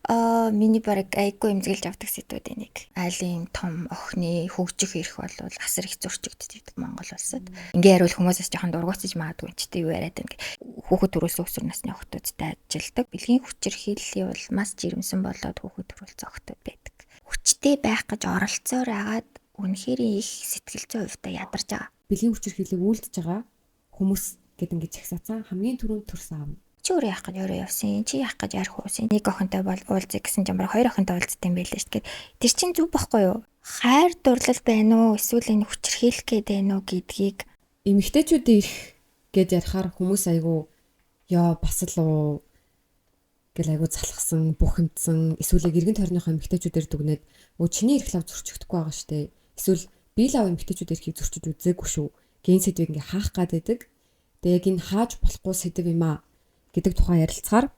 Миний бараг айгүй имзгэлж авдаг сэдвүүд энийг. Айлын том охины хөгжих эрх бол асар их зөрчигддөг Монгол улсад. Ингээ яривал хүмүүсээс жоохон дургуутсаж магадгүй ч тийм юу яриад байна. Хүүхэд төрүүлсэн өсвөр насны охтуудтай ажилдаг. Бэлгийн хүчирхийллийн улмаас жирэмсэн болоод хүүхэд төрүүлсэн охтууд байдаг. Хүчтэй байх гэж оролцоор агаад үнэхээр их сэтгэл зүйн хувьтай ядарч байгаа. Бэлгийн хүчирхийллийг үйлдэж байгаа хүмүүс гэдэг ингэж ихсацсан хамгийн түрүүнд төрсөн аав. Чи өөрөө яах гэж өөрөө явсан. Чи яах гэж ярих uuсан. Нэг охинтой бол уулзъя гэсэн жамбар хоёр охинтой уулздаг юм байлээ шүү дээ. Тэр чинь зүг байхгүй юу? Хайр дурлал байна уу? Эсвэл энэ хүчирхийлэх гээд байна уу гэдгийг Эмэгтэйчүүдийн ирэх гэж ярихаар хүмүүс айгу ёо бас л уу гэл айгу залхсан, бухимдсан, эсвэл эргэн тойрныхоо эмэгтэйчүүдээр дүгнээд өө чиний ирэх лав зөрчигдөхгүй байгаа штэ. Эсвэл би лав эмэгтэйчүүд ирэхийг зөрчиж үзээгүй шүү. Гэн сэдвийг ингээ хаах гад байдаг. Тэгээ яг энэ хааж болохгүй сэдв юм аа гэдэг тухай ярилцахаар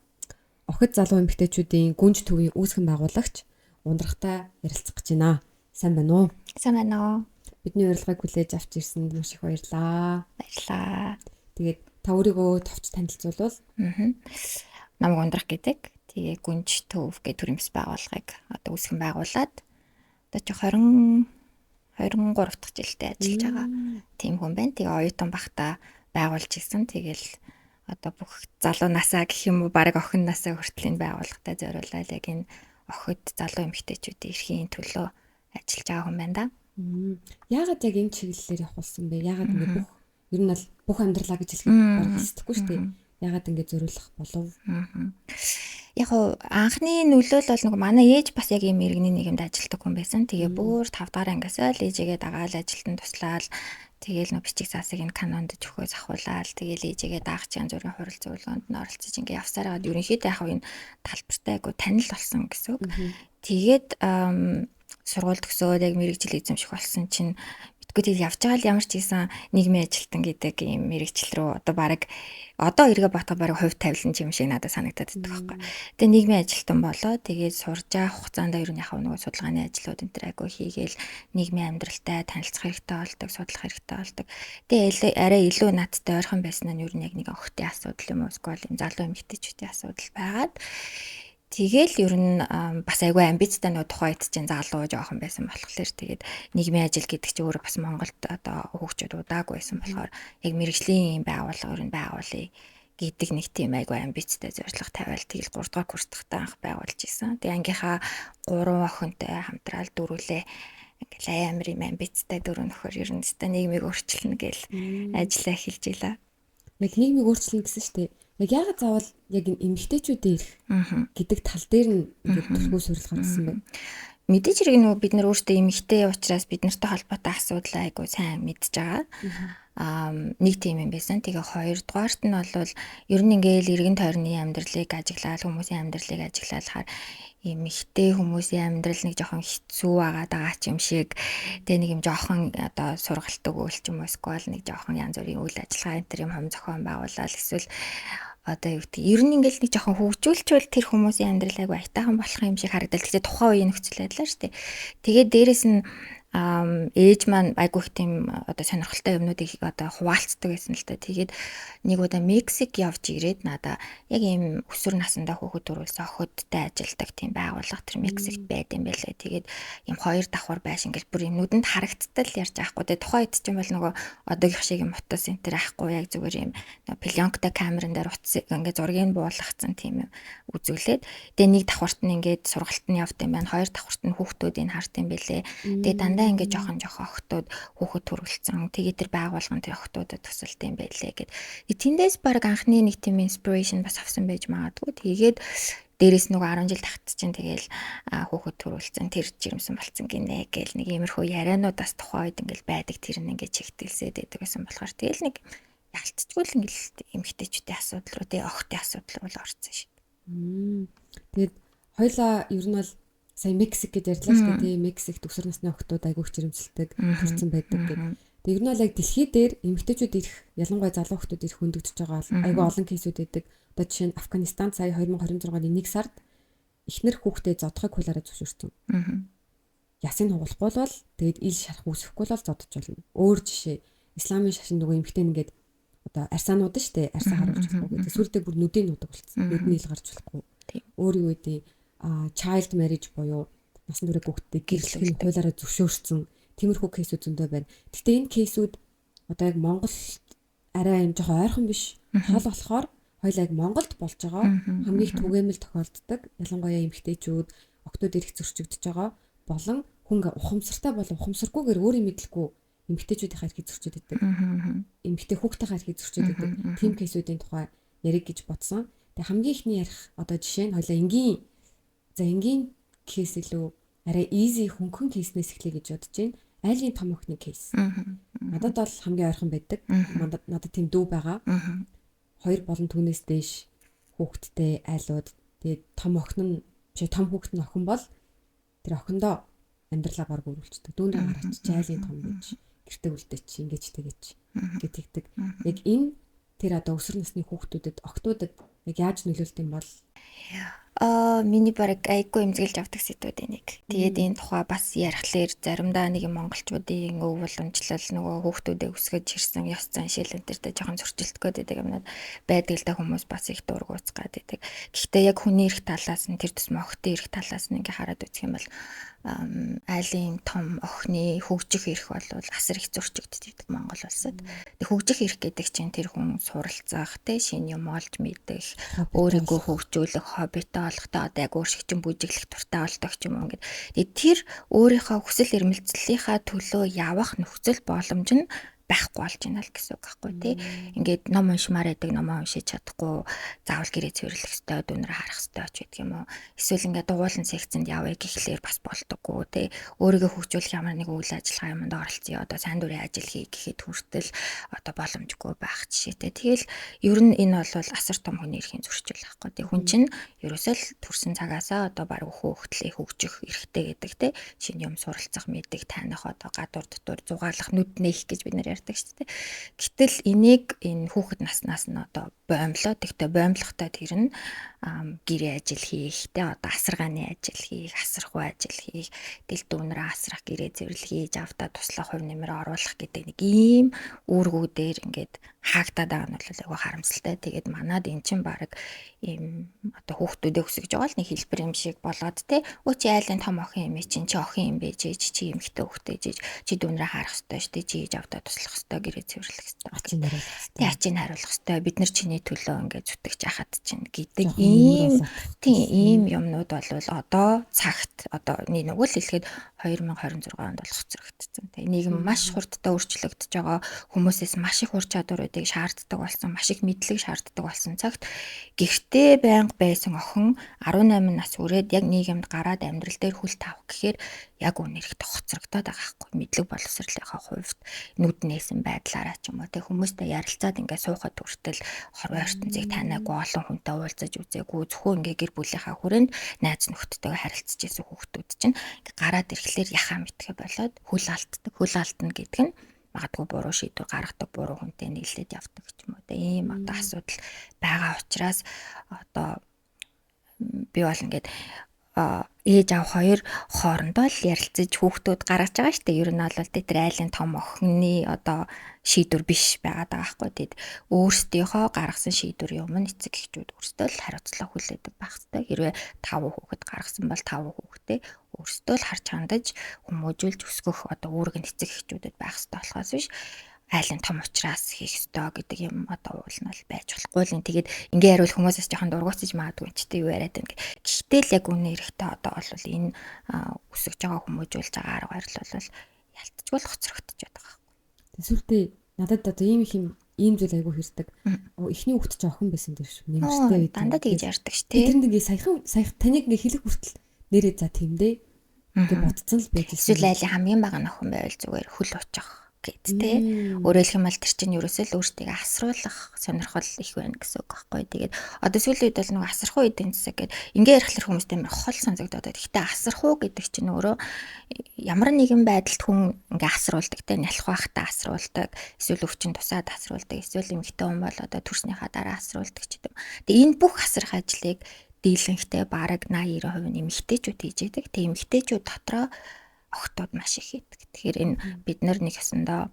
охид залуу эмэгтэйчүүдийн гүнж төвийн үүсгэн байгуулагч ундрахтай ярилцах гэж байна. Сайн байна уу? сайн байна уу? Бидний урилгыг хүлээж авч ирсэнд маш их баярлаа. Баярлаа. Тэгээд та өөрийгөө товч танилцуулбал. Намайг ундрах гэдэг. Тэгээ гүнж төв гэх төрөмс байгууллагыг одоо үүсгэн байгуулад одоо чи 23 дахь жилдээ ажиллаж байгаа. Тийм хүн байна. Тэгээ оюутан бахта байгуулж ирсэн. Тэгэл одоо бүх залуу насаа гэх юм уу баг охин насаа хүртэл энэ байгууллагатай зориулаад яг энэ охид залуу эмэгтэйчүүдийн эрхийн төлөө ажиллаж байгаа хүн байна да. Яагаад яг энэ чиглэлээр явуулсан бэ? Яагаад ингэ ер нь бол бүх амьдралаа гэж хэлэхэд бараг хэлсдэггүй шүү дээ. Яагаад ингэ зориулах болов? Яг хуу анхны нөлөөл бол нэг манай ээж бас яг ийм иргэний нийгэмд ажилладаг хүн байсан. Тэгээ бүр 5 дахь ангиасаа л ээжигээ дагаал ажилтан туслаад тэгээл нөө бичиг заасыг энэ канонд жөхөө захуулаад тэгээл ээжигээ даагч янз бүрийн хурал зөвлөгөөнд нь оролцож ингээ явсаар хагаад ерөнхийдөө яг энэ талбартай айгу танил болсон гэсэн үг. Тэгээд сургууль төгсөөд яг мэрэгжил эзэмших болсон чинь битгүүд явж байгаа л ямар ч ийсэн нийгмийн ажилтан гэдэг ийм мэрэгжил рүү одоо баг одоо эргээ батга бараг хувь тавилан юм шиг надад санагдаад байдаг байхгүй. Тэгээ нийгмийн ажилтан болоо тэгээд сурж байгаа хугацаанд ер нь яг нөгөө судалгааны ажлууд энэ төр айгу хийгээл нийгмийн амьдралтай танилцах хэрэгтэй болдог, судлах хэрэгтэй болдог. Тэгээ арай илүү надтай ойрхон байсан нь ер нь яг нэг охтын асуудал юм уу эсвэл энэ залуу эмэгтэйчүүдийн асуудал байгаад тэгэл ер нь бас айгүй амбицтай нөгөө тухайд чинь залуу жоохон байсан болохоор тэгээд нийгмийн ажил гэдэг чинь өөрөө бас Монголд одоо хөгжөөд удаагүй байсан болохоор яг мэрэгжлийн байгууллага ер нь байгуулъя гэдэг нэг тийм айгүй амбицтай зорилго тавиал тэгэл 3 дугаар курс тахтаа анх байгуулж исэн. Тэгээ ангийнхаа 3 охинтой хамтраал дөрвөлээ ингээл амар юм амбицтай дөрөв нөхөр ер нь өстой нийгмийг өөрчилнө гэл ажиллаа эхэлж илаа. Яг нийгмийг өөрчилнө гэсэн шүү дээ. Яг яагаад заавал яг энэ эмэгтэйчүүдийн ирэх гэдэг тал дээр нь ингээд төлхөө суурилах гэсэн бэ? Мэдээж хэрэг нөгөө бид нар өөрсдөө эмэгтэй учраас бид нартай холбоотой асуудал айгу сайн мэдж байгаа. Нэг тийм юм байсан. Тэгээ хоёрдугаарт нь бол ер нь ингээл эргэн тойрны амьдралыг ажиглаад хүмүүсийн амьдралыг ажиглаалахаар эмэгтэй хүмүүсийн амьдрал нэг жоохон хэцүү байгаа ч юм шиг тэгээ нэг юм жоохон одоо сургалт өгөөл ч юм уу эсвэл нэг жоохон янз бүрийн үйл ажиллагаа энэ төр юм хом зохион байгуулаад эсвэл одоо юу гэдэг ер нь ингээл нэг жоохон хөгжүүлчихвэл тэр хүмүүсийн амьдрал айгу айтаахан болох юм шиг харагдал. Тэгтээ тухайн үеийн нөхцөл байдлаа шүү дээ. Тэгээд дээрэс нь ээж маань айгу их тийм одоо сонирхолтой юмнуудыг одоо хуваалцдаг гэсэн л та. Тэгээд нэг удаа Мексик явж ирээд надаа яг ийм өсвөр насндаа хүүхэд төрүүлсэн охидтай ажилдаг тийм байгууллага тэр Мексикт байд юм байлээ. Тэгээд ийм 2 давхар байш ингээл бүр юм нүдэнд харагдтал ярьж байхгүй. Тэгээд тухайн үед чинь бол нөгөө одоогийнх шиг юм мотос энэ төр ахгүй яг зүгээр юм пленктай камерын дээр утас ингээд зургийг буулгацсан тийм юм үзүүлээд тэгээд нэг давхарт нь ингээд сургалт нь явд юм байна. 2 давхарт нь хүүхдүүдийг хард юм байлээ. Тэгээд дандаа ингээд жоохон охтууд хүүхэд төрүүлсэн. Тэгээд тэр байгуулгын тэр охтуудад тусалт юм байлээ гэд. Тэндээс баг анхны нэг тийм инспирэшн бас авсан байж магадгүй. Тэгээд дээрээс нөгөө 10 жил тагт чинь тэгэл хүүхэд төрүүлсэн тэр жирэмсэн болцсон гинэ гээл нэг иймэрхүү яриануудаас тухайн үед ингээл байдаг тэр нь ингээд чигтэлсээд байдаг гэсэн болохоор тэгэл нэг ялцчгүй л ингээл эмэгтэйчүүдийн асуудал руу тэгээ охтын асуудал руу л орсон шүү. Тэгээд хоёлаа ер нь бол сая Мексик гэж ярьлаа шүү дээ. Мексикт өсвөр насны охтууд айгүйх жирэмсэлдэг төрсэн байдаг гэдэг. Тэг ер нь бол яг дэлхий дээр эмэгтэйчүүд ирэх ялангуяа залуу охтууд ирэх хөндөгдөж байгаа бол айгүй олон кейсүүд байдаг. Одоо жишээ нь Афганистан сая 2026 оны 1 сард эхнэр хүүхдээ зодохыг хуулаараа зөвшөөрсөн. Ясын хугалахгүй бол тэгээд ил шарах үүсэхгүй бол зодож болно. Өөр жишээ исламын шашин нөгөө эмэгтэй нэгээд одоо арсаанууд нь штэ арсаа харуулж болохгүй гэдэг. Сүлдээ бүр нүдийн нудаг болцсон. Нүдний ил гарч болохгүй. Өөрийн үедээ child marriage буюу насан турш хүүхдтэй гэрлэх хуулиараа зөвшөөрсөн тиймэрхүү кейсүүд зөндөө байна. Гэхдээ энэ кейсүүд одоо яг Монгол арай юм жоохон ойрхон биш. Хол болохоор хоёул яг Монголд болж байгаа хамгийн их түгээмэл тохиолддог. Ялангуяа эмэгтэйчүүд октод ирэх зөрчигдөж байгаа болон хүн ухамсартай болон ухамсаргүйгээр өөрийн мэдлэхгүй эмэгтэйчүүдийн хэрхий зөрчиж идэг. Эмэгтэй хүүхдийн хэрхий зөрчиж идэг. Тим кейсүүдийн тухай яриг гэж бодсон. Тэгээ хамгийн ихний ярих одоо жишээ нь хоёлаа энгийн кейс илүү арай easy хөнгөн кейснээс эхлэе гэж бодож байна. Айлын том охины кейс. Надад бол хамгийн ойрхон байдаг. Надад тийм дүү байгаа. 2 болон түүнээс дээш хүүхэдтэй айлууд. Тэгээд том охин нь охин бол тэр охиндоо амьдралаа баг өрүүлчихдэг. Дүүнээ гаргачих айлын том гэж гэртээ үлдээч ингэж тэгэж гэдэг. Яг энэ тэр одоо өсвөр насны хүүхдүүдэд октоудад яг яаж нөлөөлт юм бол миний бараг айгүй имзгэлж авдаг сэдвүүд энийг. Тэгээд энэ тухай бас ярихлаар заримдаа нэг монголчуудын өв боломжлол нөгөө хүүхдүүдэд өсгөж ирсэн ёс зан шилэнтертэй жоохон зөрчилдөггүй байдаг юмнууд байдаг л да хүмүүс бас их дургуйцгаад байдаг. Гэхдээ яг хүний эрх талаас нь тэр тусмаа охидын эрх талаас нь ингээ хараад үзэх юм бол айлын том охины хөгжих эрх бол асар их зөрчигддөг Монгол улсад. Тэг хөгжих эрх гэдэг чинь тэр хүн суралцах, тэ шинэ юм олж мэдэх, өөрийгөө хөгжүүлэх, хоббитой олохтой одоо яг өөр шиг чинь бүжиглэх туртай болдог ч юм уу ингээд. Тэг тэр өөрийнхөө хүсэл эрмэлзлийнхаа төлөө явах нөхцөл боломж нь байхгүй болж байна л гэсэн үг байхгүй тий. Ингээд ном уншмаар байдаг, номоо уншиж чадахгүй, заавал гэрээ цэвэрлэх ёстой, дүүнээр харах ёстой ч гэдэг юм уу. Эсвэл ингээд дугуулсан секцэнд явъя гэхлээр бас болдоггүй тий. Өөрийгөө хөгжүүлэх ямар нэг үйл ажиллагаа юмд оролцъё. Одоо сайн дурын ажил хий гэхэд хүртэл одоо боломжгүй байх жишээтэй. Тэгэл ер нь энэ бол асар том хүний эрхийн зөрчил байхгүй тий. Хүн чинь ерөөсөө л төрсэн цагаасаа одоо баг хөөхтлээ хөгжих эрхтэй гэдэг тий. Шинэ юм суралцах мэддэг таних одоо гадуур дотор зугаалах нүд нээх гэж бид нэр ярьдаг шүү дээ. Гэтэл энийг энэ хүүхэд наснаас нь одоо боомлоо. Тэгтээ боомлохтой тэр нь гэрээ ажил хийх, тэ одоо асаргааны ажил хийх, асархуй ажил хийх, тэл дүүнрээ асрах, гэрээ цэвэрлэх хийж автаа туслах хувь нэмэр оруулах гэдэг нэг ийм үүргүүдээр ингээд хаагдаад байгаа нь бол айгүй харамсалтай. Тэгээд манад эн чин баг ийм одоо хүүхдүүдээ өсгөж байгаа л нэг хэлбэр юм шиг болоод тэ өө чи айлын том охин юм чинь чи охин юм бэ чи эмэгтэй хүүхдээ чи дүүнрээ харах ёстой шүү дээ чи хийж автаа туслах ёстой гэрээ цэвэрлэх ёстой ачийг хариулах ёстой бид нар чиний төлөө ингээд зүтгэж яхад чинь гэдэг ийм юмнууд бол одоо цагт одоо нөгөө л хэлэхэд 2026 онд болох зэрэгцсэн. Тэгээ нийгэм маш хурдтай өөрчлөгдөж байгаа, хүмүүсээс маш их ур чадваруудыг шаарддаг болсон, маш их мэдлэг шаарддаг болсон цагт гэртээ байнга байсан охин 18 нас хүрээд яг нийгэмд гараад амьдрал дээр хүл тавах гэхээр яг үнэрх тохицрогдоод байгаа байхгүй. Мэдлэг боловсролынхаа хувьд нүд нээсэн байдлаараа ч юм уу тэг хүмүүстэй ярилцаад ингээд суухад хүртэл хорвоо ертөнцийг танаагүй олон хүнтэй уулзаж үзээгүй зөвхөн ингээд гэр бүлийнхаа хүрээнд найз нөхдөдтэйгээ харилцаж исэн хүүхдүүд чинь гараад ирэхлээр яхаа мэдхэ болоод хөл алддаг. Хөл алдна гэдэг нь магадгүй буруу шийдвэр гаргадаг, буруу хүнтэй нийлээд явдаг ч юм уу. Тэг ийм одоо асуудал байгаа учраас одоо би бол ингээд ээж аав хоёр хоорондоо л ярилцаж хүүхдүүд гаргаж байгаа шүү дээ. Ер нь бол тэр айлын том охины одоо шийдвэр биш байгаад байгаа байхгүй. Тэгэд өөрсдийнхөө гаргасан шийдвэр юм эцэг эхчүүд өөрсдөө л хариуцлага хүлээдэг байх хэрэгтэй. Хэрвээ 5 хүүхэд гаргасан бол 5 хүүхдээ өөрсдөө л харж хандаж хүмүүжүүлж өсгөх одоо үүрэг нь эцэг эхчүүдэд байх хэрэгтэй болохоос биш айлын том учраас хийх ёстой гэдэг юм одоо уулнал байж болохгүй л. Тэгээд ингээ хариул хүмүүсээс жоохон дургуутсаж магадгүй ч тийм юу яриад байна. Гэхдээ л яг үнэ эрэхтэй одоо бол энэ өсөж байгаа хүмүүжүүлж байгаа арга барил бол ялцчгүй л хоцрогдож байгаа байхгүй. Тэсвэртээ надад одоо ийм их юм ийм зүйл айгүй хэрдэг. Эхний хүүхэд ч охин байсан дээр шүү. Нэмэртэй үед дандаа тэгж ярьдаг шүү дээ. Тэр нэг саяхан таныг ингээ хэлэх хүртэл нэрээ за тийм дээ. Ингээ ботцсон л байж. Эсвэл айлын хамгийн бага нөхөн байвал зүгээр хөл учих гэд тэ. Өөрөөр хэлбэл тэр чинь ерөөсөө л өөртөө асруулах сонирхол их байна гэсэн үг байхгүй. Тэгээд одоо сүүлийн үед бол нэг асархуу эдийн засаг гэд ингээ ярихлаар хүмүүстэй амар хол санагдаад байна. Гэхдээ асархуу гэдэг чинь өөрөө ямар нэгэн байдалд хүн ингээ асруулдаг тэ нялх байхдаа асруулдаг. Эсвэл өвчин тусаад асруулдаг. Эсвэл эмэгтэй хүн бол одоо төрснийхаа дараа асруулдаг ч гэдэм. Тэгээд энэ бүх асрах ажлыг дийлэнхтэй бараг 80-90% нь эмэгтэйчүүд хийж яадаг. Тэгээд эмэгтэйчүүд дотроо охтууд маш их хийдэг. Тэгэхээр энэ бид нар нэг ясандаа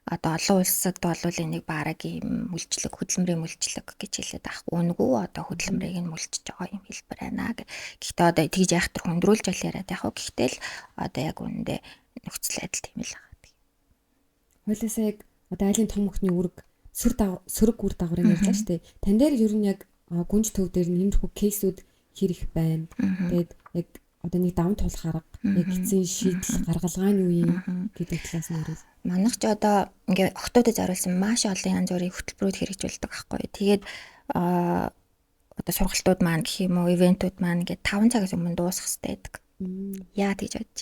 одоо олон улсад бол энийг бараг ийм мүлжлэг, хөдөлмөрийн мүлжлэг гэж хэлээд байхгүй. Үгүй одоо хөдөлмөрийг нь мүлжиж байгаа юм хэлбэр байна. Гэхдээ одоо тэгж яах тэр хөндрүүлж бол яриад яг. Гэхдээ л одоо яг үүндээ нөхцөл байдал тийм л байгаа. Хойлоосаа яг одоо айлын том өхний үүрэг сөрөг үр дагаврыг ярьлаа шүү дээ. Тан дээр ер нь яг гүнж төв дээр нэмэрхүү кейсүүд хэр их байна. Тэгээд яг одоо нэг даван тулах арга, яг эцсийн шийдэл гаргалгааны үеийн гэдэг талаас нь ярил. Манайх ч одоо ингээ октоодод зориулсан маш олон янз бүрийн хөтөлбөрүүд хэрэгжүүлдэг байхгүй. Тэгээд одоо сургалтууд маань гэх юм уу, ивентүүд маань ингээ 5 цагаас өмнө дуусах хэрэгтэй байдаг. Яа гэж бодож.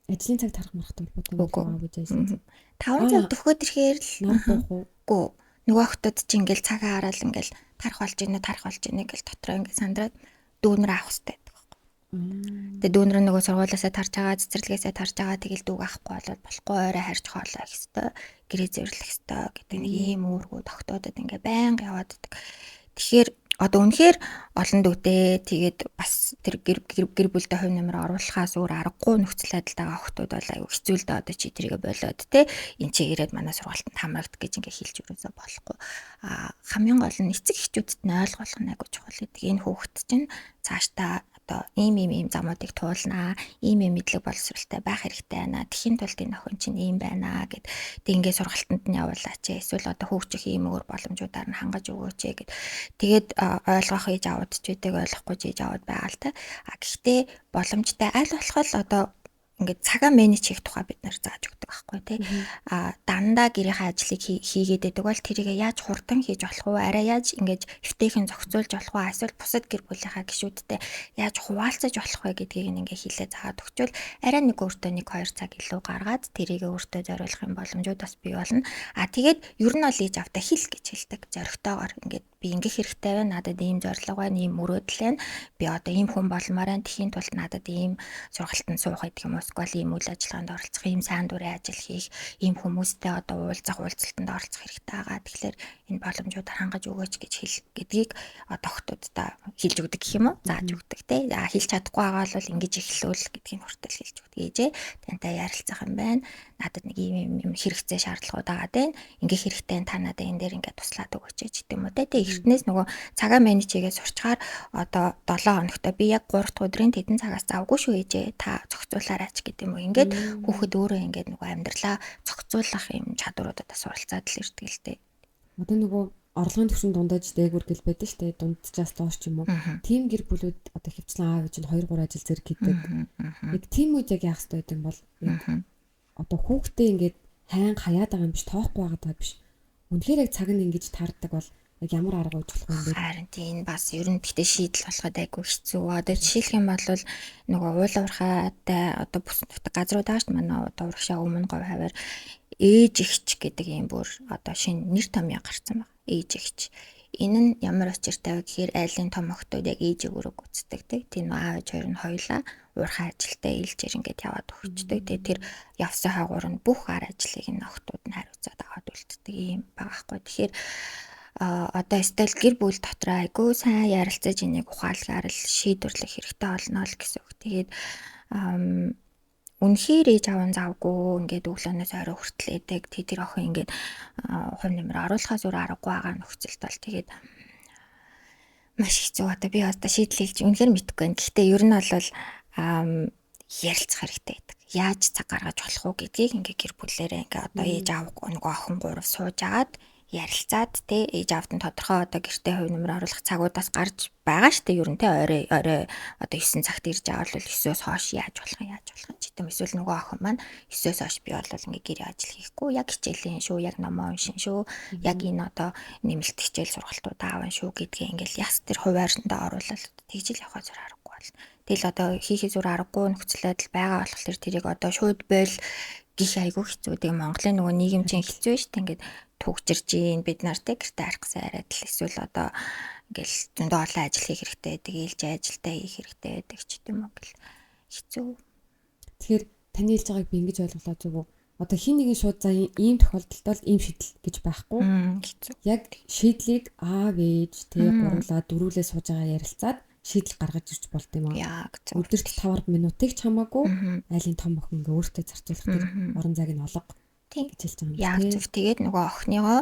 Ажлын цаг тарах мархтан бодгоо гэж байсан. 5 цаг төгөөд ирэхээр л нар боох уу. Нөгөө октод чи ингээл цагаа хараад ингээл тарах болж ийнэ гэж дотроо ингээл сандраад дүүнэр авах хэрэгтэй байдаг байхгүй. Тэгээ дүүнэр нөгөө сургуулиасаа тарж байгаа, цэцэрлэгээсээ тарж байгаа тэгэл дүүг авахгүй болоод болохгүй орой харж хоолоо их хэвээр гэрээ зэвэрлэх хэвээр гэдэг нэг ийм үүргүүд октодод ингээ байнга яваад байдаг. Тэгэхээр одоо үнэхээр олон дүүтэй тэгээд бас тэр гэр бүлдээ хувь нэмэр оруулахаас өөр аргагүй нөхцөл байдалтайгаа охтууд бол аюу хэцүү л да одоо чи тэрийгэ болоод те энэ чи ирээд манай сургалтанд хамрагдах гэж ингээ хэлж өрөөсөө болохгүй. Хамгийн гол нь эцэг эхчүүдэд нь ойлгуулах нь аюу чухал гэдэг. Энэ хүүхэд чинь цаашдаа одоо ийм замуудыг туулнаа, ийм мэдлэг боловсралтай байх хэрэгтэй байна. Тэхийн тулд энэ охин чинь ийм байна гэд тэг ингээ сургалтанд нь явуулаач. Эсвэл одоо хөгжих ийм өөр боломжуудаар нь хангаж өгөөч гэд. Тэгээд ойлгох ээж аваад ч үүдэг ойлгохгүй ээж аваад байгаа л та. Гэхдээ боломжтой аль болох л одоо ингээд цагаа менеж хийх тухай бид нар зааж өгдөг байхгүй тий. Дандаа гэрийнхээ ажлыг хийгээд байдаг бол тэрийг яаж хурдан хийж болох вэ? Арай яаж ингээд эвтэйхэн зохицуулж болох вэ? Эсвэл бусад гэр бүлийнхаа гишүүдтэй яаж хуваалцаж болох вэ гэдгийг ингээд хэлээ заагаад өгчвөл арай нэг өөртөө 1-2 цаг илүү гаргаад тэрийг өөртөө зориулах юм боломжууд бас бий болно. Тэгээд ер нь бол ээж автаа хэл гэж хэлдэг. Зоригтойгоор ингээд би ингэх хэрэгтэй байна. Надад ийм зорилго байна, ийм мөрөөдөл байна. Би одоо ийм хүн болмоор байна. Тэхийн тулд надад ийм сургалтанд суух гэдэг юм уу? Эсвэл ийм үйл ажиллагаанд оролцох, ийм сайн дурын ажил хийх, ийм хүмүүстэй одоо уулзалтанд оролцох хэрэгтэй байгаа. Тэгэхээр энэ боломжуудаар хангаж өгөөч гэж гэдгийг тогтуудаа хэлж өгдөг гэх юм уу? Зааж өгдөг тий. Хэлж чадахгүй байгаа бол ингэж эхлүүл гэдгийг хүртэл хэлж өгдөг. Ээжээ тантай ярилцах юм байна. Надад нэг ийм хэрэгцээ шаардлагууд байгаа дээ. Ингээ хэрэгтэй та надад энэ дээр ингээ туслаад өгөөч гэдэг юм уу те. Эртнээс нөгөө цагаа менеж хийгээд сурчгаар одоо 7 хоногтой би яг 3 дахь өдрийн тэдэн цагаас завгүй шүү ээжээ та зохицуулаарайч гэдэг юм уу. Ингээд хүүхэд өөрөө ингээд нөгөө амьдралаа зохицуулах юм чадваруудад суралцаад л ирдэг л дээ. Одоо нөгөө орлогын түвшин дундаж дээгүр гэл байдаг шүү дээ. Дунджаас доош ч юм уу. Тим гэр бүлүүд одоо хөвчлэн аав гэж 2-3 ажил зэрэг хийдэг. Яг тийм үед яг яах хэрэгтэй юм бол одоо хүүхдээ ингээд хайн хаяад байгаа юм биш, тоохгүй байгаа биш. Үнэхээр яг цаг нь ингэж таардаг бол яг ямар арга ууж болох юм бэ? Харин тийм бас ер нь гэхдээ шийдэл болоход айгүй хэцүү. Одоо жишээлх юм бол нөгөө уул уурхаатай одоо бүс газрууд ааш манай одоо урагшаа өмнө говь хавар ээж ихч гэдэг юм бүр одоо шинэ нэр томьёо гарсан байна. Ээж ихч. Энэ нь ямар очиртай вэ гэхээр айлын том охтууд яг ээж өгөрөг үздэг тийм аав ээж хоёр нь хоёулаа уурхай ажилдаа ээлжээр ингээд яваад өгчдөг. Тэгээ тэр явсан хаагуур нь бүх ар ажлыг энэ охтууд нь хариуцаад аваад үлддэг юм байгаа хгүй. Тэгэхээр одоо стил гэр бүл дотор айгүй сайн ярилцаж энийг ухаалгаар л шийдвэрлэх хэрэгтэй болно л гэсэн үг. Тэгээд үнэхээр ээж аав завгүй ингээд өглөөнөөс орой хүртэл эдэг тэр охин ингээд хувь нэмэр оруулахаас өөр аргагүй байгаа нөхцөлд бол тэгээд маш хэцүү. Одоо би одоо шийдэл хэлж үнэхээр мэдэхгүй байна. Гэхдээ ер нь бол ярилцах хэрэгтэй байдаг. Яаж цаг гаргаж болох уу гэдгийг ингээд гэр бүлээрээ ингээд одоо ээж аав нөгөө охин 3 сууж агаад ярилцаад те ээж аавд нь тодорхой одоо гэртээ хувь нэмэр оруулах цагуудаас гарч байгаа штэ ер нь те орой одоо 9 цагт ирж авал 9-өөс хойш яаж болох юм гэдэг юм. Эсвэл нөгөө охин маань 9-өөс хойш би бол ингээ гэрээ ажил хийхгүй яг хичээлийн шүү, яг номоо уншин шүү, яг энэ одоо нэмэлт хичээл сургалтууд аавн шүү гэдгээ ингээл яс тэр хуваарсандаа оруулаад тэгжил явахаа зур аргагүй бол. Тэгэл одоо хийхээ зур аргагүй нөхцөл байдал байгаа болохоор тэрийг одоо шууд бойл гих айгүй хэцүү. Тэгээ Монголын нөгөө нийгэм чинь хэцүү шүү дээ. Ингээд төгжирж ийн бид нар те гэртээ арих гэсэн яриад л эсвэл одоо ингээл зөндөө олон ажил хийх хэрэгтэй байдаг, ээлж ажилдаа хийх хэрэгтэй байдаг ч гэдэм үү гэл хэцүү. Тэгэхээр таны хэлж байгааг би ингэж ойлголоо зүг үү? Одоо хин нэгэн шууд за ийм тохиолдолд бол ийм шийдэл гэж байхгүй. Хэцүү. Яг шийдлийг аав ээж те гурлаа дөрүүлээ сууж байгаа ярилцаад шийдэл гаргаж ирж болт юм аа. Өдөрт 5 минутыг ч хамаагүй айлын том охин ингээ өөртөө зарцуулах тэр орон зайг нь олго. Тийм. гэж хэлж байгаа Яг юм зөв. Тэгээд нөгөө охиныгоо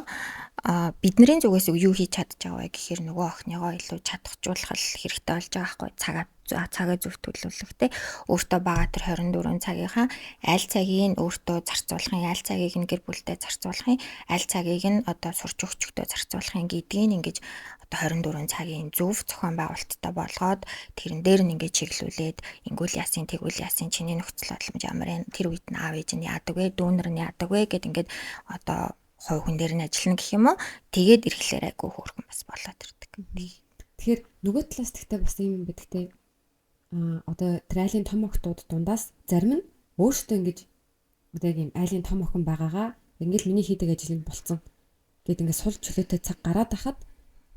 бидний зүгээс юу хийж чадж байгаа вэ гэхээр нөгөө охиныгоо илүү чадахжуулах хэрэгтэй болж байгаа байхгүй цагаа зөв төлөвлөх те өөртөө бага тэр 24 цагийнхаа аль цагийг нь өөртөө зарцуулахын аль цагийг нь гэр бүлдээ зарцуулахын аль цагийг нь одоо сурч өгчөдөө зарцуулахын гэдгийг ингэж одоо 24 цагийн зөв зохион байгуулалттай болгоод тэрэн дээр нь ингэж чиглүүлээд ингүүл ясын тэгвэл ясын чиний нөхцөл бодол ямар энэ тэр үед нь аав ээж нь яадаг вэ дүүнэр нь яадаг вэ гэд ингээд одоо хой хүн дээр нь ажиллана гэх юм уу тэгээд ирэхлээр айгүй хөөрхөн бас болоод ирдэг. Тэгэхээр нөгөө талаас тэгтээ бас юм байдаг те одоо тэр айлын том охтууд дундаас зарим нь өөртөө ингэж одоо яг юм айлын том охин байгаагаа ингээл миний хийдэг ажил нь болцсон гэд ингээд сул чөлөөтэй цаг гараад хахад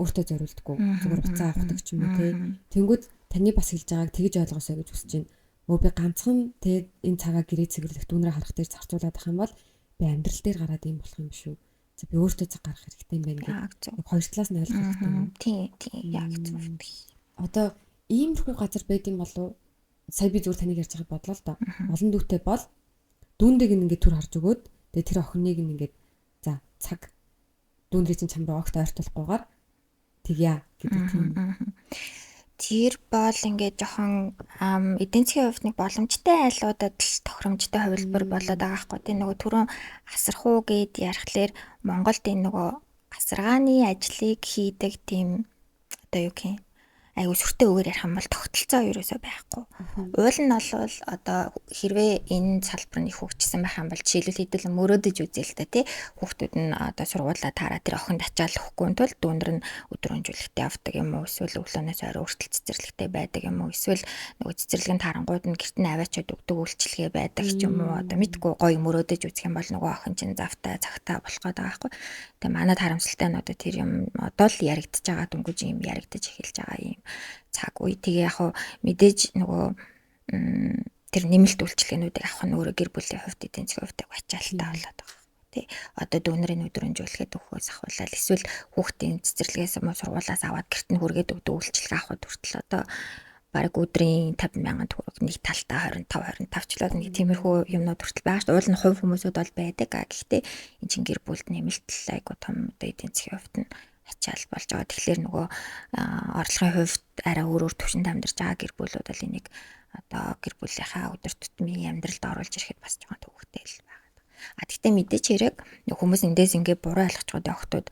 өөртөө зориулдаггүй зүгээр уцаа авахдаг ч юм уу те тэнгүүд таны бас хэлж байгааг тэгж ойлгосоо гэж хүсэж байна. Өө би ганцхан те энэ цагаа гэрээ цэвэрлэх дүүнрээ харах дээр зарцуулаад ах юм бол би амьдрал дээр гараад юм болох юм шүү. За би өөртөө цаг гаргах хэрэгтэй юм байна гэх. Хоёр талаас нь ойлгох хэрэгтэй юм. Тийм яг зөв. Одоо иймэрхүү газар байд юм болов сая би зүгээр таныг ярьж байгаад бодлоо л доо. Олон дүүтэй бол дүүндэг ингээд түр харж өгөөд тэгээ тэр охиныг ингээд за цаг дүүндрийн чинь чам руу огт ойртуулахгүйгээр тэгье гэдэг тийм. Тэр бол ингээд жоохон эдийн засгийн хувьд нэг боломжтой айлуудад л тохиромжтой хувилбар болоод байгаа байхгүй тийм нөгөө түрүүн асарх уу гэд ярихлаар Монголд энэ нөгөө асаргааны ажлыг хийдэг тийм одоо юу гэх юм айгу сүртэй үгээр ярих юм бол тогтолцоо ерөөсөө байхгүй. Уул нь бол одоо хэрвээ энэ салбар нь их хөгжсөн байх юм бол жишээлбэл хэдүүлэн мөрөөдөж үзээ л та тий хүүхдүүд нь одоо сургуулаа таараа тэр охинд ачаал өгөхгүй тул дүүнэр нь өдрөөнжүүлэхтэй авдаг юм уу эсвэл өглөөнөөс орой хүртэл цэцэрлэгтэй байдаг юм уу эсвэл нөгөө цэцэрлэгийн тарангууд нь гэрт нь аваачаад өгдөг үйлчилгээ байдаг ч юм уу одоо мэдгүй гоё мөрөөдөж үзэх юм бол нөгөө охин чинь завтай цагтаа болох гээд байгаа байхгүй. Тэгээ манайд харамсалтай нь одоо тэр юм одоо л яригдчихэж байгаа дүнгиж юм яригдаж эхэлж байгаа юм цаг үе. Тэгээ яг хуу мэдээж нөгөө тэр нэмэлт үйлчилгээнүүдийг авах нь өөрөө гэр бүлийн хувьд эдийн засгийн хувьд ачаалттай болоод байгаа. Тий. Одоо дүүнэрийн өдрөөнжүүлэхэд өгөхөөс ахвалал эсвэл хүүхдийн цэцэрлэгээс мөн сургуулаас аваад гэрт нь хүргээд өгдөг үйлчилгээ авахд хүртэл одоо бараг өдрийн 50,000 төгрөг нэг талтаа 25 ч л нэг тиймэрхүү юмнууд хүртэл байгаа шүү дээ. Уул нь хувь хүмүүсүүд бол байдаг. Гэхдээ энэ чинь гэр бүлд нэмэлтэл айгу том одоо эдийн засгийн хувьд нь ачаал болж байгаа. Тэгэхээр нөгөө орлогын хувьд арай өөр төвшөнд амьдарч байгаа гэр бүлүүд бол энийг одоо гэр бүлийнхаа өдөр тутмын амьдралд оруулж ирэхэд бас жоохон төвөгтэй л байгаа. Гэхдээ мэдээч хэрэг хүмүүс эндээс ингээ буруу ойлгочгоод явахдууд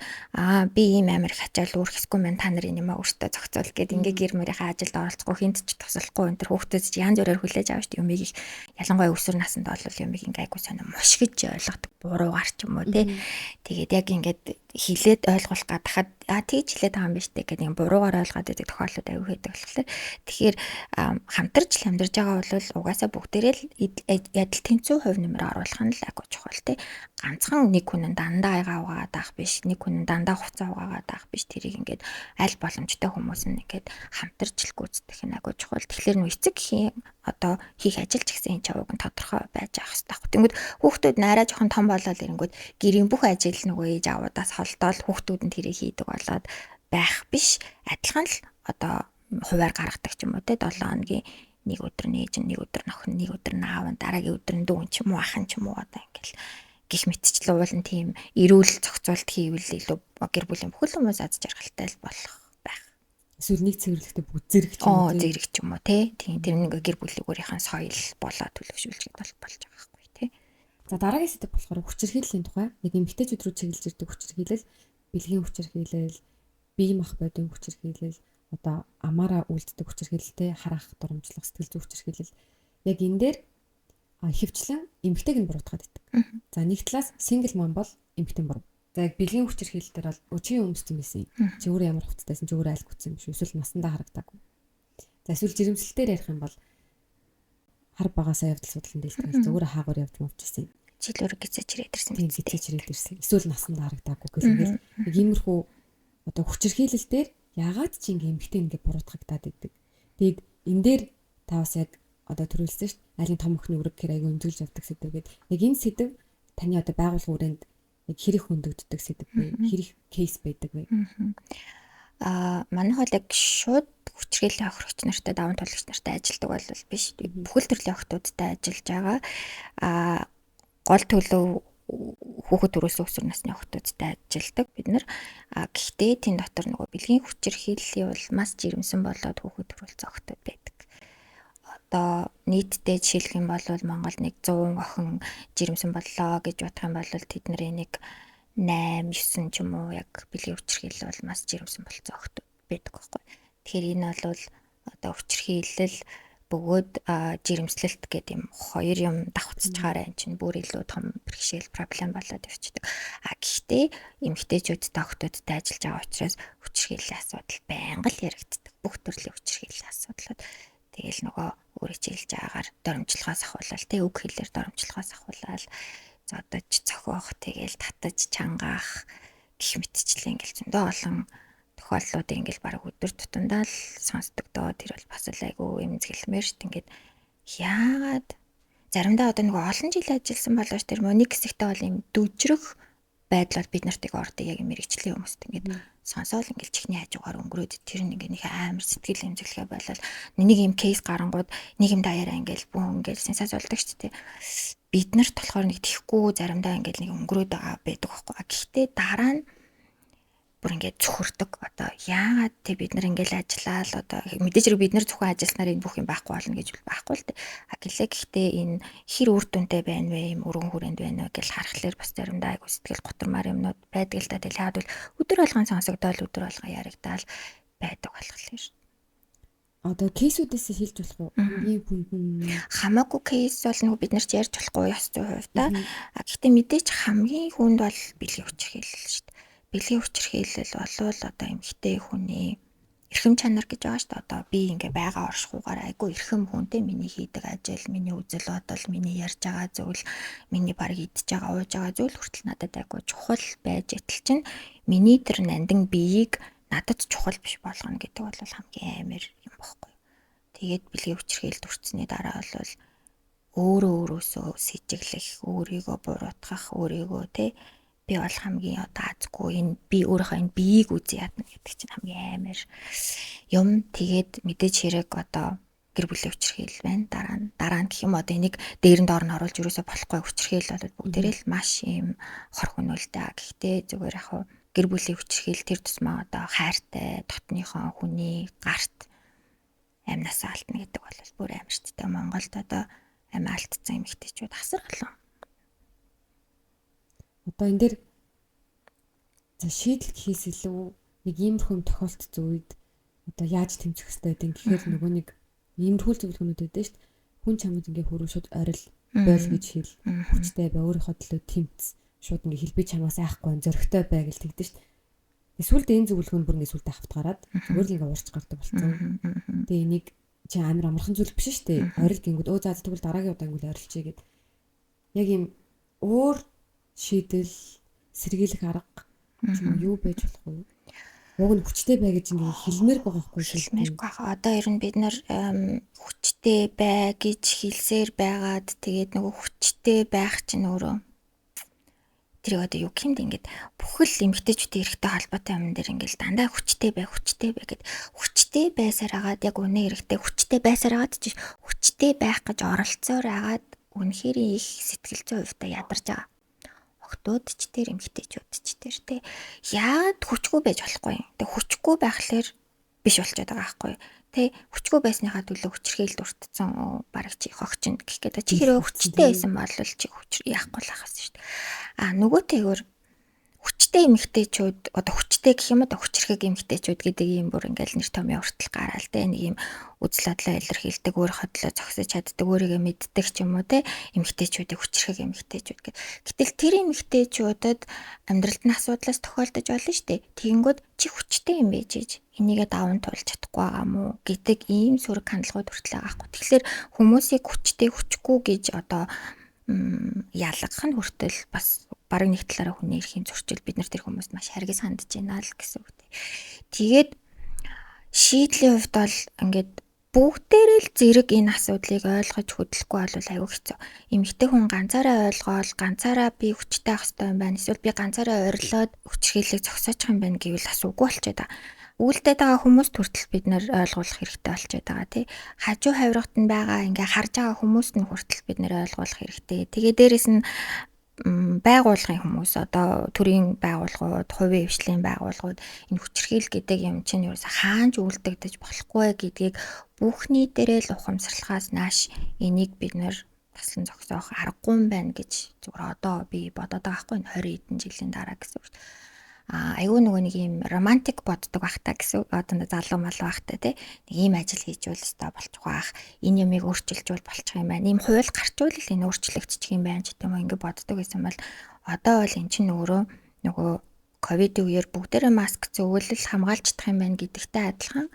би ийм амар их ачаал үүрхэсгүй мэн та нарын юм өөртөө зохицуул гэд ингээ гэр мөрийнхаа ажилд оролцохгүй хинт ч туслахгүй энэ төр хүүхдүүд ч янз бүрээр хүлээж авч юмыг их ялангуяа өсвөр наснд бол юмыг ингээ айгуу сонир мушгиж ойлгодог буруугаар ч юм уу тэгээд яг ингээд хилээд ойлгуулах гадахад тэгж хилээд байгаа юм биш үү гэдэг буруугаар ойлгоод байдаг тохиолдлууд аюу хэдэг болохоор тэгэхээр хамтарч амьдарч байгаа бол угаасаа бүгдээрээ л ядал тэнцүү хувь нэмэр оруулах нь л айгуу чухал тий ганцхан нэг хүн дандаа аяга угаагаад авах биш нэг хүн дандаа хуцаа угаагаад авах биш тэрийг ингээд аль боломжтой хүмүүс нь ингээд хамтарч л гүйцэтгэх нь айгуу чухал. Тэгэхээр нөө эцэг гэхийн одоо хийх ажил ч гэсэн энэ чавыг нь тодорхой байж авах хэрэгтэй. Тэнгүүд хүүхдүүд нарай жоохон том болоод ирэнгүүт гэрийн бүх ажил нөгөө ээж аваадаас холдоод хүүхдүүд нь тэрийг хийдэг болоод байх биш. Адилхан л одоо хуваар гаргадаг ч юм уу те 7 хоногийн нэг өдөр нь ээж нэг өдөр нь охин нэг өдөр нь аав дараагийн өдөр нь дүү ч юм уу ахын ч юм уу одоо ингээл гих мэтчлээ уулын тийм эрүүл зохицуулт хийвэл илүү гэр бүлийн бүхэл хүмүүс аз жаргалтай л болох байх. Эсвэл нэг цэвэрлэгтээ бүгд зэрэг ч юм уу зэрэг ч юм уу тий. Тэр нэг гэр бүлийн өөрийнхөө соёл болоо төлөвшүүлж болж байгаа байхгүй тий. За дараагийн сэдв болохоор хүчирхийллийн тухай яг эмэгтэйчүүд рүү чиглэж ирдэг хүчирхийлэл, бэлгийн хүчирхийлэл, бие мах бодийн хүчирхийлэл, одоо амаараа үйлддэг хүчирхийлэлтэй харах, дурамжлах, сэтгэл зүйн хүчирхийлэл яг энэ дээр ихэвчлэн эмэгтэйг нь буруутгаад байдаг. За нэг талаас single mom бол эмэгтэй буруу. За яг бэлгийн хүчирхийлэл дээр бол өчийн өмссөн байсан. Чи өөрөө ямар хувцастайсэн, чи өөрөө аль гүцсэн юм биш эсвэл насандаа харагдаагүй. За эсвэл жирэмслэлтээр ярих юм бол хар багасаа явдал судлан дэлгэрсэн. Зүгээр хаагуур явж мовчсон. Жилөөр гизэж ирээд ирсэн. Гизэж ирээд ирсэн. Эсвэл насандаа харагдаагүй гэх юм. Яг иймэрхүү одоо хүчирхийлэл дээр яагаад чи ингээ эмэгтэй ингээ буруутгагдаад идэг. Тэгээд энэ дээр та бас яг одоо төрүүлсэн шүү дээ. Айлын том охины үрэг гэр аяга өндөглж явдаг сэдв гэдэг. Яг энэ сэдв таны одоо байгууллага хүрээнд яг хэрэг хөндөгддөг сэдв вэ? Хэрэг кейс байдаг вэ? Манай хол яг шууд хүчирхийллийн охирогч нартай даван туулагч нартай ажилладаг бол биш. Бүхэл төрлийн охтуудтай ажиллаж байгаа. Гол төлөв хүүхэд төрүүлсэн өсвөр насны охтуудтай ажилладаг бид нар. Гэхдээ тэн дотор нөгөө бэлгийн хүчирхийллийн бол маш жирэмсэн болоод хүүхэд төрүүлсэн охтууд байдаг. Одоо нийтдээ жишээлх юм бол Монголд нэг 100 охин жирэмсэн боллоо гэж бодох юм бол тэдний нэг 8 9 ч юм уу яг бэлгийн хүчирхийлэл бол маш жирэмсэн болсон охтууд байдаг байхгүй. Тэгэхээр энэ бол одоо хүчирхийлэл бөгөөд жирэмслэлт гэдэг юм хоёр юм давхцаж чагараа энэ чинь бүр илүү том бэрхшээл проблем болоод явчихдаг. Гэхдээ эмэгтэйчүүдтэй охтуудтай ажиллаж байгаа учраас хүчирхийллийн асуудал байнга л яригддаг. Бүх төрлийн хүчирхийллийн асуудлууд тэгэл нөгөө өөрийн хэлж байгаагаар доромжлохоос ахуулаад тэг үг хэлээр доромжлохоос ахуулаад зодож цохиох тэгэл татаж чангаах гэх мэтчлэн ингээл зөндөө олон тохиолдлууд ингээл баг өдөр тутамдаа л сонсдог доо тэр бол бас л айгүй эмзэглэмээр шүү дээ. Ингээд яагаад заримдаа одоо нөгөө олон жил ажилласан болооч тэр нэг хэсэгтээ бол юм дүжрэх байдлаар бид нарт ордог яг мэрэгчлийн хүмүүст ингээд сонсоол ингээл чихний хажуугаар өнгөрөөд тэр нэг нэг амар сэтгэл эмзэглэхэ болол нэг юм кейс гарангууд нэг юм даяараа ингээл бүүн ингээл сенсац болдог шүү дээ. Бид нарт болохоор нэг тихгүй заримдаа ингээл нэг өнгөрөөд байгаа байдаг байхгүй. Гэхдээ дараа нь бүр ингээд цөхөрдөг. Одоо яагаад те бид нар ингээл ажиллаад одоо мэдээж хэрэг бид нар зөвхөн ажилласнаар энэ бүх юм байхгүй болно гэж байхгүй л дээ. Гэхдээ энэ хэр үр дүнтэй байна вэ? Юм өргөн хүрээнд байна вэ гэж харахаар бас заримдаа айгу сэтгэл готормаар юмнууд байдаг л да. Тэгэл яад бол өдөр болгон сонсогдоод өдөр болгон яригдаал байдаг болохоор шүү. Одоо кейсүүдээс хэлж болох уу? Хамгийн хүнд хамаагүй кейс бол нөгөө бид нарт ярьж болохгүй ёс зүй хувь та. Гэхдээ мэдээж хамгийн хүнд бол бэлгийн хүчирхийлэл шүү дээ. Бэлгийн хүчирхийлэл болвол одоо эмэгтэй хүний эрхэм чанар гэж байгаа шүү дээ. Одоо би ингээ байгаа оршихуугаар айгүй эрхэм хүнтэй миний хийдэг ажил, миний үзэл бодол, миний ярьж байгаа зүйл, миний баг идж байгаа, ууж байгаа зүйл хүртэл надад айгүй чухал байж итэл чинь миний тэр нандан биеийг надад чухал биш болгоно гэдэг бол хамгийн амар юм баггүй. Тэгээд бэлгийн хүчирхийлэлд хүртсэний дараа бол өөрөөсөө сэжиглэх, өөрийгөө буруутгах, өөрийгөө те би бол хамгийн одоо азгүй энэ би өөрийнхөө энэ биеийг үзье ядна гэдэг чинь хамгийн амар юм. Тэгээд мэдээж хэрэг одоо гэр бүлийн хүчирхийлэл байна. Дараа нь гэх юм одоо энийг дээрэнд орн оруулж юусоо болохгүй хүчирхийлэл бол бүгдээрээ л маш юм хор хүнүүлтэй. Гэхдээ зүгээр яг гэр бүлийн хүчирхийлэл тэр тусмаа одоо хайртай дотныхоо хүний гарт амнасаа алтна гэдэг бол бүр амар шүү дээ. Монголд одоо амиа алдсан эмэгтэйчүүд асар олон. Одоо энэ дээр за шийдэл гэхээс илүү нэг иймэрхүү тохиолдсон үед одоо яаж тэмцэх хэрэгтэй гэдэг. Тэгэхээр нөгөө нэг иймэрхүү зөвлөгөөнүүд өгдөө шүү дээ. Хүн чамд ингээ хөрөв шууд орил бойл гэж хэл. Хүчтэй бай, өөрийнхөө төлөө тэмц. Шууд ингээ хэлбэ чамаас айхгүй зөрөгтэй бай гэж тэгдэж шүү дээ. Эсвэл энэ зөвлөгөө нь бүр ингээ сүлдээ авт гараад зүгээр л ингээ уурч гардаг болсон. Тэгээ энийг чи амар амархан зүйл биш шүү дээ. Орил гингүүд өө за тэгвэл дараагийн удаа ингээ орилчээ гэд. Яг юм өөр шийдэл сэргийлэх арга юу байж болох вэ? Уг нь хүчтэй бай гэж ингээ хэлмээр байгаа хгүй хэлмээр байгаа. Одоо ер нь бид нар хүчтэй бай гэж хэлсээр байгаад тэгээд нөгөө хүчтэй байх чинь өөрөө тэр одоо юу гэмд ингээд бүхэл эмэгтэйчүүдийн эрэгтэй холбоотой юм дээр ингээл дандаа хүчтэй бай гэд хүчтэй байсаар агаад яг үнэ эрэгтэй хүчтэй байсаар агаад чи хүчтэй байх гэж оролцоор агаад үнэхээр их сэтгэл зүйн хувьтай ядарч байгаа. Охтууд ч тэр эмэгтэйчүүд ч тэр те яад хүчгүй байж болохгүй. Тэг хүчгүй байхлаар биш болчиход байгаа байхгүй. Тэ хүчгүй байсныхаа төлөө хүчрхийлэлд өртсөн бараг чи хогчин гэх гээд чи хэрэг хүчтэй байсан бол чи хүч яахгүй л ахаас шүү дээ. Нөгөөтэйгөр хүчтэй эмэгтэйчүүд одоо хүчтэй гэх юм одоо хүчрхэг эмэгтэйчүүд гэдэг юм бүр ингээл нэр томьёо хүртэл гараал те нэг юм үзэл бодлоо илэрхийлдэг өөрийнхөө төлөө зогсож чаддаг өөрийгөө мэддэг ч юм уу те эмэгтэйчүүдийг хүчрхэг эмэгтэйчүүд гэх. Гэтэл тэр эмэгтэйчүүдэд амьдралд нь асуудлаас тохиолдож болно шүү дээ. Тэгэнгүүт чи хүчтэй юм байж ээж энийгээ даван туулж чадахгүй байгаа мó гэдэг ийм сүрэг хандлагууд хүртэл байгаа хгүй. Тэгэхээр хүмүүсийг хүчтэй хүчгүй гэж одоо ялгах нь хүртэл бас бараг нэг талаараа хүний эрхийн зөрчил бид нар тэр хүмүүст маш харгас хандж байна л гэсэн үг. Тэгээд шийдлийн хувьд бол ингээд бүгдээрээ л зэрэг энэ асуудлыг ойлгож хөдлөхгүй бол аюу хэцүү. Эмэгтэй хүн ганцаараа ойлгоол ганцаараа би хүчтэй ах хэрэгтэй юм байна. Эсвэл би ганцаараа орилоод хүчрхийллийг зогсоочих юм байна гэвэл бас үгүй болчиход байгаа. Үйлдээд байгаа хүмүүст хүртэл бид нэр ойлгуулах хэрэгтэй болчиход байгаа тий. Хажуу хавиргад нь байгаа ингээ харж байгаа хүмүүст нь хүртэл бид нэр ойлгуулах хэрэгтэй. Тэгээ дээрэс нь байгууллагын хүмүүс одоо төрийн байгууллагууд, хувийн хвшлийн байгууллагууд энэ хүчирхийлэл гэдэг юм чинь ерөөсө хаанч үлдэгдэж болохгүй гэдгийг бүхний дээрээ л ухамсарлахаас нааш энийг бид нэр таслан зогсоох аргагүй юм байна гэж зүгээр одоо би бодоод байгаа байхгүй 20 хэдэн жилийн дараа гэсэн үг. Аюу нөгөө нэг юм романтик боддог байх та гэсэн одоо залуу мал байх та тий нэг ийм ажил хийж үл өстой болчих واخ энэ юмыг өөрчилж бол болчих юм байна ийм хууль гарч үл энэ өөрчлөгдчих юм байна ч гэдэг юм ингэ боддог гэсэн бол одоо бол эн чинь нөгөө ковидын үеэр бүгдээрээ маск зөвлөл хамгаалж чадах юм байна гэдэгтэй адилхан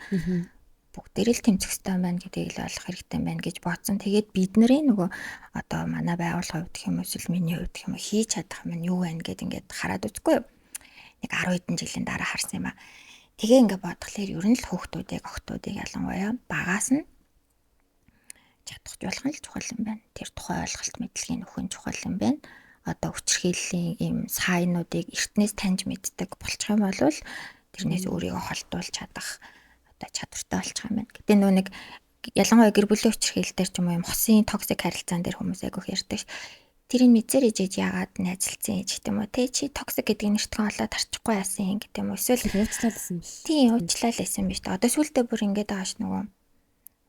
бүгдээрээ л тэмцэх хэрэгтэй байна гэдгийг л ойлгох хэрэгтэй байна гэж бодсон. Тэгээд бидний нөгөө одоо манай байгууллагын хувьд гэх юм эсвэл миний хувьд гэх юм хийж чадах юм юу байна гэд ингээд хараад үзгүй юу? Нэг 10 хэдэн жилийн дараа харсан юм аа. Тэгээ ингээ бодглохлоор ер нь л хүүхдүүдийг, охтуудыг ялангуяа багаас нь чадах болох нь л чухал юм байна. Тэр тухай ойлголт мэдлэгийн нөхөн чухал юм байна. Одоо хүчирхийллийн ийм сайнуудыг эртнээс таньж мэддэг болчих юм бол тэрнээс өөрийгөө холдуулж чадах одоо чадвартай болчих юм байна. Гэтэ нөө нэг ялангуяа гэр бүлийн хүчирхийлэлтэр ч юм уу юм хосын токсик харилцаан дээр хүмүүс айгүйх ярьдаг ш. Тэрийг мэдсээр ижиж яагаад найзалцсан гэж гэдэг юм уу те чи токсик гэдгийг нэртхэн олоод харчихгүй яасан гэдэг юм уу эсвэл уучлал гэсэн биш. Тийм уучлал гэсэн биш. Одоо сүултээ бүр ингэж байгаа ш нөгөө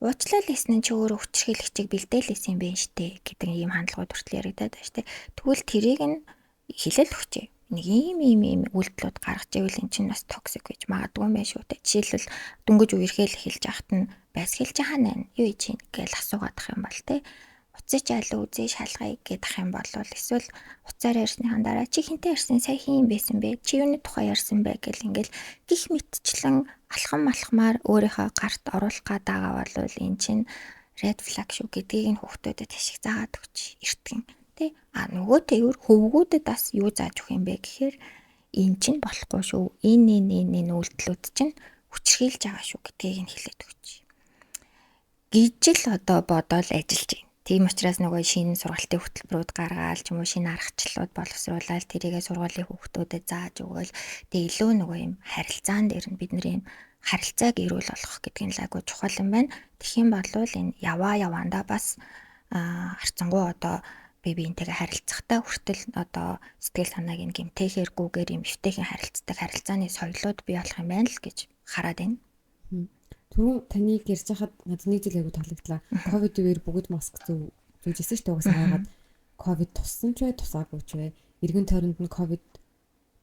уучлал гэсэн нь чи өөрөө хүчирхийлэгчийг бэлдээлсэн юм байна штэ гэдэг ийм хандлагууд хүртэл яригадаад байна штэ. Тэгвэл тэрийг нь хилэл өгчээ. Нэг ийм үйлдэлүүд гаргаж ивэл эн чинь бас токсик гэж магадгүй юм байна шүү те. Жишээлбэл дөнгөж үерхэл эхэлж яхад нь байсхилж хаана юу хийж ийн гэж асуугаадах юм бол те. Уцаж алуу үзээ шалгая гэдэх юм бол эсвэл уцаар ярьсныхан дараа чи хинтээ ярьсан сая хин байсан бэ? Чи юуны тухай ярьсан бэ гэл ингээл гих мэтчлэн алхам алхмаар өөрийнхөө гарт оруулах гадаагаа бол эн чинь red flag шүү гэдгийг нь хүүхдүүдэд ашиг заагаад өгч эртгэн тий. Нөгөө тэрээр хөвгүүдэд бас юу зааж өгөх юм бэ гэхээр эн чинь болохгүй шүү. Энэ үйлдэлүүд чинь хүчрхийлж байгаа шүү гэдгийг нь хэлээд өгч. Гижил одоо бодоол ажиллаж байна. Тийм учраас нөгөө шинэ сургалтын хөтөлбөрүүд гаргаал ч юм уу шинэ аргачлалууд боловсруулаад тэрийгээ сургуулийн хүүхдүүдэд зааж өгөөл тэгээ илүү нөгөө юм харилцаан дээр нь бидний харилцааг эрүүл болгох гэдэг нь айгүй чухал юм байна. Тэгхийн болвол энэ яваандаа бас харцангуй одоо биентэйгээ харилцахтаа хүртэл одоо сэтгэл санааг нь гэмтээхэргүйгээр юм эвтэйхэн харилцдаг харилцааны соёлууд бий болох юм байна л гэж хараад байна. Түрүү таныг ярьж хахад надад нэг зүйл айгу таалагдлаа. Ковид үеэр бүгд маск зүүжсэн шүү дээ. Угаасаа хагаад ковид туссан ч бай, тусаагүй ч бай. Эргэн тойронд нь ковид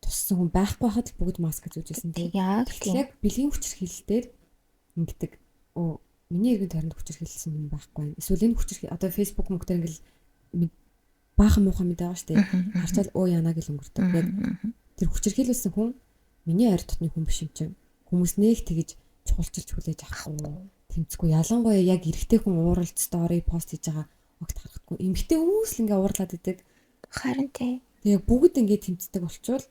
туссан хүн байхгүй хахад бүгд маск зүүжсэн тийм. Яг бэлгийн хүчирхийлэлээр ингэдэг. Миний эргэн тойронд хүчирхийлсэн хүн байхгүй. Эсвэл энэ хүчирхийлэл одоо фэйсбુક мөнгөөр ингээл баахан муухан мэдээ байгаа шүү дээ. Харцал яана гэл өнгөрдөг. Яг тэр хүчирхийлүүлсэн хүн миний арь дотны хүн биш юм чинь. Хүмүүс нэг тэгж чуулчилж хүлээж авахгүй тэмцэхгүй ялангуяа яг эрэгтэй хүн ууралт стори пост хийж байгаа огт харахгүй эмэгтэй хүмүүс л ингээ уурлаад идэг харин тий тэгээ бүгд ингээ тэмцдэг болчвол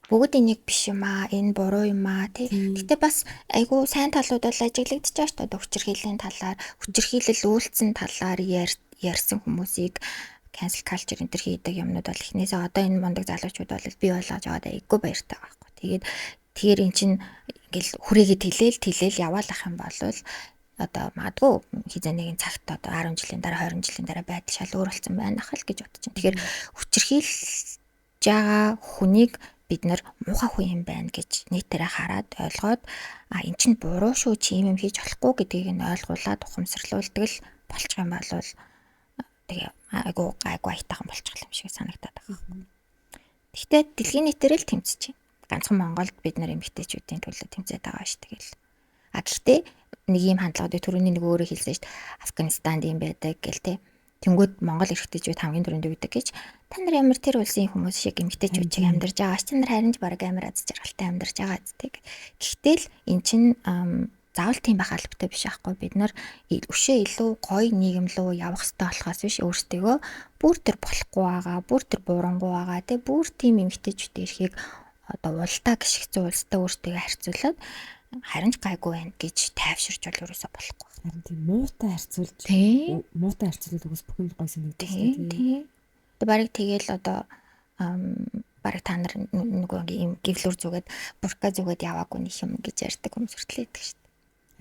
бүгд энийг биш юм аа энэ буруу юм аа тий гэтээ бас айгүй сайн талууд бол ажиглагдчих шүү дээ хүчирхийллийн талаар хүчирхийлэл үйлцэн талаар ярьсан хүмүүсийг cancel culture энэ төр хийдэг юмнууд бол эхнээсээ одоо энэ мондөг залуучууд бол би болгож аваад айгүй баяртай байхгүй тэгээд тэгэхээр эн чинь ингээл хүрээгээ тэлээл яваалах юм бол одоо магадгүй хизээ нэгэн цагт одоо 10 жилийн дараа 20 жилийн дараа байдал шал өөр болсон байх л гэж бодож байна. Тэгэхээр хүчирхийлж байгаа хүнийг бид нар муухай хүн юм байна гэж нийтээрээ хараад ойлгоод эн чинь буруу шүү чи юм хийж болохгүй гэдгийг нь ойлгуулад ухамсарлуулдаг л болчих юм бол тэгээ айгу айтайхан болчих юм шиг санагдаад байгаа. Гэхдээ дэлхийн нийтээр л тэмцэж байна. Ганцхан Монголд бид нар эмэгтэйчүүдийн төлөө тэмцээд байгаа ш тэгэл. Гэхдээ нэг юм хандлагууд түрүүний нэг өөрөө хэлсэн ш. Афганистанд юм байдаг гэл те. Тэнгүүд Монгол эрэгтэйчүүд хамгийн түрүүнд өгдөг гэж та нар ямар тэр улсын хүмүүс шиг эмэгтэйчүүд чиг амьдарч байгаа ш. Та нар харин ч бараг амар аз жаргалтай амьдарч байгаа зү. Гэхдээ л эн чин заавал тийм байх албатай биш аахгүй бид нар өшөө илүү гоё нийгэм рүү явах хэрэгтэй болохоос биш өөрсдөө бүр тэр болохгүй байгаа бүр тэр бурангуй байгаа те бүр тийм эмэгтэйчүүд эрхийг одоо улдаа гიშгцэн улстай өөртөө харьцуулаад харин ч гайгүй байна гэж тайвширч бол ерөөсө болохгүй. Харин тийм муутай харьцуулал үгүйс бүхэн гой санагддаг тийм. Одоо барыг тэгэл одоо барыг та нар нөгөө юм гівлүр зүгээд бурка зүгээд яваагүй нэг юм гэж ярьдаг хүмүүс хүртэл байдаг шүү дээ.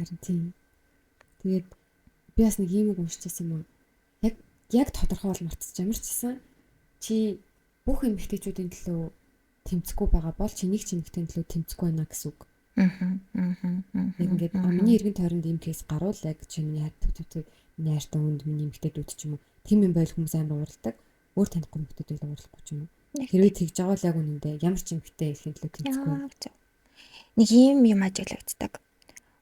Харин тийм. Тэгээд би бас нэг юм уншижсэн юм уу? Яг тодорхой бол мартчих ямар ч гэсэн чи бүх эмэгтэйчүүдийн төлөө тэмцэхгүй байгаа бол чи нэг ч эмэгтэйн төлөө тэмцэхгүй байна гэсэн үг. Яг ингээд миний эргэн тойронд ийм кейс гарвал яг чи миний миний хайртай хүнд миний эмэгтэйдүүд ч юм уу тийм юм байл хүмүүс амар уурладаг. Өөр танихгүй эмэгтэйдүүд уурлахгүй ч юм уу. Хэрвээ тэгж байгаа бол яг үнэндээ ямар ч эмэгтэй ирэхин төлөө тэмцэхгүй. Нэг юм ажиглагддаг.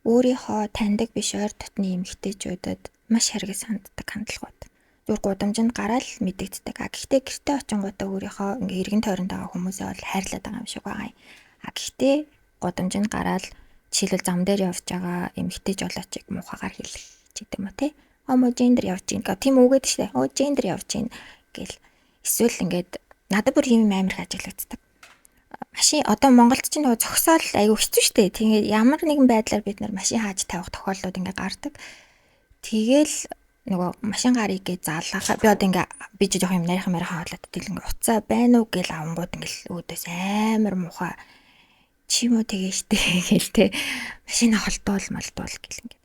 Өөрийнхөө таньдаг биш ойр дотны эмэгтэйчүүдэд маш хэрэг санддаг хандлагууд. Зүгээр гудамжинд гараад мэдэгддэг. Гэхдээ гэртээ очингуудаа өөрийнхөө ингээ эргэн тойронд байгаа хүмүүсээ бол хайрлаад байгаа юм шиг байгаа юм. Гэхдээ гудамжинд гараад жишээлбэл зам дээр явж байгаа эмэгтэйч болоочиг муухагаар хэлэх гэдэг юм уу те. Омо гендер явж гин гэх тийм үгээд штэ. Оо гендер явж гин гэл. Эсвэл ингээд надад бүр юм амар их ажиглагддаг. Машин одоо Монголд ч нөгөө зогсоол айгүй хэцүү штэ. Тэгээд ямар нэгэн байдлаар бид нар машин хааж тавих тохиолдлууд ингээд гардаг. Тэгэл нөгөө машин гарыг гээ заалаа. Би одоо ингээ би ч жоох юм нарийнхан хаалаад тэгэл ингээ уцаа байна уу гэл авангууд ингээл өөдөөс амар муухай чимөө тэгээ штэ гэл те машин холдуул малдуул гэл ингээ.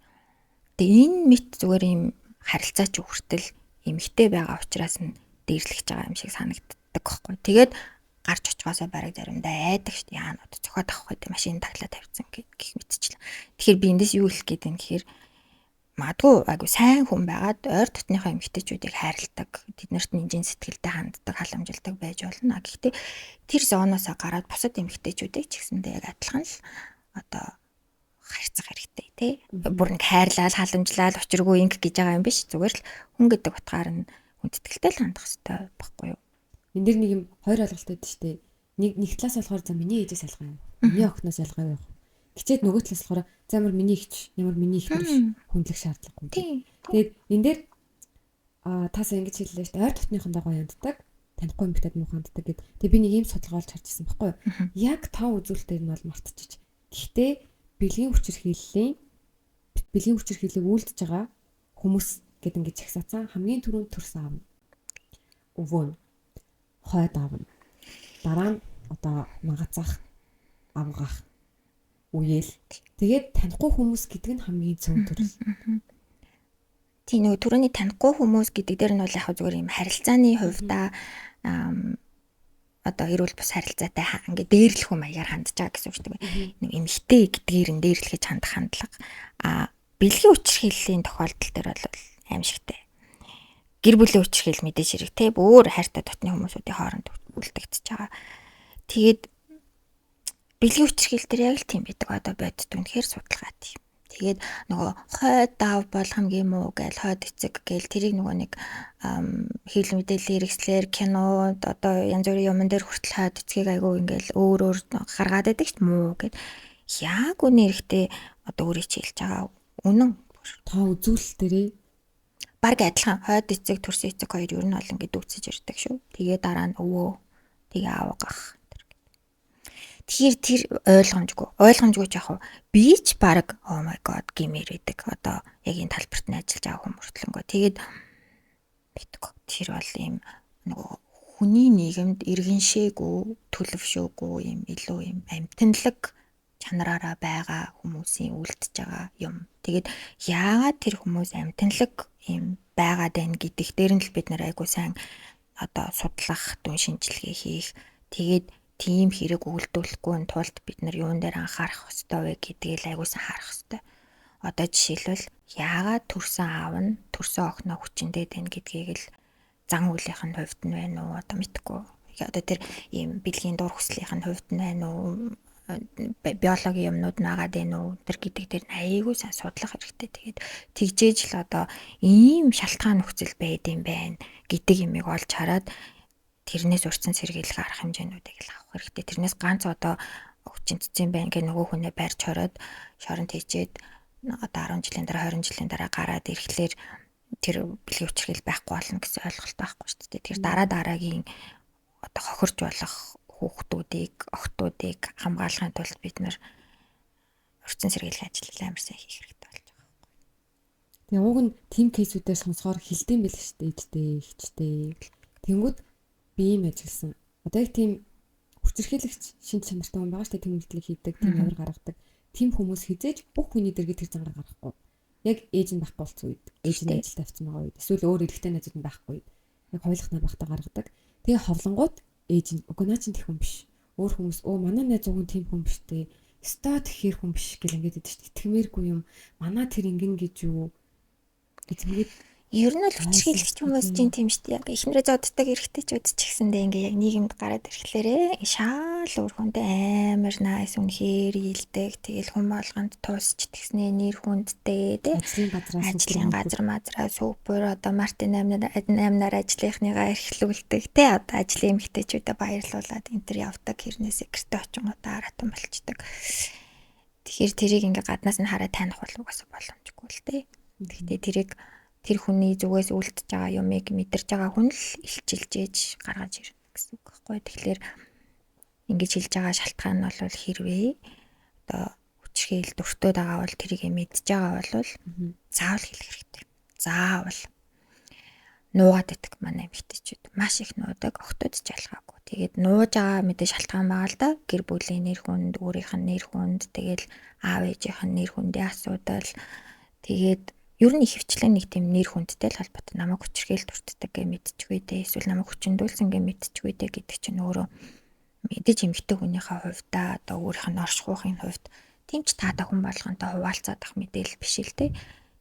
Тэгээ энэ мэт зүгээр юм харилцаач хүртэл эмгтэй байгаа учраас нь дээрлэж байгаа юм шиг санагддаг байхгүй. Тэгээд гарч очихоосоо бараг заримдаа айдаг штэ яанууд цохоод авах гэдэг машин таглаа тавьсан гэх мэтчлээ. Тэгэхээр би эндээс юу хэлэх гээд юм гэхээр магадгүй айгу сайн хүн байгаад ойр дотныхоо эмэгтэйчүүдийг хайрладаг, тэднэрт нинжин сэтгэлтэй ханддаг, халамжилдаг байж болно. Гэхдээ тэр зооноосоо гараад бусад эмэгтэйчүүдийг ч гэсэндээ яг адилхан л одоо харьцах хэрэгтэй тий. Бүр нэг хайрлал, халамжлал, учиргүй инг гэж байгаа юм биш. Зүгээр л хүн гэдэг утгаар нь хүндэтгэлтэй л хандах хэрэгтэй байхгүй юу? Энд дэр нэг юм хоёр ойлголттой дээ штэ. Нэг талаас болохоор за миний ээжээс ялгаа юм. Миний охиноос ялгаа юм. Гэчээд нөгөө талаас болохоор за ямар миний ихч, ямар миний их биш хүндлэх шаардлагагүй. Тэгээд энэ дээр та сая ингэж хэллээ шүү дээ. Ойр дотныхон дагуу яддаг, танихгүй эмэгтэйд муу ханддаг гэд. Тэгээд би нэг ийм судалгаа олж харж ирсэн байхгүй юу? Яг тав үзүүлэлтээр нь бол мартчих. Гэхдээ бэлгийн хүчирхийллийг үйлдэж байгаа хүмүүс гэд ингэж чагсаацсан хамгийн түрүүнд төрсөн аав. Өвөө нь хойд аав нь. Дараа нь одоо магацаах, авгаах үеэл. Тэгээд танихгүй хүмүүс гэдэг нь хамгийн цөөн төрөл. Тийм нөгөө түрүүний танихгүй хүмүүс гэдэг дээр нь бол яг зүгээр юм харилцааны хувьдаа одоо эрүүл бус харилцаатай ингээд дээрлэх хүм маягаар хандж байгаа гэсэн үг шүү дээ. Нэг эмхтэй гэдгээр нь дээрлэх гэж хандах хандлага. Бэлгийн хүчирхийллийн тохиолдол төр бол аимшигтай. Гэр бүлийн хүчирхийл мэдээж хэрэг те бүр хайртай дотны хүмүүсүүдийн хооронд үлдэгдэж байгаа. Тэгээд бэлгийн хүчирхийл төр яг л тийм байдаг. Одоо бодит үнэхээр судалгаа тийм. Тэгээд нөгөө хойд дав болгоом гэмүү гээл хойд эцэг гээл тэрийг нөгөө нэг хэл мэдээлэл хэрэгслэр кино одоо янз бүрийн юмн дээр хүртэл хойд эцгийг айгуу ингээл өөр гаргаад байдаг ч муу гэд яг үнэ эрэхтэй одоо өөрийг хэлж байгаа үнэн та үзүүлэлт дээрээ баг адилхан хойд эцэг төрсөн эцэг хоёр ер нь бол ингээд үцэж ирдэг шүү. Тэгээ дараа нь өвөө тэгээ авгах. Тэгэхээр тэр ойлгомжгүй яах вэ? Би ч баг oh my god гэмээр идэг. Одоо яг энэ талбарт нь ажиллаж байгаа хүмүүртлэнгөө. Тэгээд битг. Тэр бол ийм нөгөө хүний нийгэмд иргэншээгүй, төлөвшөөгүй ийм илүү ийм амьтанлаг чанараараа байгаа хүмүүсийн үлдэж байгаа юм. Тэгээд яагаад тэр хүмүүс амьтанлаг ийм байгаад байна гэдэгт дээр нь л бид нар айгуу сайн одоо судлах, дүн шинжилгээ хийх. Тэгээд тийм хэрэг үйлдвэрлэхгүй тулд бид нар юун дээр анхаарах ёстой вэ гэдгийг айгуусан харах ёстой. Одоо жишээлбэл яагаад төрсөн аав нь төрсөн охиноо хүчиндээ тань гэдгийг л зан үйлийнх нь хувьд нь байна уу одоо мэдгүй. Одоо тэр ийм бэлгийн дур хүслийнх нь хувьд нь байна уу биологийн юмнууд нагаад байна уу тэр гэдэг дээр айгүй сайн судлах хэрэгтэй. Тэгээд тэгжээж л одоо ийм шалтгаан нөхцөл байд юм байна гэдэг юмыг олж хараад тэрнээс урьдчилан сэргийлэх арга хэмжээнүүдийг л авах хэрэгтэй. Тэрнээс ганц одоо хүчинцэн байна гэх нөгөө хүнээ байрч хороод шоронд хийчээд одоо 10 жилийн дараа 20 жилийн дараа гараад ирэхлээр тэр бэлгийн хүчирхийл байхгүй болно гэсэн ойлголт байхгүй шүү дээ. Тэгэхээр дараагийн одоо хохирж болох хүүхдүүдийг, охтуудыг хамгаалахын тулд бид нар урьдчилан сэргийлэх ажил амар сайн хийх хэрэгтэй болж байгаа байхгүй. Тэгээ уг нь тим кейсүүдээр сонсохоор хилдэм байл шүү дээ. Эдтэй, ихчтэй. Тэнгүүд би юм ажилласан. Одоо яг тийм хүчирхийлэгч шинж чанартай хүн байгаа шүү дээ. Тэмдэглэл хийдэг, тийм авир гаргадаг. Тим хүмүүс хизээж бүх хүний дэргэд тэр зангаар гаргахгүй. Яг ээж нь байхгүй болсон үед, ээж нь ажилд авсан байгаа үед, эсвэл өөр эрэгтэй найзууд нь байхгүй үед яг хойлохнаа багтаа гаргадаг. Тэгээ ховлонгууд ээж нь үгүй наа чинь тех хүн биш. Өөр хүмүүс манай найз уг нь тийм хүн биш дээ. Өстой тэгэхээр хүн биш гэл ингээд идэв шүү дээ. Итгэмээргүй юм. Манай тэр ингэн гэж юу гэдэг. Ер нь л хүчрхийлэгч хүмүүс чинь тийм шүү дээ. Яг эхнэрээ зоддаг эрэгтэйчүүд ч гэсэндээ ингээ яг нийгэмд гараад ирэхлээрээ шаал өөрхөндөө амар найс үнэхээр хилдэг. Тэгэл хүм болгонд туусч тэгснээ нэр хүндтэй тий. Ажлын газар мазраа супер одоо Мартин 8-аар ажлынхныгаа эрхлүүлдэг тий. Одоо ажлын эмэгтэйчүүдэд баярлуулад энэ төр явдаг хэрнээс гэрте очингуудаа харатан болчдөг. Тэгэхээр тэрийг ингээ гаднаас нь хараад таних бол угаасаа боломжгүй л тий. Гэхдээ тэрийг тэр хүний зүгээс үлдэж байгаа юмыг мэдэрч байгаа хүн л илчилж ээж гаргаж ирнэ гэсэн үг байхгүй. Тэгэхээр ингэж хэлж байгаа шалтгаан нь бол хэрвээ одоо хүчрхийл дуртад байгаа бол тэрийг мэдж байгаа бол заавал хэлэх хэрэгтэй. Заавал нуугаад идэх манай эмэгтэйчүүд маш их нуудаг, охтууд ч ялгаагүй. Тэгээд нууж байгаа мэдээ шалтгаан байгаа л да. Гэр бүлийн нэр хүнд, өөрийнх нь нэр хүнд, тэгэл аав ээжийнх нь нэр хүндээ асуудал. Тэгээд ер нь ихэвчлэн нэг тийм нэр хүндтэй л холбоотой намайг хүчрхийл дуртдаг гэж мэдчихвээ дээ. Эсвэл намайг хүчндүүлсэн гэж мэдчихвээ дээ гэдэг чинь өөрөө мэдээж эмэгтэй хүнийхээ хувьдаа одоо өөрийнх нь оршихуйхын хувьд тийм ч таатай хүн болгонтой хуваалцаад ах мэдээлэл биш л дээ.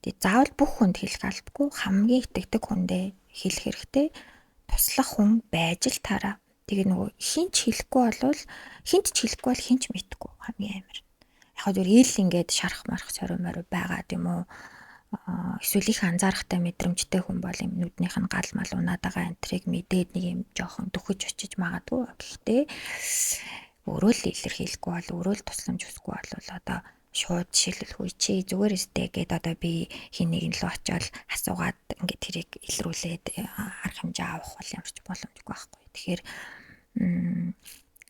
Тэгээд заавал бүх хүнд хэлэх албагүй хамгийн итгэдэг хүндээ хэлэх хэрэгтэй. Туслах хүн байж л таараа. Тэгээ нөгөө хинч хэлэхгүй бол хинч мэдхгүй хамгийн амар. Яг зөв ил ингээд шарах марах соромоор байгаа юм уу? Эсвэл их анзаарахтай мэдрэмжтэй хүн бол юм нүднийх нь гал мал унаад байгаа энтрийг мэдээд нэг юм жоохон дөхөж очиж магадгүй. Гэхдээ өөрөө л илэрхийлэхгүй бол өөрөө л тусламж хүсэхгүй бол одоо шууд жишээлбэл хүй чи зүгээр өстэй гэдээ одоо би хин нэг нь л очиод асуугаад ингээд тэрийг илрүүлээд арга хэмжээ авах бол ямарч боломжгүй байхгүй. Тэгэхээр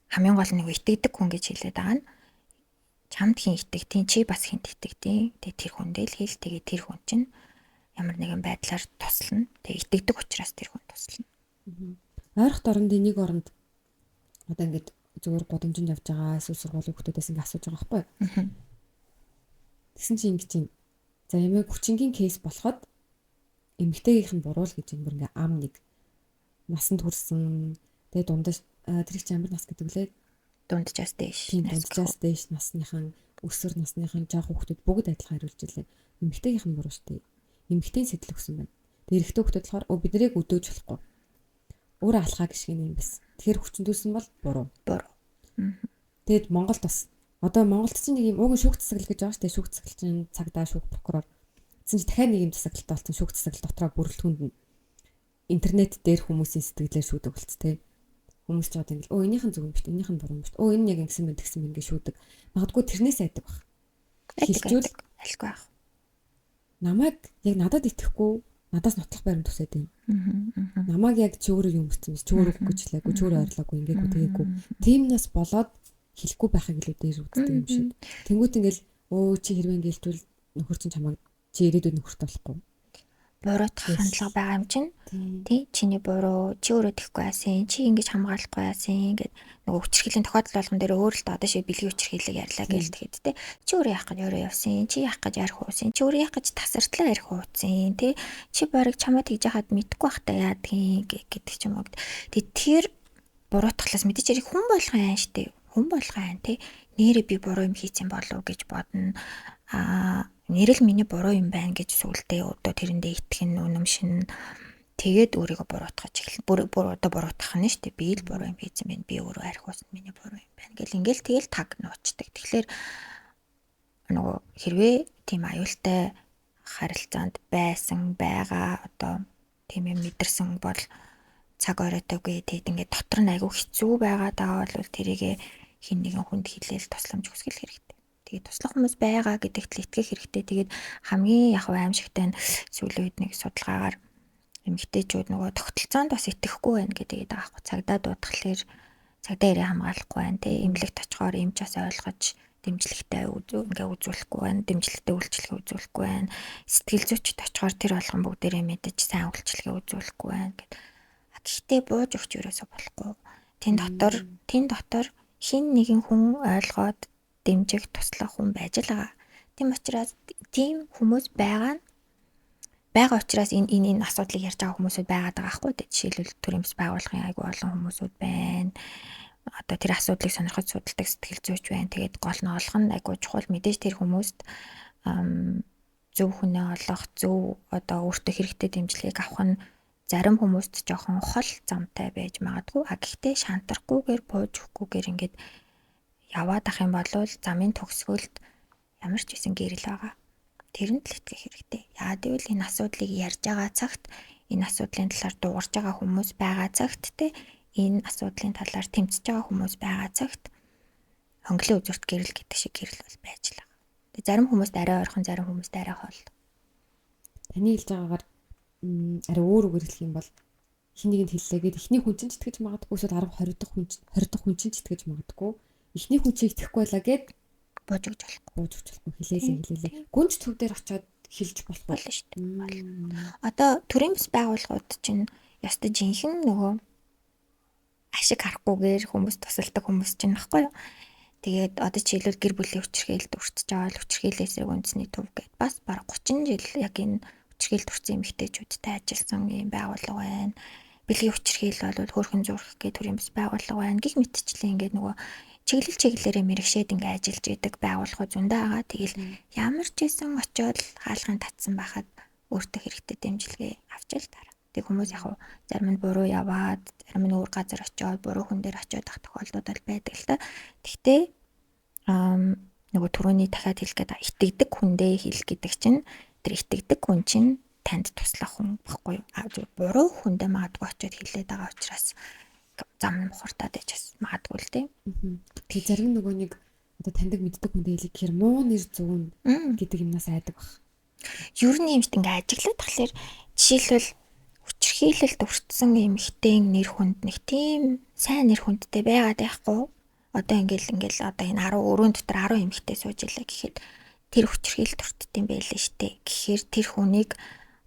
хамгийн гол нэг итгэдэг хүн гэж хэлээд байгаа нь чамд хин итгэдэг, чи бас хинт итгэдэг. Тэгээ тэр хүндээ л хэл. Тэгээ тэр хүн чинь ямар нэгэн байдлаар туслана. Тэгээ итгэдэг учраас тэр хүн туслана. Ойрох дорндын нэг оронд одоо ингээд зүгээр гудамжинд явж байгаа эсвэл сургуулийн хүмүүсээс ингээд асууж байгаа байхгүй юу? Тэгсэн чинь ингэж юм. За ямиг хүчингийн кейс болоход эмэгтэйгийнх нь буруу л гэж юм бүр ингээд ам нэг насанд хүрсэн. Тэгээ дундаж тэр их амар нас гэдэг лээ. Дунджаас дээш. Дунджаас дээш насныхан, өсвөр насныхан жаах хүмүүс бүгд адилхан хариулж илээ. Эмэгтэйгийнх нь буруу шүү дээ. Эмэгтэй сэтэл өгсөн байна. Тэгээ эрэгтэй хүмүүс болохоор бид нарыг өдөөж болохгүй. Өөрөө алхаа гიშгэн юм байсан. Тэгэхээр хүчндүүлсэн бол буруу. Тэгэд Монголд бас одоо Монголд чинь нэг юм уугийн шүүх засаглал гэж байгаа шүү дээ. Шүүх засаглал чинь цагдаа шүүх прокурор. Тэгсэн чинь дахиад нэг юм засаглалтай болсон. Шүүх засаглал дотроо бүрэлдэхүүнд нь интернет дээр хүмүүсийн сэтгэлээр шүүдэг болцтой. Хүмүүс ч одоо ингээл энийхэн зөв юм биш, энийх нь буруу юм биш. Энэ яг ингэсэн байна гэсэн ингээ шүүдэг. Магадгүй тэрнээс айдаг баг. Хэлжүүл альгүй байх. Намайг яг надад итгэхгүй, надаас нотлох баримт тусаад байна. Намайг яг чи өөрөө юм гэсэн биш, чи өөрөө үгүй ч лээгүй, чи өөрөө ойрлоогүй, ингээгүй тэгээгүй. Тиймнээс болоод хэлэхгүй байхыг илүү дээр үздэг юм шиг. Тэнгүүт ингээл чи хэрвээ ингээл нөхөр чинь чамайг чи ирээдүйд нөхөрт болохгүй. Буруутгах хандлага байгаа юм чинь. Тий, чиний буруу, чи өөрөө тэхгүй яасан, чи ингэж хамгаалахгүй яасан гэд нөгөө хүчрхийллийн тохиолдол болгон дээр өөр л одоо шиг бэлгийн хүчрхийлэг ярьлаа гэж тэгэхэд тий. Чи өөрөө яах гэж өөрөө явсан, чи яах гэж ярих уусан, чи өөрөө яах гэж тасартлаа ярих уусан, тий. Чи барыг чамаа тэгж яхад мэдгүй байхдаа яадгийн гэдэг ч юм уу. Тэр буруутгалаас мэдээж хэрэг хүн болгон аим штэ. Хүн болгон аим тий. Нэрээ би буруу юм хийцэн болов гэж бодно. Нэрэл миний буруу юм байна гэж сүулдэ одоо тэрэндээ итгэн үнэмшин тэгээд өөрийгөө буруутгаж эхэлнэ. Одоо буруутгах нь шүү дээ. Би л буруу юм хийсэн байна. Би өөрөө арх уусна миний буруу юм байна гэл ингээл тэгэл таг нуучдаг. Тэгэхээр нөгөө хэрвээ тийм аюултай харилцаанд байсан байгаа одоо тийм юм мэдэрсэн бол цаг оройтойгүй тэгэд ингээд дотор нь айгүй хэцүү байгаа даа бол тэрийгэ хин нэгэн хүнд хэлээл тусламж хүсгэл хэрэгтэй. Тэгээд туслах хүмүүс байгаа гэдэгт л итгэх хэрэгтэй. Тэгээд хамгийн яг аимшигтай нь сүүлийн үед нэг судалгаагаар эмэгтэйчүүд нөгөө тогтолцоонд бас итгэхгүй байна гэдэг байгаа байхгүй. Цагдаа дуудахлаар цагдаа ирээ хамгаалахгүй байна. Тэ эмнэлэгт очихоор эмч бас ойлгож дэмжлэгтэй ингээ үзүүлэхгүй байна. Дэмжлэгтэй үйлчлэгээ үзүүлэхгүй байна. Сэтгэл зүйчд очихоор тэр болгон бүгдээрээ мэдэж сайн үйлчлэгээ үзүүлэхгүй байна гэд. Гэхдээ бууж өгч юусоо болохгүй. Тэн дотор хин нэгэн хүн ойлгоод дэмжих туслах хүн байж л байгаа. Тийм учраас тийм хүмүүс байгаа нь байгаа учраас энэ асуудлыг ярьж байгаа хүмүүсүүд байгаад байгаа байхгүй тий. Жишээлбэл төрийн бас байгууллагын айгүй олон хүмүүсүүд байна. Одоо тэр асуудлыг сонирхож судалдаг сэтгэл зүйч байна. Тэгээд гол нь олох нь айгүй чухал. Мэдээж тэр хүмүүст зөв хүнээ олох, зөв одоо өөртөө хэрэгтэй дэмжлэгийг авах нь зарим хүмүүст жоохон хол замтай байж магадгүй. Гэхдээ шантрахгүйгээр бууж өгөхгүйгээр ингээд яваад ах юм бол замын төгсгөлд ямар ч байсан гэрэл байгаа. Тэрэнд л итгэх хэрэгтэй. Яагаад гэвэл энэ асуудлыг ярьж байгаа цагт, энэ асуудлын талаар дуугарч байгаа хүмүүс байгаа цагт те энэ асуудлын талаар тэмцэж байгаа хүмүүс байгаа цагт хөнгөлөө үзүүрт гэрэл гэдэг шиг гэрэл бол байж л байгаа. Тэгээ зарим хүмүүст арай ойрхон, зарим хүмүүст арай хол. Таны хэлж байгаагаар арай өөр үгээр хэлэх юм бол хин нэгэнд хэллээгээд эхний хүн чинь ч итгэж магадгүй, эсвэл 10 20 дахь хүн чинь ч итгэж магадгүй. Эхний хүн чинь итгэхгүй байлаа гэд бууж өгч болохгүй хэлээлээ. Гүнж төв дээр очиод хэлж болохгүй болно шүү дээ. Одоо төрийн бас байгууллагууд чинь ястаа жинхэнэ нөгөө ашиг харахгүйгээр хүмүүс тусалдаг хүмүүс чинь баггүй юу. Тэгээд одоо жишээлбэл гэр бүлийн хүчирхээлд өртөж аваад хүчирхээлээсээ үндэсний төв гэд бас бараг 30 жил яг энэ хүчирхээлд өртсөн эмэгтэйчүүдтэй ажилласан юм байгууллага байна. Бэлгийн хүчирхийл бол хөөрхөн зурх гэх төрийн бас байгууллага байна. Гэх мэтчлэн ингээд нөгөө чиглэлээрээ мэрэгшээд ингээ ажиллаж идэг байгууллагууд зөндөө байгаа. Тэгэл ямар ч байсан очиод хаалгын татсан байхад өөртөө хэрэгтэй дэмжлэгээ авч л дараа. Тэг хүмүүс яг зарим нь буруу яваад, зарим нь өөр газар очиод буруу хүн дээр очиод ах тохиолдлууд бол байдаг л та. Гэхдээ нөгөө түрүүний дахиад хэлэх гээд итгэдэг хүндээ хэл гэдэг чинь тэр итгэдэг хүн чинь танд туслах хүн баггүй юу? Буруу хүндээ магадгүй очиод хэлээд байгаа учраас зам мухартаад ичээс магадгүй л тийм. Тэгээ зарим нөгөө нэг одоо таньдаг мэддэг хүндээ хэлэх гэхээр муу нэр зүүн гэдэг юмнаас айдаг баг. Ер нь юмшт ингээ ажиглаад тахлаар жишээлбэл хүчирхийлэлд өртсөн эмэгтэй нэр хүнд нэг тийм сайн нэр хүндтэй байгаад байхгүй. Одоо ингээл одоо энэ 10 өрөөнд дотор 10 эмэгтэй сууж илээ гэхэд тэр хүчирхийлэлд өртдөм байлээ штэ. Гэхээр тэр хүнийг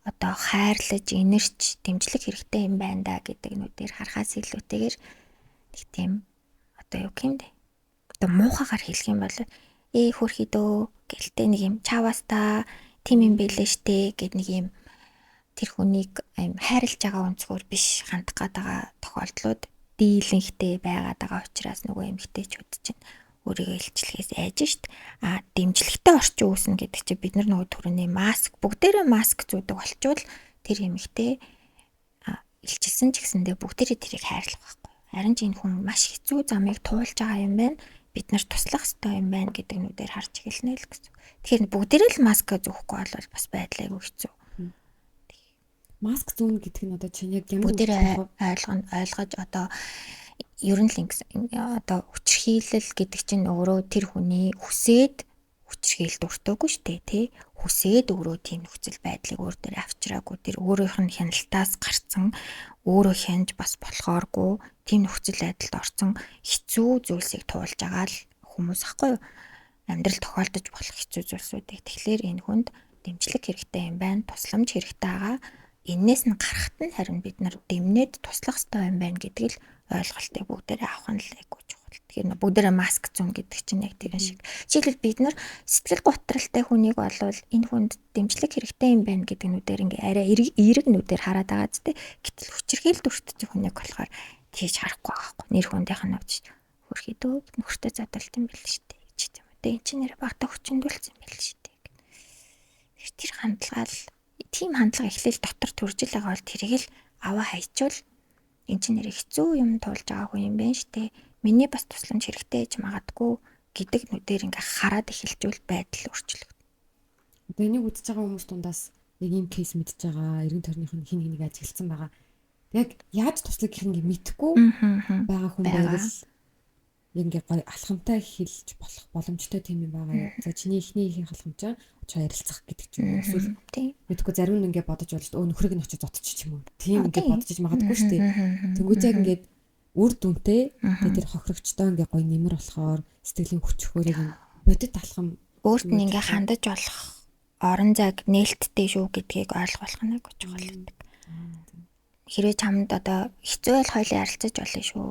одоо хайрлаж, инэрч, дэмжлэг хэрэгтэй юм байна да гэдэг нүдээр харахаас илүүтэйгээр нэг тийм одоо юу гэмдэ. Одоо муухагаар хэлэх юм бол хөрхий дөө гэлтэй нэг юм чаваас та тийм юм байлээ штэ гэд нэг юм тэр хүнийг хайрлаж байгаа өнцгөр биш хандах гээд байгаа тохиолдлууд дийлэнхтэй байгаад байгаа учраас нөгөө эмэгтэйчүүд чинь өөрийгөө илчлэхээс айж шít. Дэмжлэгтэй орчин үүснэ гэдэг чинь бид нар нөгөө түрүүний маск бүгдээрээ маск зүүдэг болчвол тэр эмэгтэй илчилсэн ч гэсэндээ бүгдээрээ тэрийг хайрлах байхгүй. Харин ч энэ хүн маш хэцүү замыг туулж байгаа юм байна. Бид нар туслах ёстой юм байна гэдэг нүдээр харж эхэлнэ л гэсэн. Тэгэхээр бүгдээрээ л маск зүүхгүй бол бас байдлаа айгүй хэцүү. Маск зүүн гэдэг нь одоо чинь яг ямар бүгдээрээ ойлгож одоо ер нь л одоо хүчирхийлэл гэдэг чинь өөрөө тэр хүний хүсээд хүчирхийлэлд өртөөгүй шүү дээ тий. Хүсээд өөрөө тийм нөхцөл байдлыг өөр дээр авчираагүй тэр өөрийнх нь хяналтаас гарцсан өөрөө хянж бас болохооргүй тийм нөхцөл байдалд орсон хэцүү зүйлсийг туулж байгаа л хүмүүс ахгүй юу. Амьдрал тохиолдож болох хэцүү зүйлсүүдийг тэгэхээр энэ хүнд дэмжлэг хэрэгтэй юм байна, тусламж хэрэгтэй байгаа. Энээс нь гарахт нь харин бид нар дэмнээд туслах хэрэгтэй юм байна гэдэг л ойлголтыг бүгдээрээ авах нь л айгүй чухал. Тэгэхээр бүгдээрээ маск зүүн гэдэг чинь яг тийм шиг. Жишээлбэл бид нар сэтгэл готралтай хүнийг болвол энэ хүнд дэмжлэг хэрэгтэй юм байна гэдэг нүдээр ингээ арай эерэг нүдээр хараад байгаа зү. Гэтэл хүчирхийлэлд өртсөн хүнийг болохоор тийж харахгүй байхгүй. Нэр хүндийнх нь авч хөрхий дөө нөхөртөө задлалт юм байл шүү дээ. Чи тийм үү. Энэ чинь нэр багтаа хүчндүүлсэн юм байл шүү дээ. Тэр хандлага л тийм хандлага эхлээл дотор төрж л байгаа бол тэрийг л аваа хайчвал энэ чинь нэр хэцүү юм туулж байгаа хүн юм байна штэ. Миний бас тусламж хэрэгтэй гэж магадгүй гэдэг нүдээр ингээ хараад эхэлжүүл байдал өөрчлөгдөн. Одоо энийг үзэж байгаа хүмүүс дундаас яг ийм кейс мэдж байгаа, эргэн тойрных нь хин хэнийг ажигласан байгаа. Яг яаж туслах гэх ингээ мэдхгүй байгаа хүн байвал ингээ гоё алхамтай хэлж болох боломжтой тийм юм байгаа. За чиний ихний ихийн халхамчаа очоо ярилцах гэдэг ч юм уу. Эсвэл мэдхгүй зарим нь ингээ бодож болж нөхрийг нь очиж зодчих юм уу. Тийм ингээ бодож магадгүй шүү дээ. Тэнгүүт яг ингээ үр дүнтэй тэр хохирогчтой ингээ гоё нэмэр болохоор сэтгэлийн хүч хөрийг бодит алхам өөрт нь ингээ хандаж болох орон зайг нээлттэй шүү гэдгийг ойлгох нь гэж байгаа. Хэрвээ чамд одоо хэцүү байл хоёлын ярилцаж болно шүү.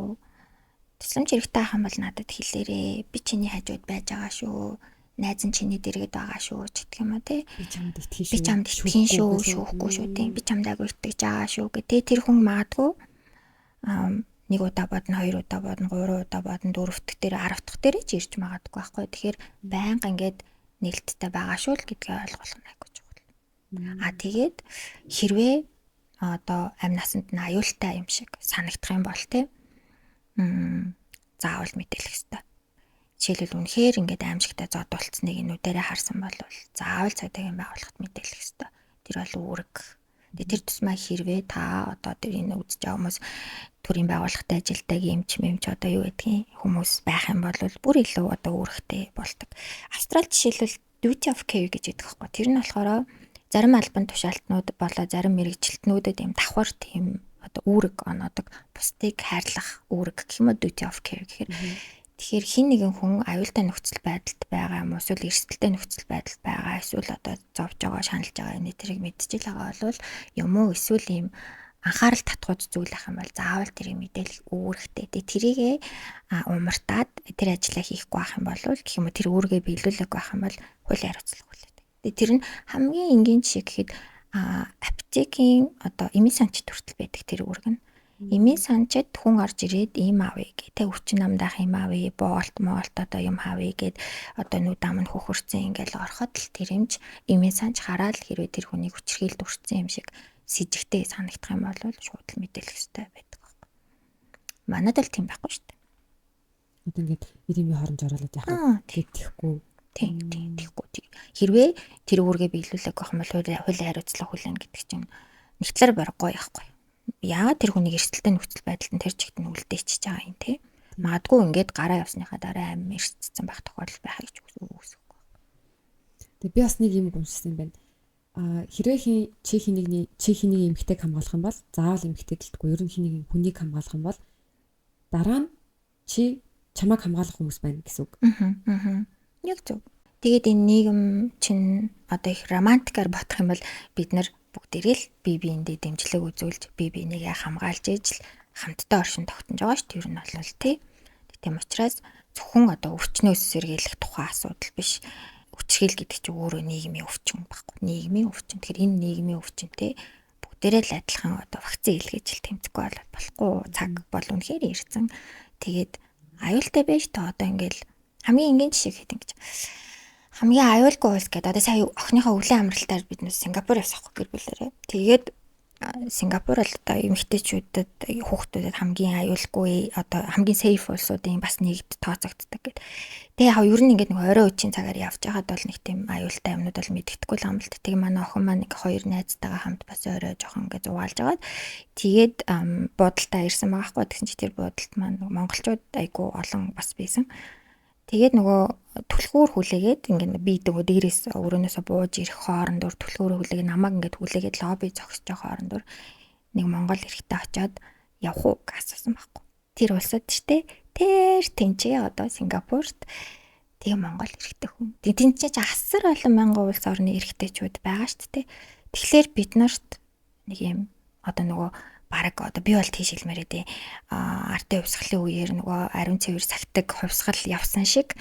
Тусламж хэрэгтэй ахын бол надад хэлээрээ. Би чиний хажууд байж байгаа шүү. найз нь чиний дэргэд байгаа шүү гэдэг юм уу тий. Би чамд итгэж Би чамд итгэхийн шүү, шүүхгүй шүү тий. Би чамд агуу итгэж байгаа шүү гэдэг. Тэр хүн магадгүй нэг удаа бодно, хоёр удаа бодно, гурван удаа бодно, дөрөв дэх дээр 10 дахь дээр ч ирж магадгүй байхгүй. Тэгэхээр байнга ингээд нээлттэй байгаа шүү л гэдгээ ойлгох нь айгүй чухал. Тэгээд хэрвээ одоо амь насанд нь аюултай юм шиг санагдах юм бол тий. Заавал мэдээлэх хэрэгтэй. Жишээлбэл үнэхээр ингээд аимшигтай зод болцсныг нүдэрээ харсан бол заавал цагдаагийн байгууллагад мэдээлэх хэрэгтэй. Тэр бол үүрэг. Тэр тусмаа хэрвээ та одоо тэр энэ үзэж байгаа хүмүүс төрийн байгууллагатай ажилтдаг эмч одоо юу гэдгийг хүмүүс байх юм бол бүр илүү одоо үүрэгтэй болдог. Австрал жишээлбэл duty of care гэж яддаг байхгүй. Тэр нь болохоор зарим албан тушаалтнууд болоо зарим мэрэгжилтнүүдэд юм давхар тийм одоо үүрэг оноодог бусдыг хайрлах үүрэг гэх юм уу duty of care гэхээр тэгэхээр хин нэгэн хүн аюултай нөхцөл байдалд байгаа юм уу эсвэл эрсдэлтэй нөхцөл байдалд байгаа эсвэл одоо зовж байгаа шаналж байгаа энэ тэрийг мэдчихэл байгаа бол юм уу эсвэл ийм анхаарал татгууц зүйл ах юм бол заавал тэрийг мэдээлэл үүрэгтэй. Тэрийгээ умартаад тэр ажлаа хийхгүй байх юм бол гэх юм уу тэр үүргээ биелүүлэх байх юм бол хуулийн хариуцлага хүлээдэг. Тэр нь хамгийн энгийн жишээ гэхэд аптекийн одоо эмийн санчид хүртэл байдаг тэр үүрэг нь. Эмийн санчид хүн орж ирээд ийм авъя гэдэг өвчин намдах юм авъя, боолт одоо юм хавъя гэд одоо нүд ам нь хөхөрцөн ингээл ороход л тэрэмж эмийн санч хараад хэрвээ тэр хүнийг хүчрхийлд өртсөн юм шиг сэжигтэй санагдах юм бол шууд л мэдээлэх хэрэгтэй байдаг байхгүй. Манайд л тийм байхгүй шүү дээ. Одоо ингээд ирэмийн хооронд оролцоод яхаа тэгэхгүй. Тэгэхгүй. Хэрвээ тэр үүргээ биелүүлэх гэх юм бол хуулийн хариуцлага хүлээн гэдэг чинь нэгтлэр барихгүй яахгүй. Яагаад тэр хүнийг эрсдэлтэй нөхцөл байдалд тэр чигт нь үлдээчихэж байгаа юм те. Магадгүй ингээд гараа явсныхаа дараа амин эрсдсэн байх тохиолдол байх гэж үгүйсэхгүй. Тэгээ би бас нэг юм гомжсон юм байна. Хэрвээ чи хэнийг эмэгтэйг хамгаалах юм бол заавал эмэгтэй гэлтгүй ер нь хэнийг хүнийг хамгаалах юм бол дараа нь чи чамайг хамгаалах хүмүүс байна гэсэн үг. Яг зөв. Тэгээд энэ нийгэм чинь одоо их романтикаар бодох юм бол бид нар бүгдээрээ л бие биендээ дэмжлэг үзүүлж бие бинийгээ хамгаалж ээж л хамтдаа оршин тогтнож байгаа шүү дээ. Ер нь бол тий. Тийм учраас зөвхөн одоо өвчнөөс сэргийлэх тухайн асуудал биш. Хүчрхийл гэдэг чинь өөрөө нийгмийн өвчин баггүй. Нийгмийн өвчин. Тэгэхээр энэ нийгмийн өвчнтэй бүгдээрээ л адилхан одоо вакцин илгээж тэмцэхгүй болохгүй. Цаг бол үнэхээр ирсэн. Тэгээд аюултай байж та одоо ингээл хамгийн энгийн жишээ гэхэд ингэж хамгийн аюулгүй улс гэдэг одоо сая охиныхоо өвлийн амралтаар бид нөө Сингапур явсан гэр бүлээрээ. Тэгээд Сингапур бол одоо эмэгтэйчүүдэд хүүхдүүдэд хамгийн аюулгүй одоо хамгийн сейф улсуудын бас нэгд тооцогддог гэдэг. Тэгээ яг ер нь ингээд нэг орой үеийн цагаар явж байгаад бол нэг тийм аюултай юмнууд бол мэддэхгүй л амлалт. Тэгээ манай охин маань нэг хоёр найзтайгаа хамт бас орой жоохон ингээд зугаалж агаад тэгээд буудалтаа ирсэн байгаа хгүй. Тэгсэн чи тэр буудалт маань монголчууд айгу олон бас байсан. Тэгээд нөгөө түлхүүр хүлээгээд ингээд би нөгөө дээрээс өрөөнөөсөө бууж ирэх хоорондор түлхүүрөө хүлээгээд намайг ингээд хүлээгээд лобби зогсож байгаа хоорондор нэг монгол эрэгтэй очиод явах уу гэж асуусан байхгүй. Тэр улсад чтэй тэр тэнцээ одоо Сингапурт тэгээ монгол эрэгтэй хүн. Тэнцээ асар олон мянган улс орны эрэгтэйчүүд байгаа шүү дээ. Тэгэхээр бид нарт нэг юм одоо нөгөө бараг одоо би бол тийш хэлмээр дээ. Артын хувьсгалын үеэр нөгөө ариун цэвэр сахдаг хувьсгал явсан шиг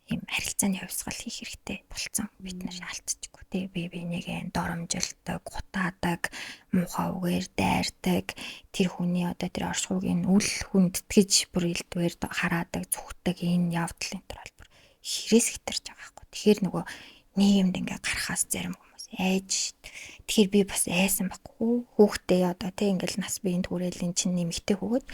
ийм харилцааны хувьсгал хийх хэрэгтэй болцсон. Бид нар алдчихгүй тий. Би бинийгээ доромжилдаг, гутаадаг, муухай үгээр дайрдаг, тэр хүний одоо тэр оршихуйг үл хүндэтгэж бүр элдвэр хараадаг, зүхдэг энэ явдал энэ төр албар хэрээс хитэрж байгаа байхгүй. Тэгэхээр нөгөө нийгэмд ингээ гарахаас зарим айж. Тэгэхээр би бас айсан байхгүй. Хүүхдээ одоо тий ингээл нас биеийн түрээлийн чинь нэмэгтэй хөгөөд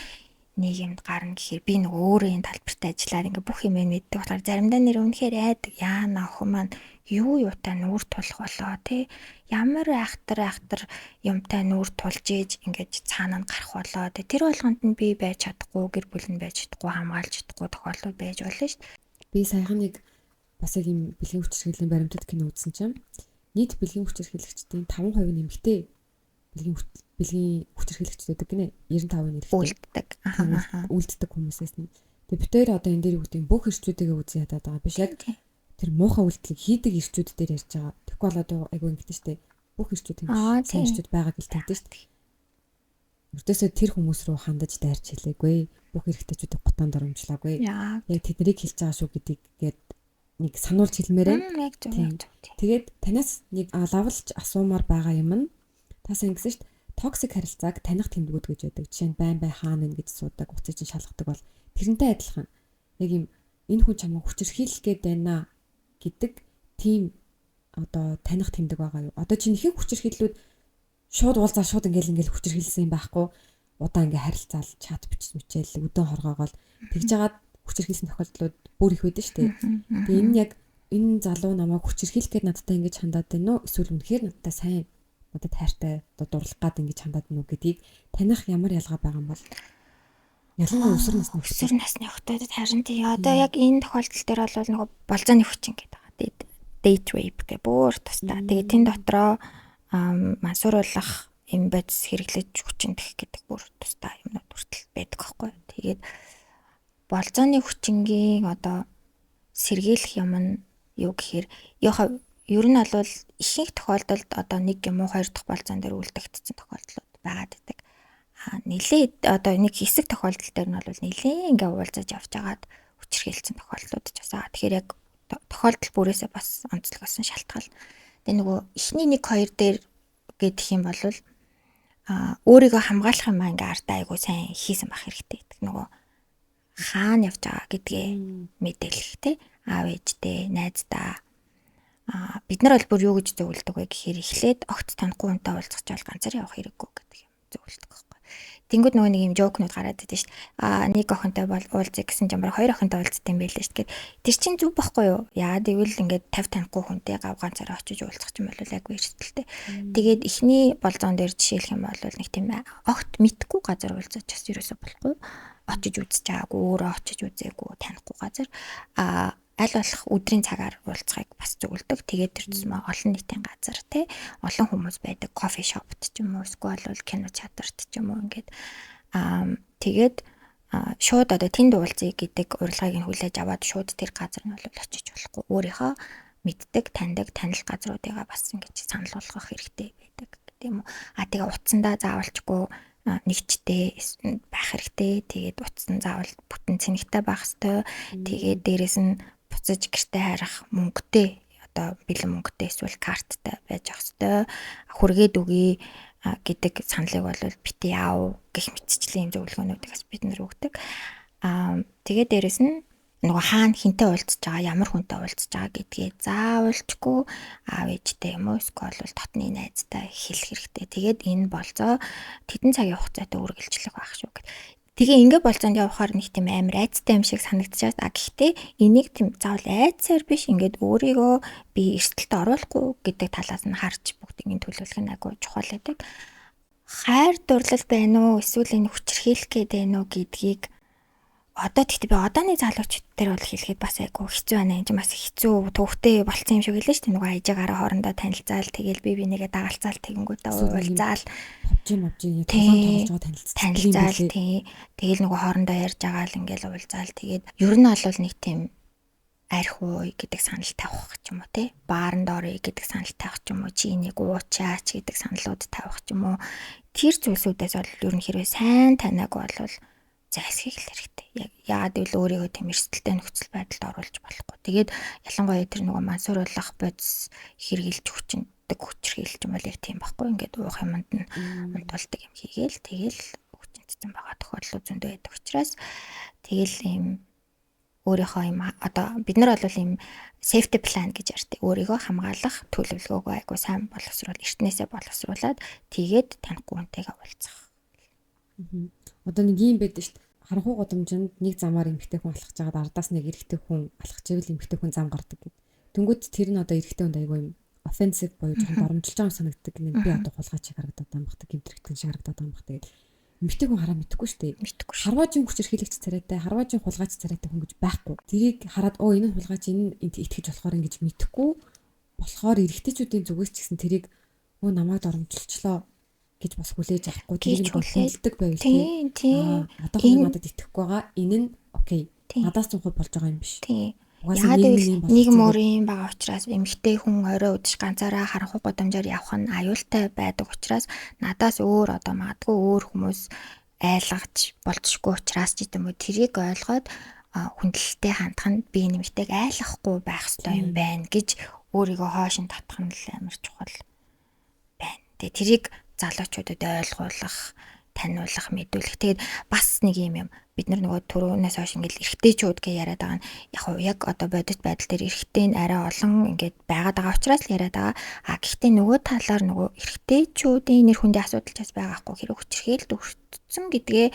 нийгэмд гарна гэхээр би нэг өөрөө энэ талбарт ажиллаад ингээ бүх юм мэддэг болохоор заримдаа нэр үнэхээр айдаг. Яана охин маань юу юутай нүүр тулах болоо тий ямар айхтар юмтай нүүр тулж ээж ингээд цаана нь гарах болоо. Тэр болгонд нь би байж чадахгүй, гэр бүл нь байж чадахгүй, хамгаалж чадахгүй тохиолдол байж болно шүү дээ. Би саяхан нэг бас яг юм бэлгийн хүч хэрхээлийн баримтат кино үзсэн чинь нийт бэлгийн хүч хэрхээлэгчдийн 5% нэмэгтэй бэлгийн хүч хэрхээлэгчтэй гэдэг гинэ 95% нэрхтэй үлддэг хүмүүсээс нь. Тэгээ битээр одоо энэ дээр юу гэдэг бүх эрчүүдтэйгээ үзэн ядаад байгаа биш яг тэр муухай үйлдэлийг хийдэг эрчүүд дээр ярьж байгаа. Тэгэхгүй бол одоо айгүй ингэдэж штэ бүх эрчүүд юм шиг эрчүүд байгааг л тэгдэж штэ. Өртөөсөө тэр хүмүүс рүү хандаж дайрч хэлээгүй. Бүх эрэгтэйчүүдийг гутаанд оромжлаагүй. Яг тэднийг хэлж байгаа шүү гэдгийг гээд нэг сануулж хэлмээр байна. Яг зөв. Тэгээд танаас нэг лавлж асуумаар байгаа юм нь та сайн гэсэн шүү дээ. Токсик харилцааг таних тэмдгүүд гэж байдаг. Жишээ нь байн хаана гэж суудаг, уцаж шалгадаг бол тэрнтэй адилхан. Яг юм энэ хүн чамайг хүчирхийлэх гээд байна гэдэг тийм одоо таних тэмдэг байгаа юу? Одоо чинь ихэнх хүчирхийллүүд шууд уулзаа шууд ингээл хүчирхийлсэн юм байхгүй. Удаан ингээ харилцаал чат бичээл өдөө хоргоогоол тэгж жагаад хүчирхийлсэн тохиолдлууд бүр их байдаг шүү дээ. Тэгээ энэ яг энэ залуу намайг хүчирхийлэх гээд надтай ингэж хандаад байна уу? Эсвэл үнэхээр надтай сайн одоо тайртай одоо дурлах гад ингэж хандаад байна уу гэдгийг таних ямар ялгаа байгаа юм бол ялангуяа өсвөр насны хотод харин тий одоо яг энэ тохиолдол дээр бол нөгөө болзооны хүчин гэдэг байгаа. Date rape гэх бүр тусдаа. Тэгээ тэн дотроо мансууруулах эмбэц хэрэглэж хүчин гэх гэдэг бүр тусдаа юмнууд хүртэл байдаг байхгүй. Тэгээд болзооны хүчингийн одоо сэргийлэх юм нь юу гэхээр ер нь бол ихэнх тохиолдолд одоо нэг юм уу хоёр дахь болзоон дээр үлдэгдсэн тохиолдлууд байгаад байдаг. Нилээд одоо нэг хэсэг тохиолдол дээр нь бол нилээ ингээ уулзаж явж байгаад хүчирхийлсэн тохиолдлууд ч басаа. Тэгэхээр яг тохиолдол бүрээсээ бас онцлогосон шалтгаал. Тэгээ нөгөө эхний 1-2 дээр гэдэг юм бол өөрийгөө хамгаалах юм ингээ ардаа айгу сайн хийсэн байх хэрэгтэй гэдэг. Нөгөө хаана явж байгаа гэдгээ мэдээлэх те аав ээжтэй найздаа бид нар бол бүр юу гэж зөвлөдөг вэ гэхээр эхлээд огт танихгүй хүнтэй уулзах жаал ганцаар явах хэрэггүй гэдэг юм зөвлөдөг байхгүй. Тэнгүүд нөгөө нэг юм жоокнууд гараад идэв шүү дээ. Нэг охинтой бол уулзъя гэсэн ч юм ба хоёр охинтой уулздаг юм байл шүү дээ. Тэр чинь зүг байхгүй юу? Яагаад гэвэл ингээд 50 танихгүй хүнтэй гав ганцаараа очиж уулзах юм бол айгүй эрсдэлтэй. Тэгээд эхний болзоон дээр жишээлх юм бол нэг тийм огт мэдхгүй газар уулзаж бас ерөөсөө болохгүй. Очиж үзэж байгаагүй, өөрөө очиж үзээгүй, танихгүй газар аль болох өдрийн цагаар уулзахыг бас зөвлөдөг. Тэгээд тэр тусмаа олон нийтийн газар тий олон хүмүүс байдаг кофе шопт ч юм уу эсвэл кино театрт ч юм уу ингээд тэгээд шууд одоо тэнд уулзъя гэдэг урилгыг нь хүлээж аваад шууд тэр газар нь бол очиж болохгүй. Өөрийнхөө мэддэг, таньдаг, танил газруудыгаа бас ингэж санал болгох хэрэгтэй байдаг гэдэг юм уу. Тэгээ утсандаа заавалчгүй нэгчтэй байх хэрэгтэй. Тэгээд утсан заавал бүтэн цэнэгтэй байх ёстой. Тэгээд дээрэс нь буцаж гэртээ харах мөнгөтэй одоо бэлэн мөнгөтэй эсвэл карттай байж ах ёстой. Хүргээд өгье гэдэг саналыг бол бити яав гэх мэтчлийн юм зөвлөгөөнүүдээс бид нар өгдөг. Тэгээд дээрэс нь нөгөө хаана хинтээ уулзж байгаа, ямар хүнтэй уулзж байгаа гэдгээ заавалчгүй аав ээжтэй юм уу эсвэл дотны найзтай хэлэх хэрэгтэй. Тэгээд энэ болзоо тэдэн цагийн хугацаатай үргэлжлэх байх шүү гэд. Тэгээ ингээ болзоонд явахаар нэг тийм амар айцтай юм шиг санагдчихад. Гэхдээ энийг тийм заавал айцсаар биш ингээд өөрийгөө би эрсдэлд оруулахгүй гэдэг талаас нь харж бүгдийн төлөвлөх нь агай чухал байдаг. Хайр дурлал байна уу эсвэл энэ хүчирхийлэх гээд байна уу гэдгийг одоо тэгтээ би одооны залуучууд дээр бол хэлэхэд бас айгу хэцүү байна. Энд бас хэцүү төвхтэй болцсон юм шиг хэлээ шүү дээ. Нөгөө аяжаагаараа хоорондоо танилцаал тэгэл би бинийгээ дагалцаал тэгэнгүүтээ уулзаал танилцаал тэгэл нөгөө хоорондоо ярьж байгаа л ингээл уулзаал тэгээд ер нь бол нэг тийм арх уу гэдэг санал тавих ч юм уу те бааранд орё гэдэг санал тавих ч юм уу чи энийг уучаач гэдэг саналууд тавих ч юм уу тэр зүйлсүүдээс бол ер нь хэрвээ сайн танайг бол зайлсхийх хэрэгтэй. Яагаад гэвэл өөрийгөө тийм эрсдэлтэй нөхцөл байдалд оруулж болохгүй. Тэгээд ялангуяа тэр нөгөө мансууруулах бодис хэрэгжилж хүчиндэг хүчрхийлж юм бол яг тийм байхгүй. Ингээд уух юмд нь унтуулдаг юм хийгээл тэгэл хүчинцэн байгаа тохиолдлууд зөндөө байдаг учраас тэгэл ийм өөрийнхөө юм одоо бид нар бол ийм safety plan гэж ярьдаг. Өөрийгөө хамгаалах төлөвлөгөөгөө айгуу сайн боловсруул, эртнээсээ боловсруулад тэгээд танихгүй хүнтэйгээ уулзах. Одоо нэг юм байдаг шүү дээ. Харанхуй гудамжинд нэг замаар эмэгтэй хүн алхаж байгаад ардаас нэг эрэгтэй хүн алхаж ивэл эмэгтэй хүн зам гардаг гэдэг. Тэнгүүд тэр нь одоо эрэгтэй хүнд айгүй юм offensive боёо жоохон доромжилж байгаа санагддаг. Би одоо хулгай чиг харагдаад байгаа юм бах гэмтрэгтэн шиг харагдаад байгаа юм бах тэгээд эмэгтэй хүн хараа мэдэхгүй шүү дээ. Мэдэхгүй. Харваажин хүчирхийлэгч царайтай, харваажин хулгайч царайтай хүн гэж байхгүй. Тэрийг хараад энэ нь хулгайч энэ итгэж болохоор ингэж мэдэхгүй болохоор эрэгтэйчүүдийн зүгээс ч гэсэн тэрийг намайг доромжилчлоо гэж бас хүлээж авахгүй тэрийг хүлээлдэг байвал тийм. Одоо хүн надад итгэхгүй байгаа. Энэ нь окей. Надаас 100% болж байгаа юм биш. Тийм. Яагаад гэвэл нэг мөрийн байгаа учраас эмэгтэй хүн орой удаж ганцаараа харанхуй гудамжаар явах нь аюултай байдаг учраас надаас өөр одоо магадгүй өөр хүмүүс айлгаж болцшгүй учраас ч гэдэм үү тэрийг ойлгоод хүндлэлтэй хандах нь бие нэмэгтэйг айлахгүй байх ёстой юм байна гэж өөрийгөө хоошин татах нь л амар чухал байна. Тэгээ тэрийг залуучуудад ойлгуулах, таниулах, мэдүүлэх. Тэгээд бас нэг юм бид нөгөө түрүүнээс хойш ингээл эрэгтэйчүүд гэж яриад байгаа нь яг одоо бодит байдал дээр эрэгтэй нь арай олон ингээд байгаад байгаа учраас л яриад байгаа. Гэхдээ нөгөө талаар нөгөө эрэгтэйчүүдийн нэр хүндийн асуудалчаас байгаа хгүй хэрэг хүчирхийлд өртсөн гэдгээ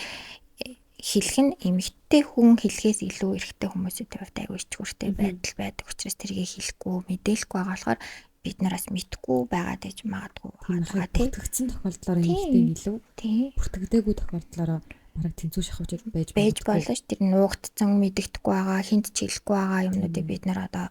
хэлэх нь эмэгтэй хүн хэлхээс илүү эрэгтэй хүмүүсийн хувьд аягүй ичгүүртэй байдал байдаг учраас тэргийг хэлэхгүй мэдээлэхгүй байгаа болохоор бид нараас мэдхгүй байгаад ээж магадгүй байгаа тийм. Бүртгэгдсэн тохиолдлоор эмэгтэй илүү бүртгэдэггүй тохиолдлоор бараг тэнцүү шахавч байж болно ш. Тэр нуугдсан мэдэгдэхгүй байгаа, хинт ч хэлэхгүй байгаа юмнуудыг бид нар одоо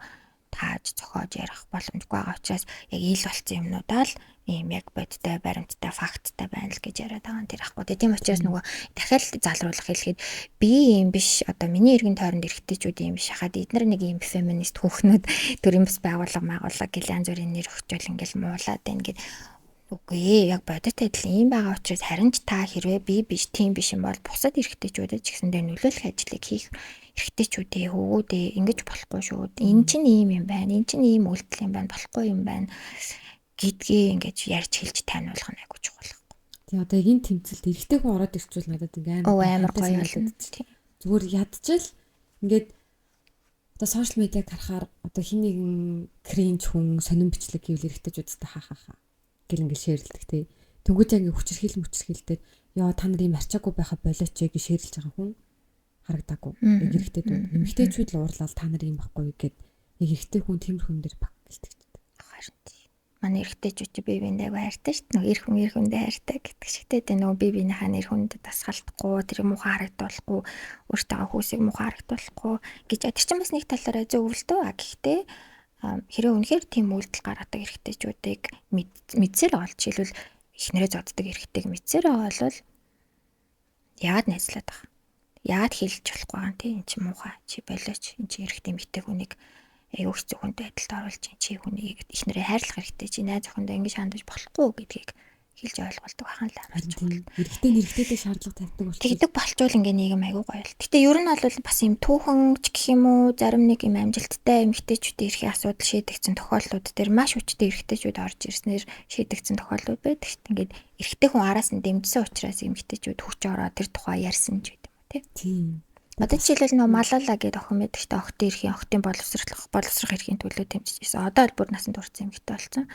тааж зохиож ярих боломжгүй байгаа учраас яг ил болсон юмнуудаа л ийм яг бодтой, баримттай, факттай байна л гэж яриад байгаа юм тэр ахгүй. Тийм учраас нөгөө дахиад залруулах хэлэхэд би юм биш одоо миний эргэн тойронд эрэгтэйчүүд юм биш хахад эдгээр нэг ийм феминист хүүхнүүд төрийн бас байгууллага гэл янз бүрийн нэр өгчөөл ингээл муулаад байна гэд үгүй яг бодит адил ийм байгаа учраас харин ч та хэрвээ би биш тийм биш юм бол бусад эрэгтэйчүүдэд ч гэсэндээ нөлөөлөх ажлыг хийх эрэгтэйчүүдээ хөвгүүдээ ингэж болохгүй шүү. Энэ чинь ийм юм байна. Энэ чинь ийм үйлдэл юм байна. Болохгүй юм байна гэдгийг ингэж ярьж хэлж таниулах нь айгуу чухал. Тэгээ одоо энэ тэмцэлд эрэгтэй хүн ороод ирчихвэл надад ингээ амар гоё болно. Зүгээр ядчил ингээд одоо сошиал медиаг харахаар одоо хин нэгэн кринж хүн сонирн бичлэг гэвэл эрэгтэйчүүдтэй хаа гэл ингээ шеэрлдэг тий. Тэнгүүж ингээ хүчирхийлдэг ёо та нар ийм арчаагүй байхад болооч гэж шеэрлж байгаа хүн харагдаагүй. Яг эрэгтэйчүүд эмэгтэйчүүд л уурлал та нар ийм байхгүй гэд яг эрэгтэй хүн тиймэрхүүн дээр баг гэлдэг. Харин манай эрэгтэйчүүд чи бие биендээ хайртай шүү дээ. Нөгөө эр хүндээ хайртай гэдэг шигтэй дээ. Нөгөө бие биенийхээ нэр хүндэд тасгалтахгүй, тэр муухай харагдуулахгүй, өөртөө хүүсийг муухай харагдуулахгүй гэж тэр чинь бас нэг талаараа зөв л дөө. Гэхдээ хэрэв үнэхээр тийм үйлдэл гаргадаг эрэгтэйчүүдийг мэдсээр байгаа л жишээлбэл эхнэрээ зоддаг эрэгтэйг мэдсээр байгаа бол яагаад найзлаад байгаа. Яагаад хэлж болохгүй байгаа юм те эн чинь муухай чи болооч эн чинь эрэгтэй эмэгтэй хүнийг аюу хэцүү хүнтэй адилд оруулж чи хүнийг ихнэрээ хайрлах хэрэгтэй чи найз охиндоо ингэж хандаж болохгүй гэдгийг хэлж ойлгуулдаг байхan л амар чухал. Эрэгтэй нэрэгтэйдээ шаардлага тавьдаг болчих. Тэгдэг болчвол ингээ нийгэм аягүй гоё л. Гэтэ ер нь бол бас юм түүхэн ч гэх юм уу зарим нэг юм амжилттай эмэгтэйчүүдийн эрхийн асуудал шийдэгдсэн тохиолдлууд дээр маш хүчтэй эрэгтэйчүүд орж ирснээр шийдэгдсэн тохиолдлууд байдаг шүү дээ. Ингээд эрэгтэй хүн араас нь дэмжсэн учраас эмэгтэйчүүд хүч ороод тэр тухай ярьсан ч гэдэг юм тийм. Одоо жишээлбэл нөө Малала гэдэг охин байдаг шүү дээ. Охтын боловсрох эрхийн төлөө дэмжижсэн. Одоо л бүр насанд хүрсэн эмэгтэй болсон.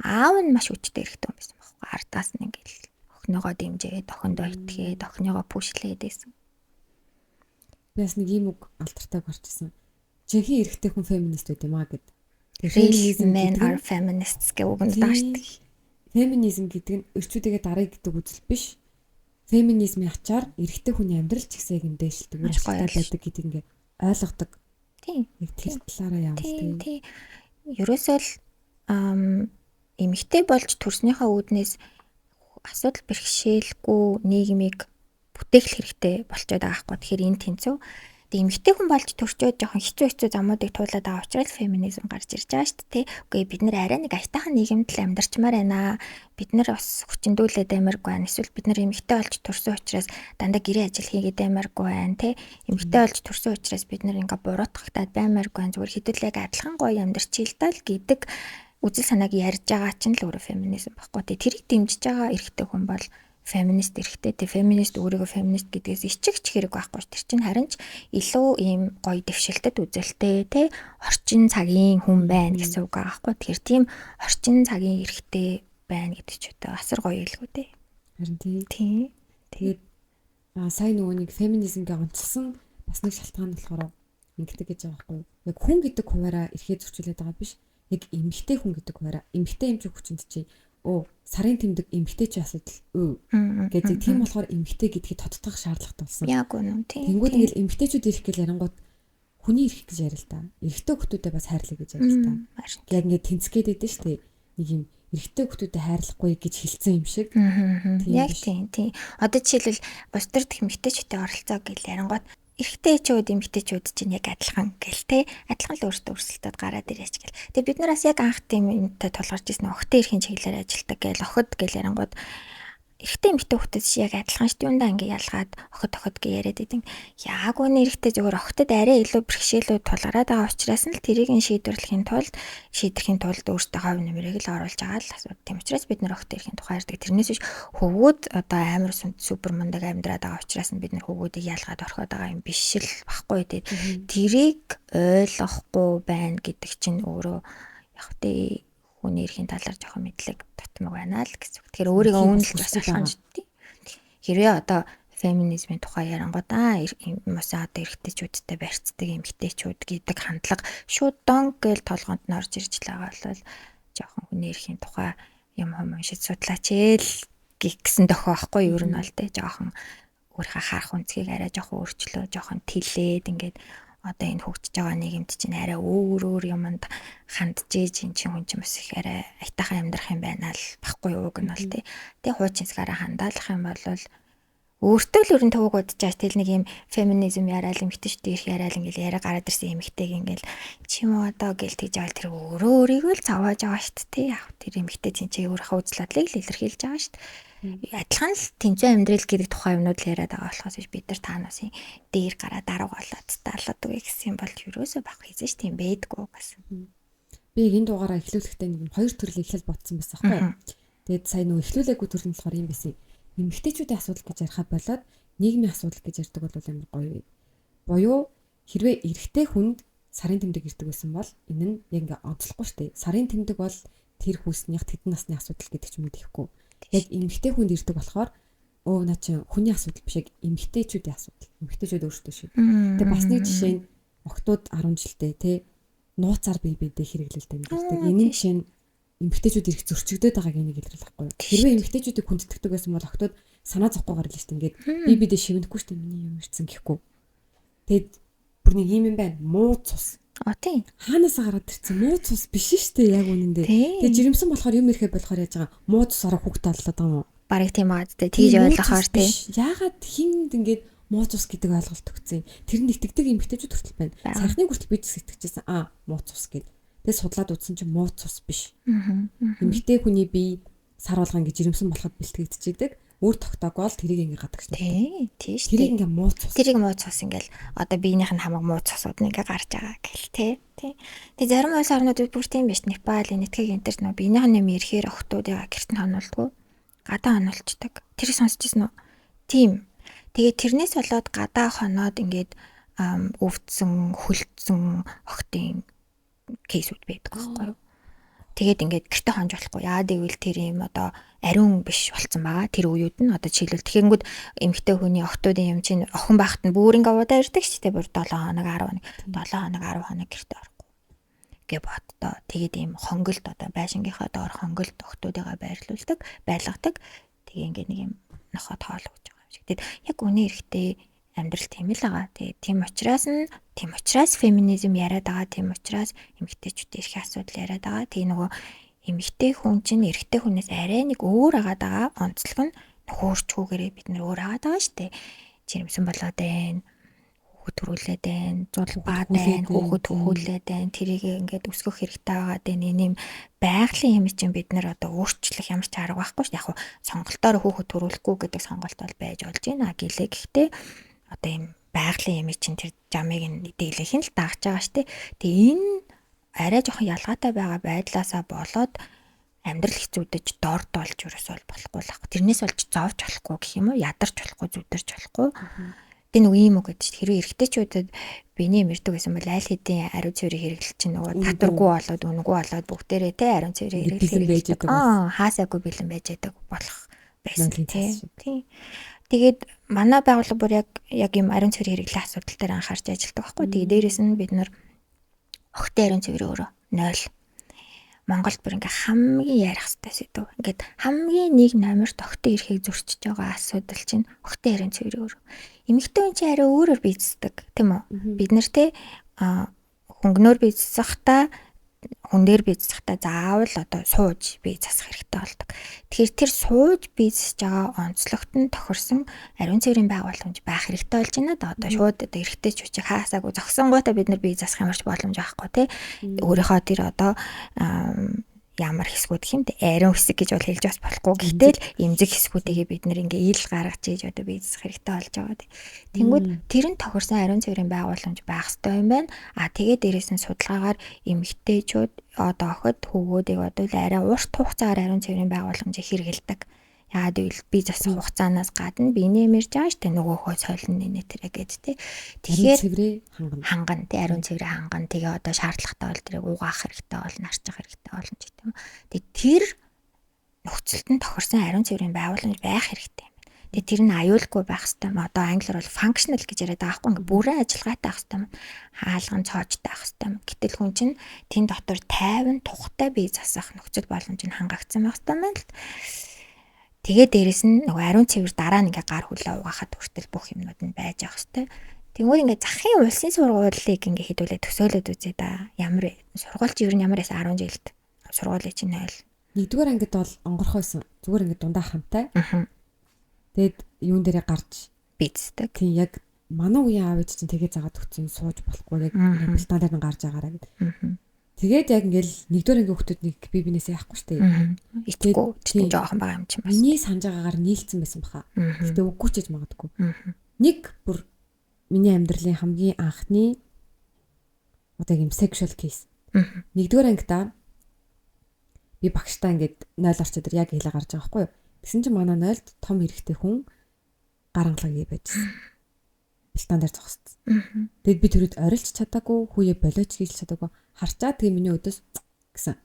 Аав нь маш хүчтэй эрэгтэй хүн байсан байхгүй. Ардаас нь ингээл охиныгоо дэмжээд, охиндоо итгээд, охиныгоо пүшлээд байсан. Бас нэг юм үг алдартай гарчсан. Жинхэнэ эрэгтэй хүн феминист байт юм аа гэд. Feminism men are feminists гэх үг нь даашдаг. Феминизм гэдэг нь эрчүүдээ дарыг гэдэг үзэл биш. Феминизмын ачаар эрэгтэй хүний амьдрал ч гэсэн юм дээшилдэг, ашигтай байдаг гэдгийг ингээ ойлгодог. Тийм. Яг тэр талаараа явуулдаг. Тийм. Ерөөсөө л эмэгтэй болж төрснийхөө үүднээс асуудал бэрхшээлгүй нийгмийг бүтээх хэрэгтэй болчиход байгаа хгүй. Тэгэхээр энэ тэнцүү. Тэгээ эмэгтэй хүн болж төрчөөд жоохон хэцүү замуудыг туулаад байгаа учраас феминизм гарч ирж байгаа шүү дээ. Үгүй бид нэр арай нэг аятайхан нийгэмд л амьдарчмаар байна. Бид нар бас хүчндүүлээд амаргүй байна. Эсвэл бид нар эмэгтэй болж төрсөн учраас дандаа гэрээ ажил хийгээд амаргүй байна, тэ. Эмэгтэй болж төрсөн учраас бид нар ингээ буруутгагдаад баймааргүй байна. Зүгээр хэдүүлэг адилхан гоё амьдарчил даа л гэдэг үзэл санааг ярьж байгаа чинь л өөрөө феминизм баггүй. Тэрийг дэмжиж байгаа эрэгтэй хүн бол феминист эрэгтэй. Феминист өөрийгөө феминист гэдгээс ичгч хэрэг байхгүй ш. Тэр чинь харин ч илүү ийм гоё дэвшилтэд үзэлтэй те орчин цагийн хүн байна гэсэн үг байгаа байхгүй. Тэгэхээр тийм орчин цагийн эрэгтэй байна гэдэг ч үгүй асар гоё илгүү те. Харин тийм. Тэгээд сая нөгөө нэг феминизмгээ онцлсан бас нэг шалтгаан болохоор ингэдэг гэж байгаа байхгүй. Яг хүн гэдэг хуваараа эрхээ зөрчилээд байгаа биш. Яг эмэгтэй хүн гэдэг хуваараа эмэгтэй эмч хүчинд чи сарын тэмдэг эмэгтэй ч асуудал гэдэг. Тийм болохоор эмэгтэй гэдгийг тодтогох шаардлагатай болсон. Яг үнэн тийм. Тэнгүүд ингээл эмэгтэйчүүд ирэх гэл ярангууд хүний ирэх гэж ярил та. Эрэгтэй хүмүүстэй бас хайрлаа гэж ярил та. Яг ингээд тэнцгээд байдсан шүү дээ. Нэг юм эрэгтэй хүмүүстэй хайрлахгүй гэж хэлсэн юм шиг. Яг тийм. Одоо жишээлбэл бус төр дэх эмэгтэйчүүдтэй оролцоо гэл ярангууд эрэгтэйчүүд эмэгтэйчүүд чинь яг адилхан гэл те адилхан л өөртөө өрсөлдөд гараад ирээч гэл. Тэгээ бид нараас яг анх тийм юмтай тулгарч ирсэн охтой эрхийн чиглэлээр ажилладаг гэл охид гэл ярангууд эрэгтэй эмэгтэй хүүхдээс яг адилхан шүү дээ. Юундаа ингээ ялгаад охид гэ яриад идэв. Яг үнэ эрэгтэй зөвхөн охидод арай илүү бэрхшээлүүд тулгараад байгаа учраас нь л тэрийг шийдвэрлэхийн тулд өөртөө хов нэмрийг л оруулж байгаа л асуудал. Тийм учраас бид нар охид эрхийн тухай ярьдаг. Тэрнээс биш хөвгүүд одоо амар супер мундаг амьдраад байгаа учраас нь бид нар хөвгүүдийг ялгаад орхиод байгаа юм биш л баггүй дээ. Тэрийг ойлгохгүй байна гэдэг чинь өөрөө яг тэ хүний эрхийн талаар жоохон мэдлэг татмаг байна л гэсэн. Тэгэхээр өөрийгөө үнэлж бас алхамж дээ. Хэрвээ одоо феминизмын тухай ярангуудаа мөс одоо эрэгтэйчүүдтэй барьцдаг эмэгтэйчүүд гэдэг хандлага шууд донг гэл толгоонд нь орж ирж байгаа бол жоохон хүний эрхийн тухай юм уншиж судлаач ээл гэсэн дохоо байхгүй юу ер нь бол тэ жоохон өөрийнхөө харах үнцгийг арай жоохон өөрчлөө жоохон тэлээд ингээд одоо энэ хөгжиж байгаа нийгэмд чинь арай өөр юмд хандж ээж эн чинь хүн чинь бас их арай айтайхан амьдрах юм байна л баггүй юу гэнэ бол тий. Тэгээ хуучинсгаараа хандаалах юм бол өөртөө л өрн төвөг удаж тэл нэг юм феминизм яриад эмэгтэйчүүд ирэх яриад ингээл яриа гараад ирсэн эмэгтэйг ингээл чим үү одоо гэл тэгж авал тэр өөрийгөө л цавааж байгаа шүү дээ. Яг тэр эмэгтэй чинь өөрийнхөө үзладлыг л илэрхийлж байгаа шүү дээ. Адилхан л тэнцвэн амьдрал гэдэг тухай юмнууд л яриад байгаа болохоос бид нар таанасын дээр гараа дарга болоод даалгад үгүй гэсэн бол юусоо баг хийсэн ш тийм байдгүй гэсэн. Би энэ дугаараа эхлүүлэхдээ нэг хоёр төрлийн эхлэл ботсон байсан байхгүй. Тэгээд сая нөгөө эхлүүлээгүй төрөл нь болохоор юм байсан. Эмэгтэйчүүдийн асуудал гэж ярихад болоод нийгмийн асуудал гэж ярьдаг бол амар гоё. Буюу хэрвээ эрэгтэй хүнд сарын тэмдэг ирдэг байсан бол энэ нь яг ингээ онцлохгүй шүү дээ. Сарын тэмдэг бол тэр хүүснийх тэдэн насны асуудал гэдэг ч юм уу гэхгүй. Яг эмэгтэй хүнд ирдэг болохоор наа чи хүний асуудал биш яг эмэгтэйчүүдийн асуудал. Эмэгтэйчүүд өөрсдөө шүү. Тэгээ бас нэг жишээ нь охтууд 10 жилдээ тий нууцаар бие биедээ хэрэглэлд амьдэрдэг. Энэ жишээ нь эмэгтэйчүүд ирэх зөрчигдөд байгааг энийг илэрхийлэх байхгүй. Хэрвээ эмэгтэйчүүдийг хүндэтгдэг байсан бол охтууд санаа зовхгүйгээр л шүү дээ. Ингээд бие биедээ шивнэхгүй шүү дээ. Миний юм ирсэн гэхгүй. Тэгэд бүр нэг юм байна. Муу цус. Тийм. Хаанаас гараад ирсэн муу цус биш шүү дээ яг үнэндээ. Тэгээ жирэмсэн болохоор юм ирэхэ болохоор яаж байгаа муу цусаараа хүүхдээ аллаад байгаа юм уу? Бараг тийм аа дээ. Тэгж ойлгохоор тий. Яагаад хинд ингээд муу цус гэдэг ойлголт өгсөн. Тэр нь итгэдэг эмэгтэйчүүд хүртэл байна. Сайхны хүртэл бид сэтгэжсэн муу цус гэдэг. Тэгээ судлаад үзсэн чинь муу цус биш. Эмэгтэй хүний бие сар болгон гэж жирэмсэн болоход бэлтгэгдчихэдэг. Өөр тогтоогоол тэрийг ингээ гадагш. Тийм шүү. Тэрийг ингээ муу цус. Тэрийг муу цус ингээл одоо биенийх нь хамаг муу цусууд нь ингээ гарч байгаа гэл тий. Тэгээ зарим улс орнуудад бүр тийм биш. Непал, Нэтхэг энтерт нөө биенийх нь юм ирэхээр охтуудыг гэрт нь хонуулдгүй. Гадаа хонуулцдаг. Тэр сонсчихсон уу? Тийм. Тэгээ тэрнээс болоод гадаа хоноод ингээд өвдсөн, хөлдсөн охтын кейсүүд байдаг байхгүй юу? Тэгээд ингээд гэрте хонж болохгүй. Яа гэвэл тэр юм одоо ариун биш болцсон байгаа. Тэр үеуд нь одоо жишээлбэл тэгэнгүүт эмэгтэй хүний охтуудын юм чинь охин байхад нь бүр ингээд удаа ирдэг ч тийм бүр 7 хоног 10 хоног гэрте орохгүй. Гэ боддоо. Тэгээд ийм хонголд одоо байшингийнхаа доор хонголд охтуудыгаа байлгадаг. Тэгээ ингээд нэг юм нохоо тоол өгч байгаа юм шиг. Тэгээд яг үнэ эрэхтэй амьдрал тийм л байгаа. Тэгээд тийм учраас феминизм яриад байгаа. Тийм учраас эмэгтэйчүүдийн эрхийн асуудал яриад байгаа. Тэгээ нөгөө эмэгтэй хүн чинь эрэгтэй хүнээс арай нэг өөр агаад байгаа. Онцлог нь хөөрчгүүгээрээ бид нөр өөр агаад байгаа шүү дээ. Жирэмсэн болоод байна. Хүүхэд төрүүлээд байна. Зулбаад байна. Хүүхэд төхүүлээд байна. Тэрийг ингээд өсгөх хэрэгтэй байгаа дээ. Нэм байгалийн юм чинь бид нэр одоо өөрчлөх ямар ч арга байхгүй шүү дээ. Яг сонголтоор хүүхэд төрүүлэхгүй гэдэг сонголт бол байж болж байна. Гэлээ гэхдээ одоо юм байгалийн юм чинь тэр жамыг дийлэх нь л дагж байгаа штэ. Тэгээ энэ арай жоохон ялгаатай байгаа байдлаасаа болоод амьдрал хэцүүдэж дорд болж ерөөсөө болохгүй л ах. Тэрнээс болж зовж болохгүй гэх юм уу? Ядарч болохгүй, зүдэрч болохгүй. Тэгээ нэг юм уу гэдэг чинь хэрвээ эрэгтэйчүүдэд биений мэрдэг гэсэн бол аль хэдийн ариун цэврийг хэрэглэж чинь нөгөө татваргүй болоод үнэгүй болоод бүгдээрээ те ариун цэврийг хэрэглэж хаасаагүй бэлэн байж байдаг болох байсан тийм. Тэгээд манай байгууллага бүр яг юм ариун цэврийн хэрэглээ асуудал дээр анхаарч ажилладаг байхгүй. Тэгээд дээрэс нь бид нар охтын ариун цэврийн өөрөө 0. Монголд бүр ингээ хамгийн ярих хэвээр сэдв. Ингээд хамгийн нэг номерт охтын эрхийг зөрчиж байгаа асуудал чинь охтын ариун цэврийн өөрөө. Эмэгтэй хүн чинь арай өөрөөр биездэг тийм үү? Бид нар те хөнгөнөөр биезсахта хүн дээр биезсахта заавал одоо сууж бие засах хэрэгтэй болдог. Тэгэхээр тэр сууж биезж байгаа онцлогт нь тохирсон ариун цэврийн байгууллагч байх хэрэгтэй болж байна да. Одоо шууд одоо эрэгтэй ч үчиг хаасаагүй зогсонготой бид нар бие засах ямарч боломж байхгүй тий. Өөрийнхөө тэр одоо ямар хэсгүүд гэх юм те ариун хэсэг гэж бол хэлж бас болохгүй. Гэхдээ л эмзэг хэсгүүдийг бид нэр ингээ ил гаргаж ийж одоо бие засах хэрэгтэй болж байгаа те. Тэнгүүд тэр нь тохирсон ариун цэврийн байгууламж байх ёстой юм байна. Тэгээд дээрээс нь судалгаагаар эмэгтэйчүүд одоо охид хөвгүүдийг бодвол арай урт хугацаагаар ариун цэврийн байгууламжийг хэрэгэлдэг. Яагаад гэвэл бие засах хугацаанаас гадна биенээ мэрж байгаа штэ нөгөөхөө солино нэ тэрэ гэд те. Тэгэхээр ханган те ариун цэврээ ханган тэгээ одоо шаардлагатай бол тэрийг угаах хэрэгтэй бол нарчих хэрэгтэй болно ч гэдэм. Тэгээ тэр нөхцөлд нь тохирсон ариун цэврийн байгууламж байх хэрэгтэй юм. Тэгээ тэр нь аюулгүй байх хэрэгтэй юм. Одоо англиар бол functional гэж яриад байгаа байхгүй ингээ бүрэн ажиллагаатай байх хэрэгтэй юм. Хаалган цоожтой байх хэрэгтэй юм. Гэтэл хүн чинь тэн дотор тайван тухтай бие засах нөхцөл боломж нь хангагдсан байх хэрэгтэй юм байна л. Тэгээ дээрэс нь нөгөө ариун цэвэр дараа нь ингээ гар хүлээ угаахад хүртэл бүх юмнууд нь байж байгаа хэвээр. Тэгвэл ингээ захын улсын сургуулийг ингээ хэдүүлээ төсөөлөд үзье да. Ямар сургуульч ер нь ямар эс 10 жилд сургуулийн чинь 0. Нэгдүгээр ангид бол онгорхойсон. Зүгээр ингээ дундаа хамтай. Тэгэд юун дээрээ гарч бицдэг. Тийм яг манай үеийн аав ээж чинь тэгээ заагаад өгсөн сууж болохгүй яг бэлтан дээр нь гарч агаараа гэд. Тэгээд яг ингээл нэгдүгээр ангийн хүүхдүүднийг би бинээсээ яахгүй штэ. Итгэхгүй чинь жоохон байгаа юм чинь бас. Миний санаж байгаагаар нийлцсэн байсан баха. Гэтэ үгүй ч гэж магадгүй. Нэг бүр миний амьдралын хамгийн анхны одоо юм sexual case. Нэгдүгээр ангидаа би багштай ингээд 0 орчод яг хэлээ гарч байгаа байхгүй юу. Тэгсэн чинь манай 0-д том эрэгтэй хүн гарангалгаа байжсэн. Бэлтан дээр зогссон. Тэгэд би тэрүүд орилж чадаагүй, хүүе болооч гэж чадаагүй. Харчаа тэгээ миний өдөөс гэсэн.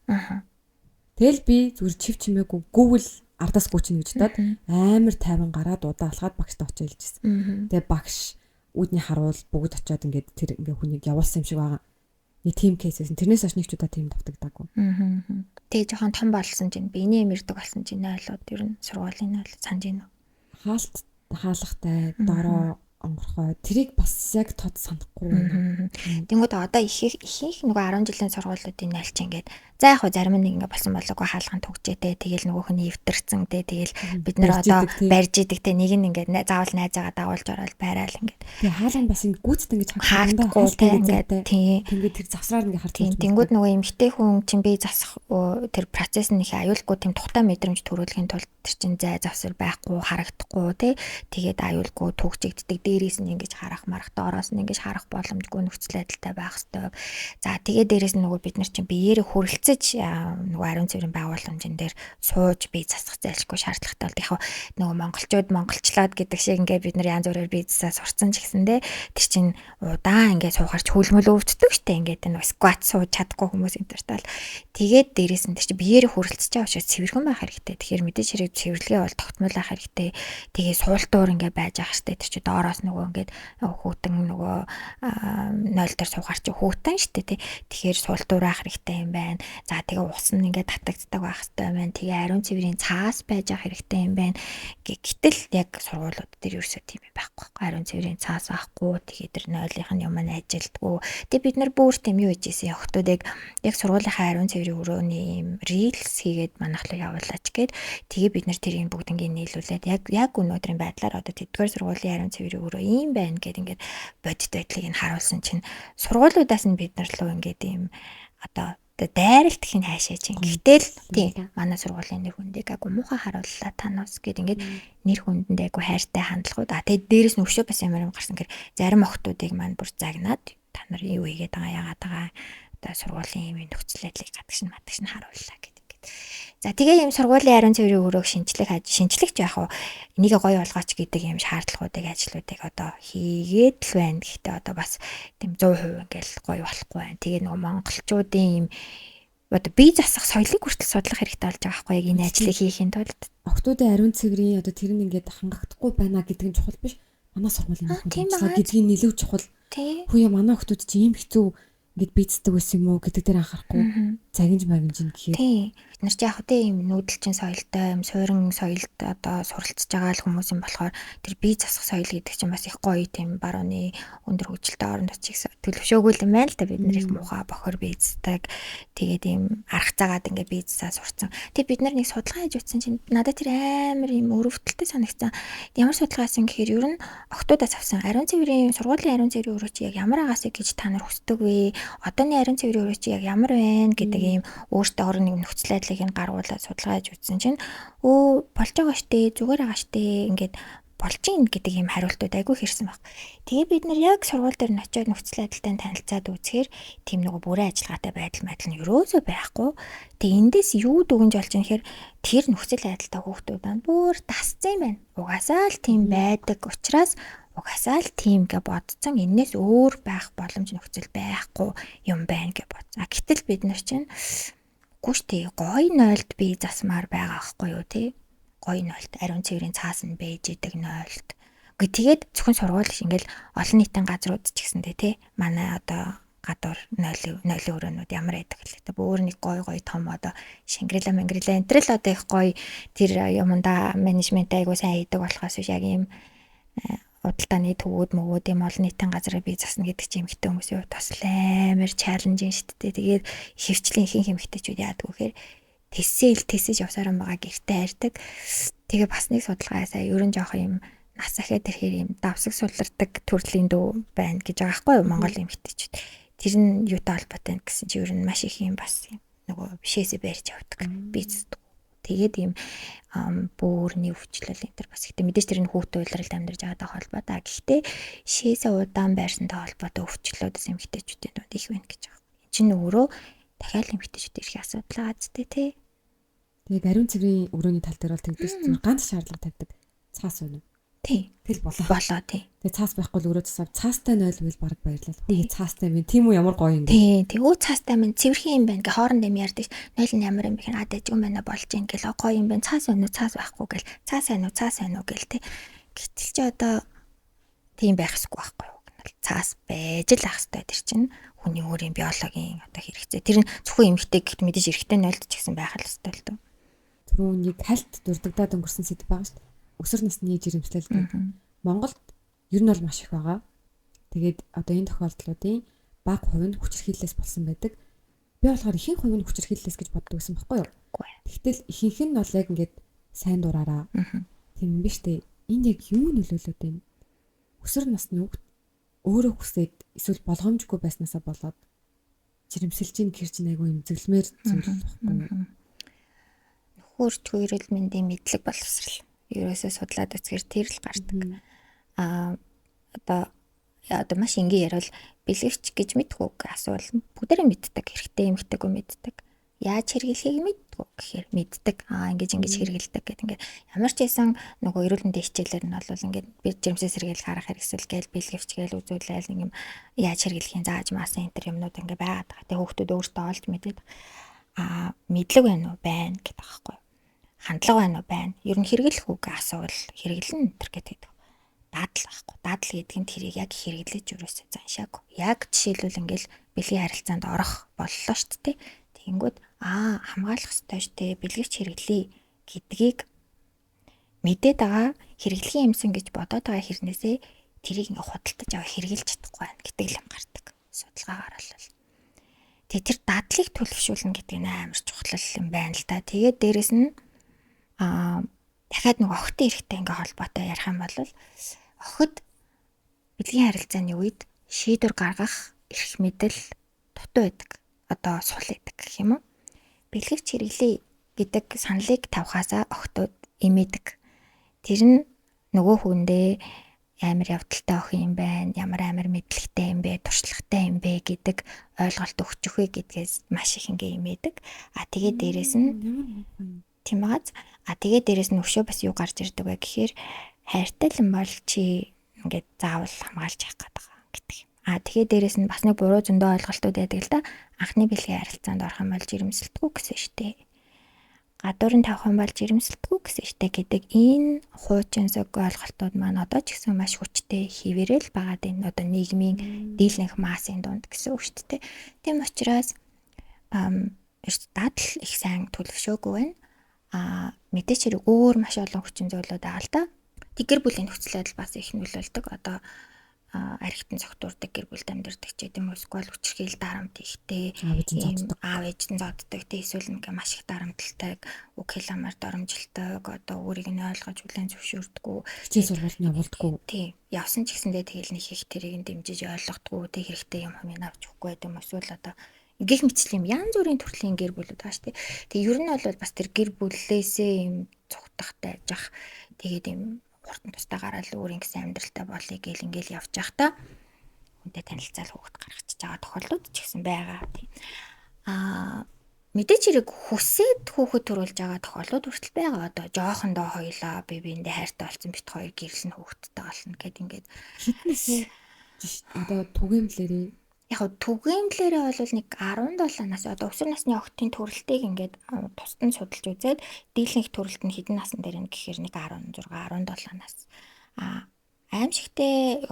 Тэгэл би зүгээр чив чимээгүй гүгэл ардаас гүчин гэж бодоод амар тайван гараад удаа алхаад багштай очиж хэлжсэн. Тэгээ багш үүдний харуул бүгд очиод ингээд тэр ингээ хүнийг явуулсан юм шиг байгаа. Нэг team case байсан. Тэрнээс хойш нэг ч удаа team давтагдаагүй. Тэгээ жоохон том болсон чинь би инээ мэрдэг болсон чинь 0-од ер нь сургуулийн 0 санаж байна. Хаалт хаалгатай дороо онгорхой тэрийг бас яг тод санахгүй байна. Тэнгүүд одоо их нөгөө 10 жилийн сургуулиудын нальч ингээд за яг хөө зарим нэг ингээ болсон болоогүй хаалган төгчээтэй тэгэл нөгөөх нь эвтэрсэн тэгэл бид нар одоо барьж идэг те нэг нь ингээд заавал найзаагаа дагуулж ороод байраал ингээд. Тэгээ хаалган бас ингээ гүйцэд ингээ хаагдахгүй ингээд тийм. Тэнгүүд тэр завсраар ингээ хартаж. Тэнгүүд нөгөө эмгтэй хүн чинь бие засах тэр процесс нь их аюулгүй тийм тухтай мэдрэмж төрүүлэхийн тулд тэр чинь зай завсар байхгүй харагдахгүй те тэгээд аюулгүй төгчэгддэг дээрээс нь ингэж харах марах доороос нь ингэж харах боломжгүй нөхцөл байдалтай байх ёстой. За тэгээд дээрээс нь нөгөө бид нар чинь биеэрээ хүрэлцэж нөгөө ариун цэврийн байгууламжин дээр сууж бие засах зайлшгүй шаардлагатай бол яг нөгөө монголчууд монголчлоод гэдэг шиг ингээд бид нар янз бүрээр бие засаа сурцсан ч гэсэндээ тэр чинь удаан ингээд суухарч хөлмөл өвддөг штэ ингээд энэ скват сууж чадахгүй хүмүүс интертал тэгээд дээрээс нь тэр чинь биеэрээ хүрэлцэж байгаа учраас цэвэрхэн байх хэрэгтэй. Тэгэхээр мэдээж хэрэг цэвэрлэгээ бол тогтмол байх хэрэгтэй. Тэгээ суултуур ингээд байж байгаа штэ тэр чинь доороос нөгөө ингээд хүүтэн нөгөө 0 дээр суугаар чи хүүтэн штэ тий. Тэгэхээр суултуур байх хэрэгтэй юм байна. За тэгээ ус нь ингээд татагддаг байх хэрэгтэй юм байна. Тэгээ ариун цэврийн цаас байж ах хэрэгтэй юм байна. Гэтэл яг сургуулиуд дээр ерөөсөө тийм байхгүй. Ариун цэврийн цаас авахгүй. Тэгээ тэр 0-ийнх нь юм ажилтгүй. Тэгээ бид нар бүр тийм юу хийжсэн охтуудыг яг сургуулийнхаа ариун цэврийн өрөөний юм reels хийгээд манайхлаа явуулаач гээд тэгээ бид нар тэрийг бүгднийг нийлүүлээд яг өнөөдрийн байдлаар одоо тэдгээр сургуулийн ариун цэврийн өрөө ийм байна гэд ингээд бодит байдлыг нь харуулсан чинь сургуулиудаас нь бид нар лөө ингээд ийм одоо дайралт их нь хаашаа чинь. Гэтэл тийм манай сургуулийн нэр хүндийг агуу муухай харууллаа танаас гэд ингээд нэр хүндэнд агуу хайртай хандлагууд. Тэгээд дээрэс нь өшөө бас ямар юм гарсан гэхээр зарим охтуудыг маань бүр загнаад та нар юу хийгээд байгаа яагаад байгаа одоо сургуулийн юм нөхцөл байдлыг гадагш нь харууллаа гэдэг. За тэгээ юм сургуулийн ариун цэврийн өрөөг шинжлэх яг хуу энийг гоё болгооч гэдэг юм шаардлагуудыг ажлуудыг одоо хийгээд л байна. Гэхдээ одоо бас тийм 100% ингээл гоё болохгүй байна. Тэгээ нөгөө монголчуудын юм одоо бие засах соёлыг хүртэл судлах хэрэгтэй болж байгаа байхгүй яг энэ ажлыг хийхийн тулд. Охтуудын ариун цэврийн одоо тэр нь ингээд хангахдахгүй байна гэдэг нь чухал биш. Манай сургуулийн нөхцөл гэдгийг нэлээд чухал. Хүүе манай охтууд чи ийм хэцүү ингээд бийцдэг байсан юм уу гэдэг дээр анхаарахгүй загинж магинж гэхээр тий бид нар ч яг хөө ийм нүүдэлчин соёлтой юм суурин соёлд одоо суралцж байгаа л хүмүүс юм болохоор тэр бие засах соёл гэдэг чинь бас их гоё тийм барууны өндөр хөгжилтэй орнд очиж төлөвшөөгүй юм байна л да бид нар их муухай бохор бийцдэг тэгээд ийм арга цагаад ингээд бие засаа сурцсан тэг бид нар нэг судалгаа хийж утсан чинь надад тэр амар ийм өрөвдөлтөй санагцсан ямар судалгаасан гэхээр ер нь охтуудаас авсан ариун цэврийн сургуулийн ариун цэврийн өрөө чи яг ямар агаас гэж та нар хүсдэг вэ одооний ариун цэврийн өрөө чи яг ямар байна гэдэг ийм өөртөө орон нэг нөхцөл байдлыг нь гаргуулад судалгааж үзсэн чинь болж байгаа штэ зүгээр байгаа штэ ингээд болж ийн гэдэг ийм хариултууд айгүй хэрсэн баг. Тэгээ бид нар яг сургууль дээр нь очиод нөхцөл байдалтай танилцаад үзэхээр тийм нэг бүрэн ажиллагаатай байдал нь ерөөсөө байхгүй. Тэгээ эндээс юу дүгнж болж юм гэхээр тэр нөхцөл байдалтай хүүхдүүд маань бүр тасцсан юм байна. Угаасаа л тийм байдаг учраас угаасаа л тийм гэж бодсон. Энээс өөр байх боломж нөхцөл байхгүй юм байна гэж бодсон. Гэтэл бид нар чинь үгүй штэ гой нойлд би засмаар байгаа байхгүй юу тий. Гой нойлд ариун цэврийн цаас нь бэж идэг нойлд. Тэгээд зөвхөн сургууль ингээл олон нийтийн газрууд ч гэсэндээ тий. Манай одоо гадуур нойлын өрөөнүүд ямар байдаг хэлээ. Бүр нэг гой том одоо Шангрила энэ төр л одоо их гой тэр юмдаа менежмент айгуу сайн хийдэг болохоос яг ийм удалдааны төвүүд мөгөөд юм олон нийтийн газараа бий засна гэдэг чинь эмэгтэй хүмүүсийн хувьд бас амар чаленжин шүү дээ. Тэгээд хөвчлийн ихэнх эмэгтэйчүүд яадаг вэ гэхээр тэсэж явсараа байгаа гэртээ хайрдаг. Тэгээ бас нэг судалгаа сая ерөн жоох юм нас ахаад ирэхээр юм давсаг сулардаг төрлийн дүү байна гэж байгаа байхгүй юу Монгол эмэгтэйчүүд. Тэр нь юутай холбоотой гэсэн чи ер нь маш их юм бас юм нөгөө бишээсээ барьж явдаг. Бизнес. Тэгээд ийм бөөрийн өвчлөл энэ төр бас ихтэй мэдээж тэр нь хүүхдийн уйлралд амьдарч байгаатай холбоотой. Гэхдээ шээсээ удаан байрсантай холбоотой өвчлөлөөс эмэгтэйчүүдийн дунд их байна гэж байгаа. Энэ чинь өөрөө дахиад эмэгтэйчүүд ирэх асуудал байгаа зү тий. Тэгээд ариун цэврийн өрөөний тал дээр бол тэгдэж зүгээр ганц шаардлага тавьдаг. Цаас байна уу? Тий. Тэл болоо. Тий. Тэгээд цаас байхгүй л өрөө засав. Цаастай нойл бол баг баярлал. Үгүй цаастай минь тийм үү ямар гоё юм бэ? Тий. Өө цаастай минь цэвэрхэн юм байна гэ хооронд юм ярьдаг. Нойл нь ямар юм бэ гэхин дэжгүй байна болж ийн гэл гоё юм байна. Цаас байна уу цаас байхгүй гэл. Цаас байна уу гэл тий. Гэтэл ч одоо тийм байх ёсгүй байхгүй юу? Цаас байж л ах хэвээр тэр чинь хүний өөрийн биологийн одоо хэрэгцээ. Тэр нь зөвхөн эмэгтэй гэхэд мэдээж эрэгтэй нойлд ч гэсэн байх л хэвээр л дөө. Түрүүн нэг хальт дурддагдаад өнгөрсөн сэдв байгаа шүү дээ. Өсвөр насны жирэмслэл гэдэг. Монголд ер нь бол маш их байгаа. Тэгээд одоо энэ тохиолдлуудын бага хувь нь хүчирхийллээс болсон байдаг. Би болохоор ихэнх хувь нь хүчирхийллээс гэж боддог байсан байхгүй юу? Тэгтэл ихэнх нь бол яг ингээд сайн дураараа. Тийм юм биш үү? Энд яг юу нөлөөлөд байна? Өсвөр насны хүүхд өөрөө хүсээд эсвэл болгоомжгүй байснаасаа болоод жирэмсэлж ийн гэр чинь айгүй юм зөвлөмөр зүйл байхгүй юу? Нөхөрч хүрэл мэндийн мэдлэг боловсрал. Ерөөсөө судлаад үзэхээр тэр л гардаг. Одоо маш энгийн ярил бэлгэвч гэж мэдгүй асуул бүгдээрээ мэддэг. Хэрэгтэй эмэгтэйгөө мэддэг. Яаж хэрэглэхийг мэддэг гэхээр мэддэг. Ингэж хэрэгэлдэг гэдэг ингээд ямар ч байсан нөгөө эрүүл мэндийн хичээлээр нь бол ингээд би жирэмсээ сэргээл харах хэрэгсэл гээл бэлгэвч гээл үзүүлээл нэг юм яаж хэрэглэхийн зааж маасан энэ төр юмнууд ингээд байгаад байгаа. Тэгээ хүүхдүүд өөртөө олж мэдээд мэдлэг байна уу байна гэдэг аахгүй. Хандлага байна уу байна. Ер нь хэрэглэх үгээ асуувал хэрэглэн энэ гэдэг. Дадал байхгүй. Дадал гэдэг нь тэрийг яг хэрэглэж юусоо заншаагүй. Яг жишээлбэл ингээл бэлгийн харилцаанд орох боллоо шүү дээ. Тэнгүүд хамгаалах ёстой шүү дээ. Бэлгэвч хэрэглэе гэдгийг мэдээд байгаа хэрэглэхийн юмсан гэж бодоод байгаа хэрнээсээ тэрийг ингээ худалдаж аваа хэрэглэж чадахгүй байна гэдэг л юм гардаг. Судалгаагаар бол. Тэгээ тэр дадлыг төлөвшүүлнэ гэдэг нь амар чухал юм байна л да. Тэгээд дээрэс нь дахиад нэг охидын эрэхтэй ингээ холбоотой ярих юм бол охид бэлгийн харилцааны үед шийдвэр гаргах эрх мэдэл дутуу байдаг. Одоо сул байдаг гэх юм уу? Бэлгэвч хэрэглэе гэдэг саналыг тавхаасаа охидууд эмээдэг. Тэр нь нөгөө хүндээ амар явдалтай охин юм байна. Ямар мэдлэгтэй юм бэ, туршлагатай юм бэ гэдэг ойлголт өгч өгье гэдгээс маш их ингээ эмээдэг. Тэгээд дээрэс нь тийм бааз. Тэгээд дээрэс нь өвшөө бас юу гарч ирдэг вэ гэхээр хайртай л бол чи ингээд заавал хамгаалж явах гэдэг гэдэг. Тэгээд дээрэс нь бас нэг буруу зөндөө ойлголтууд байдаг л да. Анхны бэлгийн харилцаанд орох юм бол жирэмсэлтгүй гэсэн штэ. Гадуурын тавих юм бол жирэмсэлтгүй гэсэн штэ гэдэг энэ хуучин зөв ойлголтууд маань одоо ч гэсэн маш хүчтэй хэвээрэл байгаа дээ. Одоо нийгмийн дийлэнх массын дунд гэсэн үг штэ. Тийм учраас дадал их сайн төлөвшөөгүй байна. Мэдээч хэрэг өөр маш олон хүчин зүйлүүд байгаа л да. Тэг гэр бүлийн нөхцөл байдал бас их нөлөөлдөг. Одоо архитан цогтурдаг гэр бүлд амьдардаг ч гэдэм үү, эсвэл хүчрхийл дарамт ихтэй аав ээжтэн зоддог тий, эсвэл ингээ маш их дарамталтай үг хэл амаар доромжилдог, одоо өөрийг нь ойлгож хүлээн зөвшөөрдөггүй, хичээл сургалт нь явуулдаггүй тий, явсан ч гэсэндээ тэгэл нэг их тэрийг нь дэмжиж ойлгохдаггүй, тий, хэрэгтэй юм хэмээн авч өгөхгүй гэдэг юм, эсвэл одоо гих мэтчил юм янз бүрийн төрлийн гэр бүлүүд байгаа шүү дээ. Тэгээ ер нь бол бас тэр гэр бүлээсээ юм цугтахтай яж, тэгээд юм хурдан тустай гараад өөрийн гэсэн амьдралтай болъё гэл ингээл явж байхдаа хүнтэй танилцаал хүүхэд гаргачихж байгаа тохиолдлууд ч гэсэн байгаа. Тийм. Мэдээч хэрэг хүсээд хүүхэд төрүүлж байгаа тохиолдлууд хүртэл байгаа. Одоо жоохондоо хоёлаа бие биендээ хайртай болсон бит хоёр гэрлэн хүүхэдтэй болно гэд ингээд хитнээс одоо түгээмлэрээ яг түгээмлэрээ бол нэг 17 нас одоо өсвөр насны охтын төрөлтийг ингээд тусдан судалж үзээд дийлэнх төрөлт нь хэдэн насн дээр нь гэхээр нэг 16 17 нас. Аимшигтэй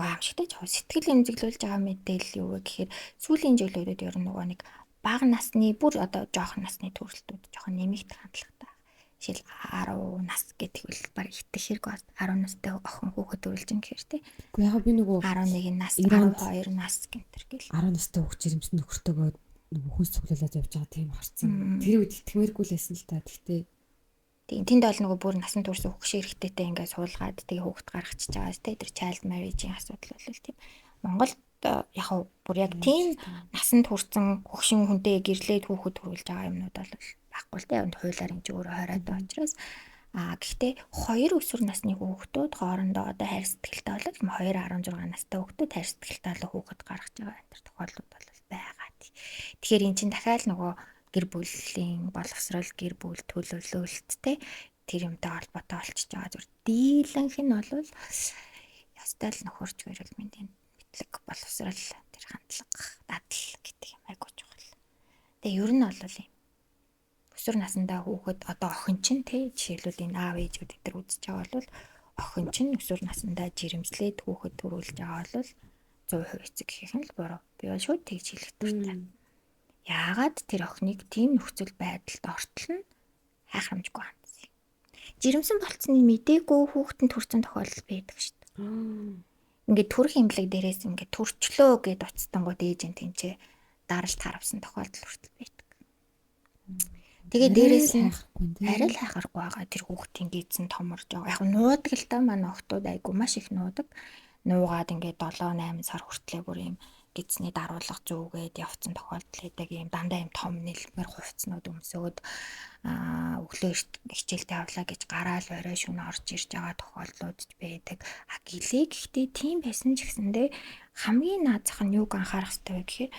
жоо сэтгэл эмзэглүүлж байгаа мэдээлэл юу вэ гэхээр сүүлийн жилүүдэд ер нь нөгөө нэг бага насны бүр одоо жоохон насны төрөлтүүд жоохон нэмэгдэх хандлагатай. Жишээл 10 нас гэдэг бол баг ихтэй хэрэг ба 10 настай охин хүүхэд төрүүлж ин гэхээр тий. Уу яг би нөгөө 11 нас 12 нас гэнтэр гэл 10 настай хүүхд жирэмсэн нөхөртөөгөө нөгөө хүнс цуглуулаад явж байгаа тийм харцсан. Тэр үед итгэмээргүй л байсан л та. Гэхдээ тийм тэнд бол нөгөө бүр насан турш хөгшин эрэгтэйтэй ингээд суулгаад тэгээ хүүхэд гаргачихж байгаа сте тэр child marriage-ийн асуудал бол тийм Монголд яг бүр яг тийм насанд хүрсэн хөгшин хүнтэй гэрлээд хүүхэд төрүүлж байгаа юмнууд бол байхгүй л дээ. Хуулиар энэ өөрөө хороод байгаа учраас гэхдээ хоёр өсвөр насны хүүхдүүд хоорондоо одоо хайр сэтгэлтэй болол 2-16 настай хүүхдүүд хайр сэтгэлтэй болол хүүхэд гаргаж байгаа энэ тохиолдлууд бол байгаа. Тэгэхээр эн чинь дахиад нөгөө гэр бүлийн боловсрол гэр бүл төлөвлөлттэй тэр юмтай холбоотой болчихж байгаа. Зүгээр дийлэнх нь бол ястай л нөхөрч гэрэл мэндийн мэдлэг боловсрол тэр хандлага дадал гэдэг юм айгуу чухал. Тэгээ ер нь бол юм өсвөр насндаа хүүхэд одоо охин чинь тий жишээлбэл энэ аав ээжүүд эдгээр үзэж байгаа бол охин чинь өсвөр насндаа жирэмслээд хүүхэд төрүүлж байгаа бол 100% эцэг гэх юм л буруу. Би бол шууд тэгж хэлэх туфтаа. Яагаад тэр охиныг тийм нөхцөл байдалд ортол нь хайхрамжгүй хандсан. Жирэмсэн болцсны мдээгүй хүүхдэн төрсэн тохиолдол байдаг шүү дээ. Ингээд төрх имлэг дээрээс ингээд төрчлөө гэд оцтангууд ээж энэ тэнцээ даралт харавсан тохиолдол хүртэл байдаг. Тэгээ дээрээс нь арай л хайхаргүй байгаа тэр хүүхдийн гидсэн томорж байгаа. Яг нуудаг л та манай охтууд айгу маш их нуудаг. Нуугаад ингээд 7-8 сар хүртлээр бүр юм гидсний даруулга зүүгээд явцсан тохиолдол байдаг. Ийм дандаа ийм том нэлмэр хувцснууд өмсөөд өглөө хичээлтэй авлаа гэж гараал орой шөнө орж ирж байгаа тохиолдлууд байдаг. Гэлээ гэхдээ тийм байсан ч гэсэндээ хамгийн наазах нь юуг анхаарах хэрэгтэй вэ гэхээр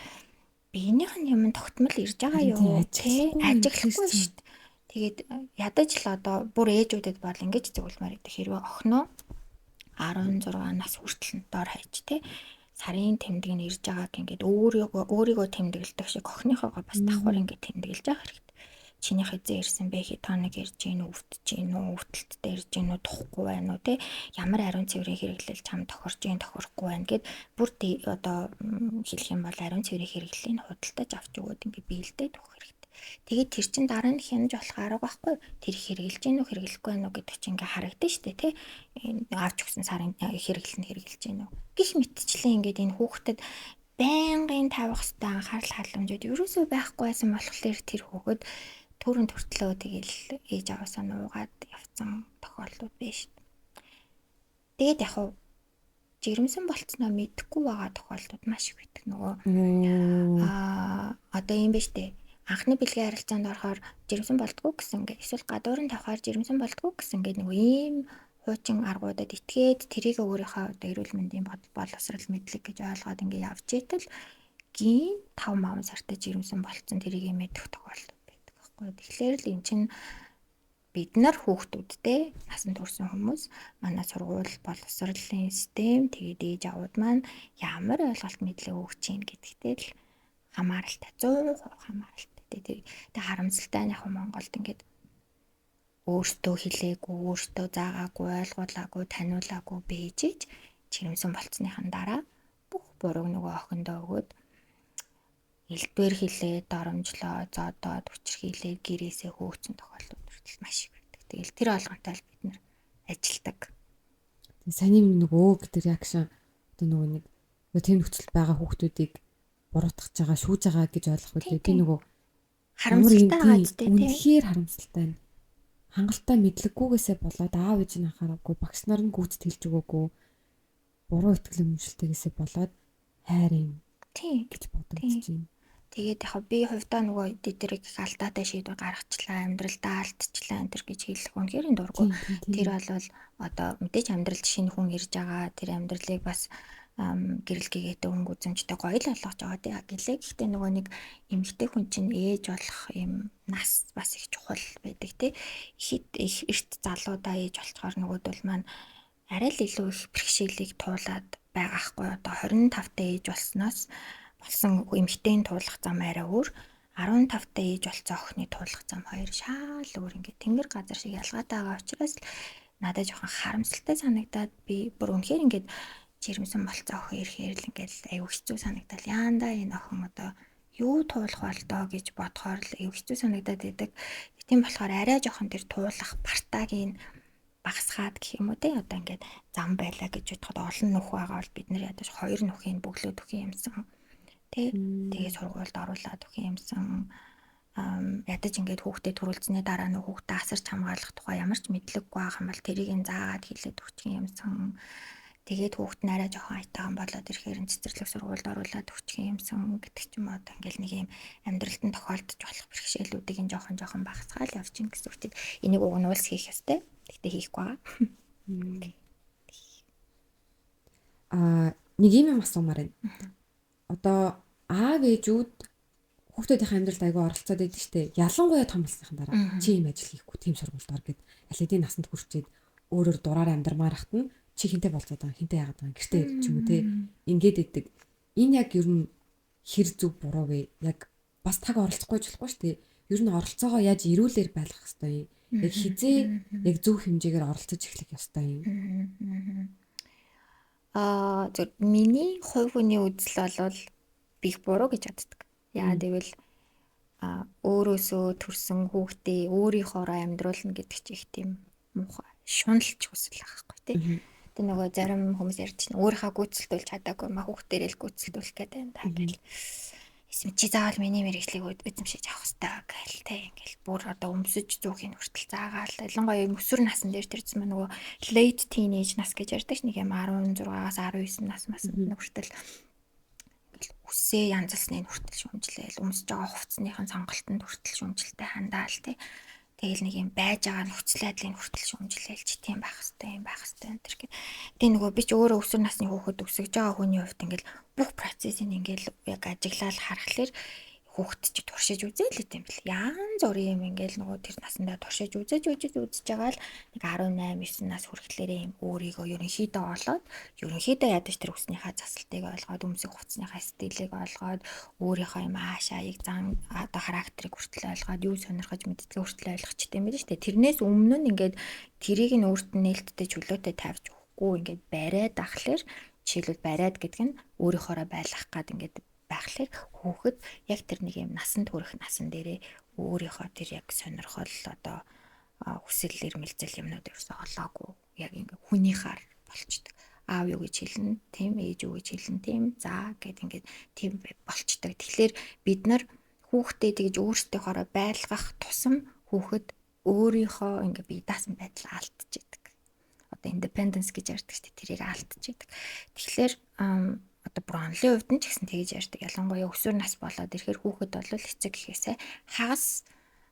биенийх нь юм тогтмол ирж байгаа юу тий ажиглахгүй шүү дээ. Тэгээд ядаж л одоо бүр ээжүүдэд бол ингэж зөвлөмөр байдаг. Хэрвээ охиноо 16 нас хүртэл дор хаяж тий сарын тэмдэг нь ирж байгааг ингээд өөрийгөө тэмдэглэдэг шиг охиныхоогоо бас давхар ингээд тэмдэглэж байгаа хэрэгтэй. Чиний хэзээ ирсэн бэ? Хэд хоног ирж гин үү, өвдөж гин үү, өвдөлттэй ирж гин үү, тухгүй байна уу те? Ямар ариун цэврийн хэрэглэл чам тохирж гин, тохирохгүй байна гэд бүр одоо хэлэх юм бол ариун цэврийн хэрэглэлийг худалдаж авч өгөөд ингээд биелдээд өгөх хэрэгтэй. Тэгээд тэр чин дараа нь хянаж болох арга байхгүй. Тэр хэрэгжилж гин үү, хэрэглэхгүй байна уу гэдэг чинь ингээд харагдана шүү дээ те. Авч өгсөн сарын хэрэглэл нь хэрэгжилж гин үү. Гэх мэтчлэн ингээд энэ хүүхдэд байнгын тавих хэвээр анхаарал халамжууд ерөөсөө байхгүй байсан болохоор тэр хүүхэд төрөн төртлөө тэгэл ээж аваасаа нуугаад явцсан тохиолдлууд байж. Тэгээд яг хуу жирэмсэн болцсноо мэдэхгүй байгаа тохиолдлууд маш их байдаг. Нөгөө одоо юм ба штэ. Анхны бэлгийн харилцаанд орохоор жирэмсэн болдгоо гэсэн ингээд эсвэл гадуурн тавихаар жирэмсэн болдгоо гэсэн ингээд нөгөө ийм хуучин аргуудад итгээд тэрийг өөрийнхөө одоо эрүүл мэндийн боловсрал мэдлэг гэж ойлгоод ингээд явж итэл гин 5 сартай жирэмсэн болцсон тэрийг мэдэх тохиолдол. Тэгэхээр л эн чинь бид нар хүүхдүүдтэй насанд хүрсэн хүмүүс манай сургууль боловсролын систем тэгээд ээж авууд маань ямар ойлголт мэдлэг өгч чинь гэдэгтэй л хамааралтай 100% хамааралтай. Тэгээд харамсалтай нь яг Монголд ингээд өөртөө хэлээгүй, өөртөө заагаагүй, ойлгуулаагүй, таниулаагүй бэжэж жирэмсэн болцсныхан дараа бүх бурууг нөгөө охиндоо өгөөд элдвэр хилээд, доромжлоо, зодоод, хүчрхийлээд гэрээсээ хөөцсөн тохиолдлууд хүртэл маш их байдаг. Тэгэл тэр олгонтой л бид нар ажилдаг. Тэгээ саний нөгөө гэдэг реакшн одоо нөгөө нэг тийм нөхцөл байгаа хүүхдүүдийг буруутгах байгаа, шүүж байгаа гэж ойлгох үү? Би нөгөө харамсалтай байгаа ч тийм. үнэхээр харамсалтай байна. Хангалттай мэдлэггүйгээсээ болоод аав ээж нь анхаарахгүй, багш нар нь гүйцэд хэлж өгөөгүй, буруу итгэл үнэмшилтэйгээсээ болоод хайр юм гэж бодогдож байна. Тэгээд яг би хувьдаа нөгөө дээрийг их алдаатай шийдвэр гаргачлаа, амьдралдаа алдчихлаа энэ төр гэж хэлэх үнэхээр дурггүй. Тэр бол одоо мэдээж амьдралд шинэ хүн ирж байгаа, тэр амьдралыг бас гэрэл гээтэй өнгө үзэмжтэй гоё л болгож байгаа тийм. Гэлээ гэхдээ нөгөө нэг эмэгтэй хүн чинь ээж болох юм нас бас их чухал байдаг тийм. Их эрт залуудаа ээж болцохоор нөгөөдөл маань арай л илүү их бэрхшээлийг туулаад байгаа хгүй. Одоо 25 та ээж болсноос болсон эмэгтэйн туулах зам арай өөр, 15 та ээж болцсон охины туулах зам хоёр шал өөр. Ингээд тэнгэр газар шиг ялгаатай байгаа учраас надад жоохон харамсалтай санагдаад би бүр үнэхээр ингээд жирэмсэн болцсон охин ирэхээр л ингээд аюу хэцүү санагдал. Яандаа энэ охин одоо юу туулах бол доо гэж бодохоор л аюу хэцүү санагдаад байдаг. Тийм болохоор арай жоохон тэр туулах партагийн багасгаад гэх юм уу те, одоо ингээд зам байлаа гэж бодоход олон нөх байгаа бол бид нар ядаж хоёр нөхийг бөглөөд өгөх юмсан. Тэгээ сургуульд оруулаад өгөх юмсан. Ядаж ингээд хүүхдэд төрүүлснээ дараа нь хүүхдэд асарч хамгаалах тухай ямар ч мэдлэггүй байгаа юм бол тэрийг нь заагаад хэлээд өгчих юмсан. Тэгээд хүүхд нь арай жоохон айтайхан болоод ирэхээр цэцэрлэг сургуульд оруулаад өгчих юмсан гэдэг ч юм уу. Ингээл нэг юм амьдралд нь тохиолдож болох бэрхшээлүүдийг нь жоохон багасгаал явж гин гэсэн үг. Энийг уг нь уулс хийх ёстой. Тэгтээ хийхгүй байгаа. Нэг юм асуумаар байна. Одоо аав ээжүүд хүүхдүүдийн амьдралд айгүй оролцоод байдаг штэ. Ялангуяа том болсныхан дараа чи ийм ажил хийхгүй, тийм сургуульд ор гэд аль хэдийн насанд хүрчээд өөрөөр дураар амьдрмаар хат нь чи хинтээ болцоод байгаа, хинтээ яагаад байгаа гэртээ ч юм уу те. Ингээд идэг. Энэ яг ер нь хэр зүг буруу вэ? Яг бас таг оролцохгүй ч болохгүй штэ. Ер нь оролцоогоо яаж ирүүлэр байлгах хэвээр юм. Яг хизээ яг зөв хэмжээгээр оролцож эхлэх ёстой юм. Зөв миний хувь хүний үзэл бол би их буруу гэж боддог. Яагаад гэвэл өөрөөсөө төрсөн хүүхдээ өөрийнхоороо амьдруулна гэдэг чинь их тийм муухай шуналж хүсэл байхгүй тий. Тэ нөгөө зарим хүмүүс ярьж чинь өөрийнхөө гүйцэлдүүлж чадаагүй ма хүүхдээрээ л гүйцэлдүүлэх гэдэг юм та гэл. Эсвэл чи заавал миний мэрэгчлийг эзэмшиж авах хэрэгтэй гэл тэ ингээл бүр одоо өмсөж зүүхийн хүртэл заагаал. Ялангуяа өсвөр насн дээр тэр чинь нөгөө late teenage нас гэж ярьдаг ш, нэг юм 16-аас 19 нас хүртэл үсээ янзлсны хүртэл шүмжлээл өмсөж байгаа хувцсныхын сонголтод хүртэл шүмжилтэй хандаал тий. Тэгэл нэг юм байж байгаа нөхцөл байдлын хүртэл шүмжлээл чи тийм байх хэвээр юм байх хэвээр энэ төр. Тэгээ нөгөө би ч өөрөө өсвөр насны хүүхэд өсөж байгаа хүний хувьд ингээл бүх процессыг ингээл яг ажиглал харахаар хүүхэд чи туршиж үзээл л юм бэл. Янз бүрийн юм ингээл нөгөө тэр насандаа туршиж үзэж байгаа л нэг 18 9 нас хүрэхлээрээ юм өөрийгөө ерөнхийдөө олоод ерөнхийдөө ядаж тэр өснийхаа засалтыг олгоод өмсөх хувцсныхаа стилийг олгоод өөрийнхөө юм аашааг зан одоо характерыг хүртэл олгоод юу сонирхож мэддэг хүртэл ойлгоч тийм байж тээ. Тэрнээс өмнө нь ингээд тэрийг нь өөрт нь нээлттэй чөлөөтэй тавьж өгөхгүй ингээд бариад ахлаар жишээлбэл бариад гэдэг нь өөрийнхоороо байлгах гад ингээд байхлаар хүүхэд яг тэр нэг юм насанд хүрэх насан дээрээ өөрийнхөө тэр яг сонирхол одоо хүсэл эрмэлзэл юмнууд ерөөсөө олоогүй яг ингээ хүнийхаар болчдөг. Аав юу гэж хэлнэ, тийм ээж юу гэж хэлнэ, тийм за гэд ингээд тийм болчдөг. Тэгэхээр бид нар хүүхдээ тэгж өөрсдийнхоороо байлгах тусам хүүхэд өөрийнхөө ингээ бие даасан байдлаа алдчихэдэг. Одоо independence гэж ярьдаг шүү дээ, тэрийг алдчихэдэг. Тэгэхээр одоо бүр онлын хувьд нь ч гэсэн тэгж ярьдаг. Ялангуяа өсвөр нас болоод ирэхээр хүүхэд бол эцэг гэхээсээ хагас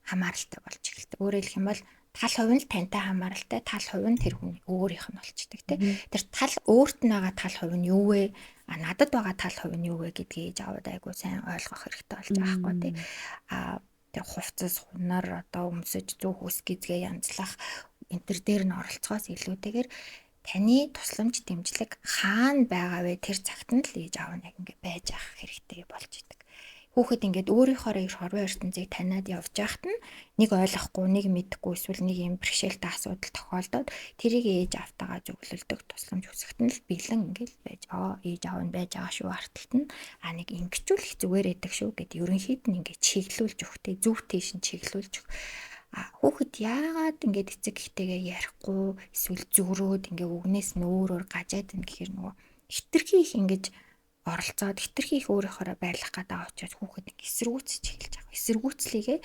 хамааралтай болж эхэлдэг. Өөрөөр хэлэх юм бол тал хувь нь тантай хамааралтай, тал хувь нь тэр хүний өөрийнх нь болчдөг тий. Тэр тал өөрт нь байгаа тал хувь нь юу вэ? Надад байгаа тал хувь нь юу вэ гэдгийг жаваад айгуу сайн ойлгох хэрэгтэй болж байгаа байхгүй тий. Тэр хувцас хунаар одоо өмсөж зүүх үс гизгээ янзлах энэ төр дээр нь оролцохоос илүүтэйгээр таны тусламж дэмжлэг хаана байгаа вэ тэр цагт нь л ээж аав нэг ингэ байж ах хэрэгтэй болж идэг. Хүүхэд ингээд өөрийнхоороо их хорвоо ертөнцийг таниад явж байхад нь нэг ойлгохгүй, нэг мэдэхгүй эсвэл нэг юм бэрхшээлтэй асуудал тохиолдоод тэрийг ээж автагаа зөвлөлдөг тусламж хүсэхт нь л бэлэн ингээд байж ээж аав нь байж байгаа шүү арталт нь нэг ингэчүүлэх зүгээр байдаг шүү гэд ерөнхийд нь ингээд чиглүүлж өгтэй зөв тийш нь чиглүүлж өг. Хүүхэд яагаад ингээд эцэг ихтэйгээ ярихгүй эсвэл зөрөөд ингээ үгнээс нь өөрөөр гажаад ин гэхэр нөгөө хитрхи их ингэж оролцоод хитрхи их өөрийнхөө байрлах гадаа очиод хүүхэд эсэргүүцэж эхэлж байгаа. Эсэргүүцлийгээ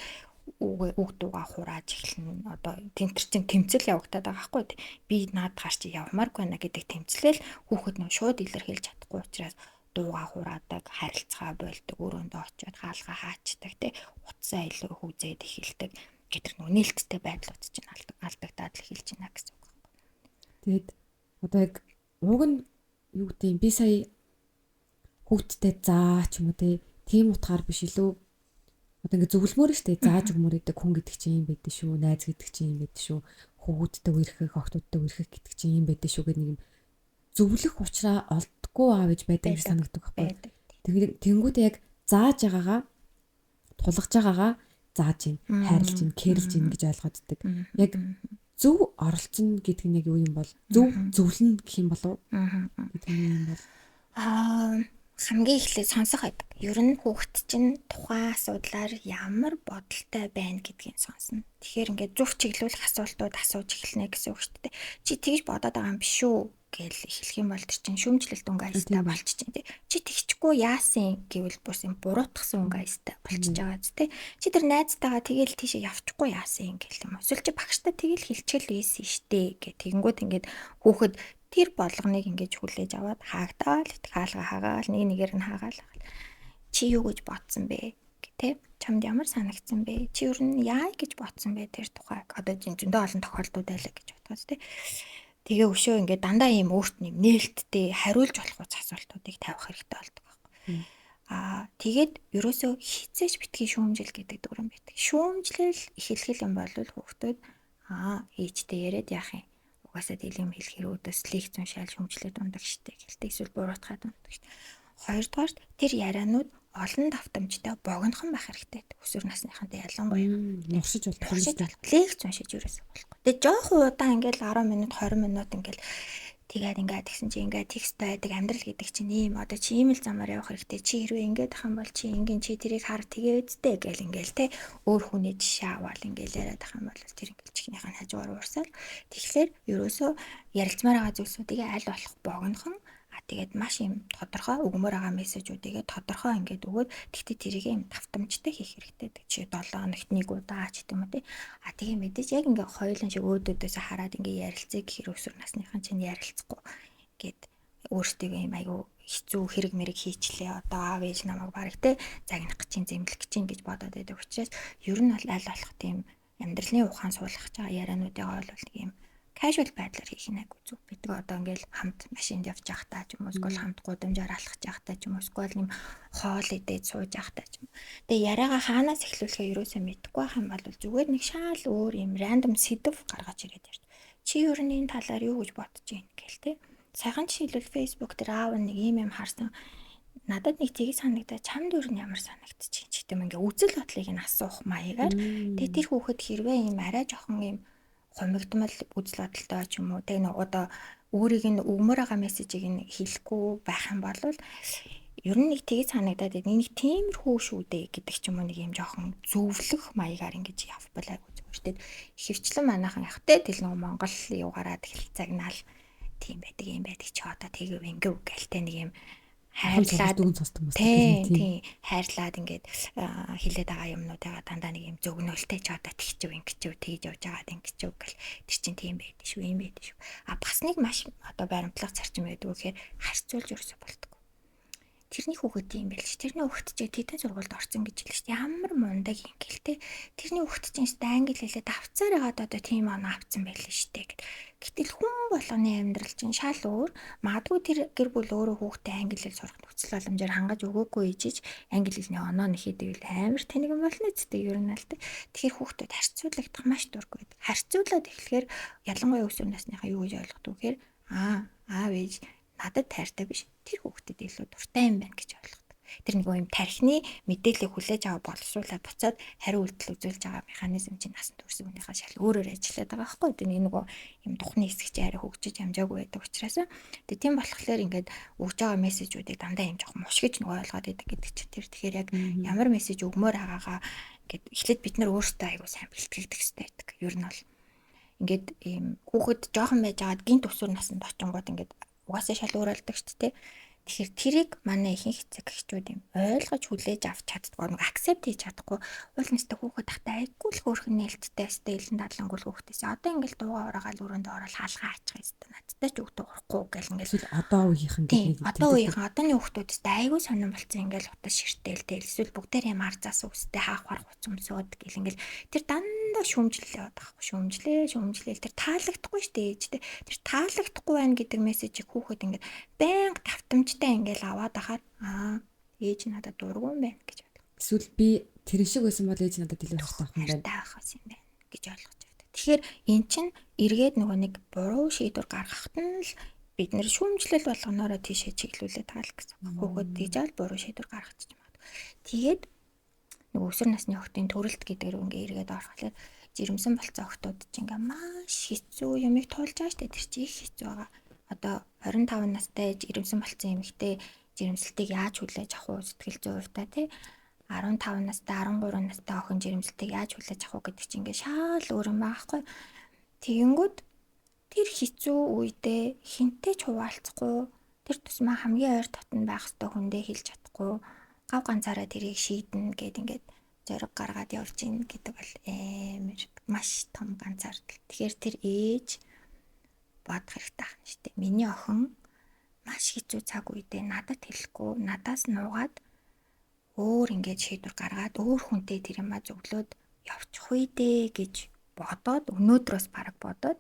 үг дуугаа хурааж эхэлнэ. Одоо тентэр чин тэмцэл явагдаад байгаа байхгүй тий. Би наад гар чи явмааргүй байна гэдэг тэмцлэл хүүхэд нөө шууд илэрхийлж чадахгүй учраас дуугаа хураадаг, харилцаа болдог, өрөөндөө очиод хаалгаа хаачдаг тий. Утсаа илүү хүзээд эхэлдэг. Гэтэр нөө нээлттэй байдлууд чинь алдагдаад эхэлж байна гэсэн үг. Тэгэд одоо яг уг нь юу гэдэг юм би сая хүүхдтэй заа ч юм уу тийм утгаар биш илүү одоо ингэ зөвлөмөр штэ зааж өгмөр гэдэг хүн гэдэг чинь юм байдаг шүү, найз гэдэг чинь юм байдаг шүү, хүүхдтэй үерхэх, охтуудтай үерхэх гэдэг чинь юм байдаг шүү гэдэг нэг юм зөвлөх уучраа олдгүй аав гэж байдаг гэж санагддаг байхгүй. Тэнгүүд яг зааж байгаагаа тулгаж байгаагаа зааж ийн, хайрлж ийн, кэрлж ийн гэж ойлгоддаг. Яг зөв оролцно гэдэг нь яг юу юм бол зөв зөвлөн гэх юм болов гэдэг нь юм бол хамгийн эхлээд сонсох байдаг. Ер нь хүүхэд чинь тухайн асуудлаар ямар бодолтой байна гэдгийг сонсно. Тэгэхээр ингээд зөв чиглүүлэх асуултууд асууж эхэлнэ гэсэн үг шүү дээ. Чи тэгж бодоод байгаа юм биш үү гэж эхлэх юм бол тэр чинь шүүмжлэлт өнгө аястай болчих чинь тий. Чи тэгчихгүй яасан гэвэл бус юм буруутгсан өнгө аястай болчихж байгаа зү тий. Чи тэр найзтайгаа тэгэл тийшээ явчихгүй яасан гэх юм. Эсвэл чи багштай тэгэл хилчгэл ийсэн штэ гэх тэгэнгүүт ингээд хүүхэд тэр болгоныг ингэж хүлээж аваад хаагдаал хаалга хаагаал нэгээр нь хаагаал чи юу гэж бодсон бэ гэх чамд ямар санагдсан бэ чи ер нь яа гэж бодсон бэ тэр тухайг одоо зөндөө олон тохиолдууд байлаа гэж бодгоос тэгээ өшөө ингээд дандаа ийм өөрт нэм нээлттэй хариулж болох асуултуудыг тавих хэрэгтэй болдог байхгүй тэгээд ерөөсөө хизээч битгий шүүмжил гэдэг дүрэн байдаг шүүмжлэл эхлэх юм бол хүүхдүүд ээжтэй яриад яах юм угаасаа дийлэм хэлэхээр өөдөөс лекц уншаал шүмжлээд ундаг штэ гэлтэй эсвэл буруутгаад ундаг штэ. Хоёрдугаар тэр ярианууд олон давтамжтай богинохон байх хэрэгтэй. Өсвөр насныхантай ялангуяа нуршиж болох лекц уншиж ерөөсөө болохгүй. Тэгээ жоохон удаан ингээл 10 минут 20 минут ингээл тэгээд ингээд тэгсэн чи ингээд текст байдаг амьдрал гэдэг чинь ийм одоо чи ийм л замаар явах хэрэгтэй чи хэрвээ ингээд ах юм бол чи ингийн чи тэрийг хар тэгээд гэл ингээл те өөр хүний жишээ аваад ингээл яриад ах юм бол тэр ингээл чихнийхэн хажуугаар уурсаал тэгэхээр ерөөсөө ярилцмаар байгаа зүйлсүүдийг аль болох богинохон тэгээд маш юм тодорхой өгмөр байгаа мессежүүдийг тодорхой ингээд өгөөд тэгтээ тэрийг юм давтамжтай хийх хэрэгтэй. Чи 7 хоногт нэг удаа ч гэдэм үү те. Тэгээ мэдээж яг ингээд хоёулын шиг өөдөөдөөс хараад ингээд ярилцъя гэхээр өсвөр насныхан чинь ярилцахгүй гэд өөртөө юм айгу хэцүү хэрэг мэрэг хийчлээ. Одоо аав ээж намайг бараг те загнах гэж зэмлэх гэж гэж бодоод байдаг учраас ер нь бол аль болох тийм амьдралын ухаан суулгах байгаа яриануудыг бол нэг юм casual байдлаар хийх нь айгүй зүг. Бид одоо ингээл хамт машинд явж байхдаа ч юм уу эсвэл хамт гудамжаар алхаж байхдаа ч юм уу эсвэл нэм хоол идээд сууж байхдаа ч юм. Тэгээ яриагаа хаанаас эхлүүлэхээ ерөөсөө мэдэхгүй байх юм бол зүгээр нэг шал өөр юм random сэдв гаргаж ирээд ярьж. Чи ер нь энэ талаар юу гэж бодож байна гээл те. Сайхан жишээлбэл Facebook дээр аав нэг юм харсан. Надад нэг тийг санагдаа чамд өөр нь ямар санагдчих ч гэдэм ингээ үзэл бодлыг нь асуух маягаар. Тэгээ тэр хүүхэд хэрвээ юм арай жоохон юм хомигдмал үзэл бодолтой ч юм уу тэг нэг одоо өөрийг нь өгмөр байгаа мессежийг нь хэлэхгүй байх юм бол ер нь нэг тгий санагдаад нэг тиймэрхүү шүү дээ гэдэг ч юм уу нэг юм жоохон зөвлөх маягаар ингэж явбал айгу зүгээр. Хөвчлэн манайхан явахтэй тэл нэг Монгол юу гараад цагнаал тийм байдаг юм байдаг чи одоо тэгэв ингэв гэлтэй нэг юм хайрлаад тийм хайрлаад ингээд хилээд байгаа юмнуудаа дандаа нэг юм зөгнөлтэй ч одоо тэгчв ингэчв тэгж явж байгаад ингэчв гэл тэр чинь тийм байдаг шүү юм байдаг шүү. Бас нэг маш одоо баримтлах зарчим байдаг гэхээр харьцуулж ерөөсө болтгоо. Тэрний хүүхэд юм байл ш. Тэрний хүүхэд чи тэдэн сургуульд орсон гэж хэлсэн ш. Ямар мундаг юм гэлтэй. Тэрний хүүхэд чинь англи хэлээд авцаар ягаад одоо тийм оноо авцсан байл ш. Гэтэл хүн болгоны амьдрал чинь шал өөр. Магадгүй тэр гэр бүл өөрөө хүүхдээ англи хэл сурах нөхцөл боломжоор хангаж өгөөгүй ижиж англи хэлний оноо нэхээдэг амар тэнэг болно зү ер нь л тэ. Тэгэхээр хүүхдэд харьцуулагдах маш дургүй байдаг. Харьцуулаад эхлэхээр ялангуяа өсвөр насныхаа юу гэж ойлгодог вэ гэхээр аав ээж надад тайртай биш тэр хүүхдэд илүү дуртай юм байна гэж ойлгодог. Тэр нэг юм тархины мэдээллийг хүлээж аваа боловсруулаад буцаад хариу үйлдэл үзүүлж байгаа механизм чинь насан турш үүнийхээ шал өөрөөр ажиллаад байгаа байхгүй. Тэр нэг юм тухны хэсэг чи арай хөгжиж амжаагүй байдаг учраас тэгээ тийм болохоор ингээд өгж байгаа мессежүүдийг дандаа юм жоох мушгиж нөгөө ойлгоод идэг гэдэг чинь тэр тэгэхээр яг ямар мессеж өгмөр байгаагаа ингээд эхлээд бид нар өөрсдөө аягүй сайн бэлтгэдэг хэрэгтэй байдаг. Ер нь бол ингээд ийм хүүхэд жоохон байж байгаад гинт өсвөр наснд очингууд ингээд угаасаа шал өөрөлдөг шүү дээ. Тэгэхээр тэрийг манай ихэнх эцэг эхчүүд юм ойлгож хүлээж авч чаддгүй, нэг акцепт хийж чадахгүй. Уул нэстэ хүүхэд тахтай айгүй л хөөрхөн нээлттэй өстэй элен дадлангуул хүүхдээс одоо ингээл дуугаа ороогаал өрөөндөө ороод хаалгаа аачих юм надтай ч өгдөө урахгүй гэл ингээл эсвэл одоо үеийнхэн гэдэг нэг одоо үеийнхэн одооны хүүхдүүдээс айгүй сонирн болцсон ингээл утас ширтээлтэй эсвэл бүгдээрээ марзаас үстэй хаах харах уцмсууд гэл ингээл тэр дандаа шүүмжлэлээ яваад байгаа шүүмжлээл тэр таалагдахгүй шүү дээ ээж тэр таалагдахгүй байна гэдэг мессежийг хүүхэд ингээд байнга тавтамжтай ингээл аваад ахаад ээж надад дургүй юм байна гэж бодлоо. Эсвэл би тэр шиг байсан бол ээж надад илүү хэрэгтэй авах юм байна. Таахаас юм байна гэж ойлгож байдаг. Тэгэхээр эн чинь эргээд нөгөө нэг буруу шийдвэр гаргахад нь л бид нэр шүүмжлэл болгоноороо тийшээ чиглүүлээд таал гэсэн. Хүүхэд тийж аль буруу шийдвэр гаргах гэж байна. Тэгээд нөгөө өсвөр насны охтын төрөлт гэдэг рүү ингээ эргээд орохлоор жирэмсэн болцсон охтууд чинь ингээ маш хэцүү юмыг туулж байгаа штэ тэр чинь их хэцүү байгаа. Одоо 25 настай жирэмсэн болцсон эмэгтэй жирэмсэлтийг яаж хүлээж авах вэ сэтгэл зүйн хувьдаа тий 15 настай 13 настай охин жирэмсэлтийг яаж хүлээж авах вэ гэдэг чинь ингээ шал өөр юм байхгүй. Тэгэнгүүт тэр хэцүү үедээ хинтээ ч хуваалцахгүй тэр тусмаа хамгийн ойр татна байх ёстой хүндээ хэлж чадахгүй гав ганцаараа тэрийг шийднэ гэд ингээд зориг гаргаад явж ийн гэдэг бол амар маш том ганцаардал. Тэгэхээр тэр ээж бодох хэрэгтэй ахна шүү дээ. Миний охин маш хэцүү цаг үедээ надад хэлэхгүй надаас нуугаад өөр ингээд шийдвэр гаргаад өөр хүнтэй тэр юмаа зөвлөөд явчих үе дээ гэж бодоод өнөөдрөөс бараг бодоод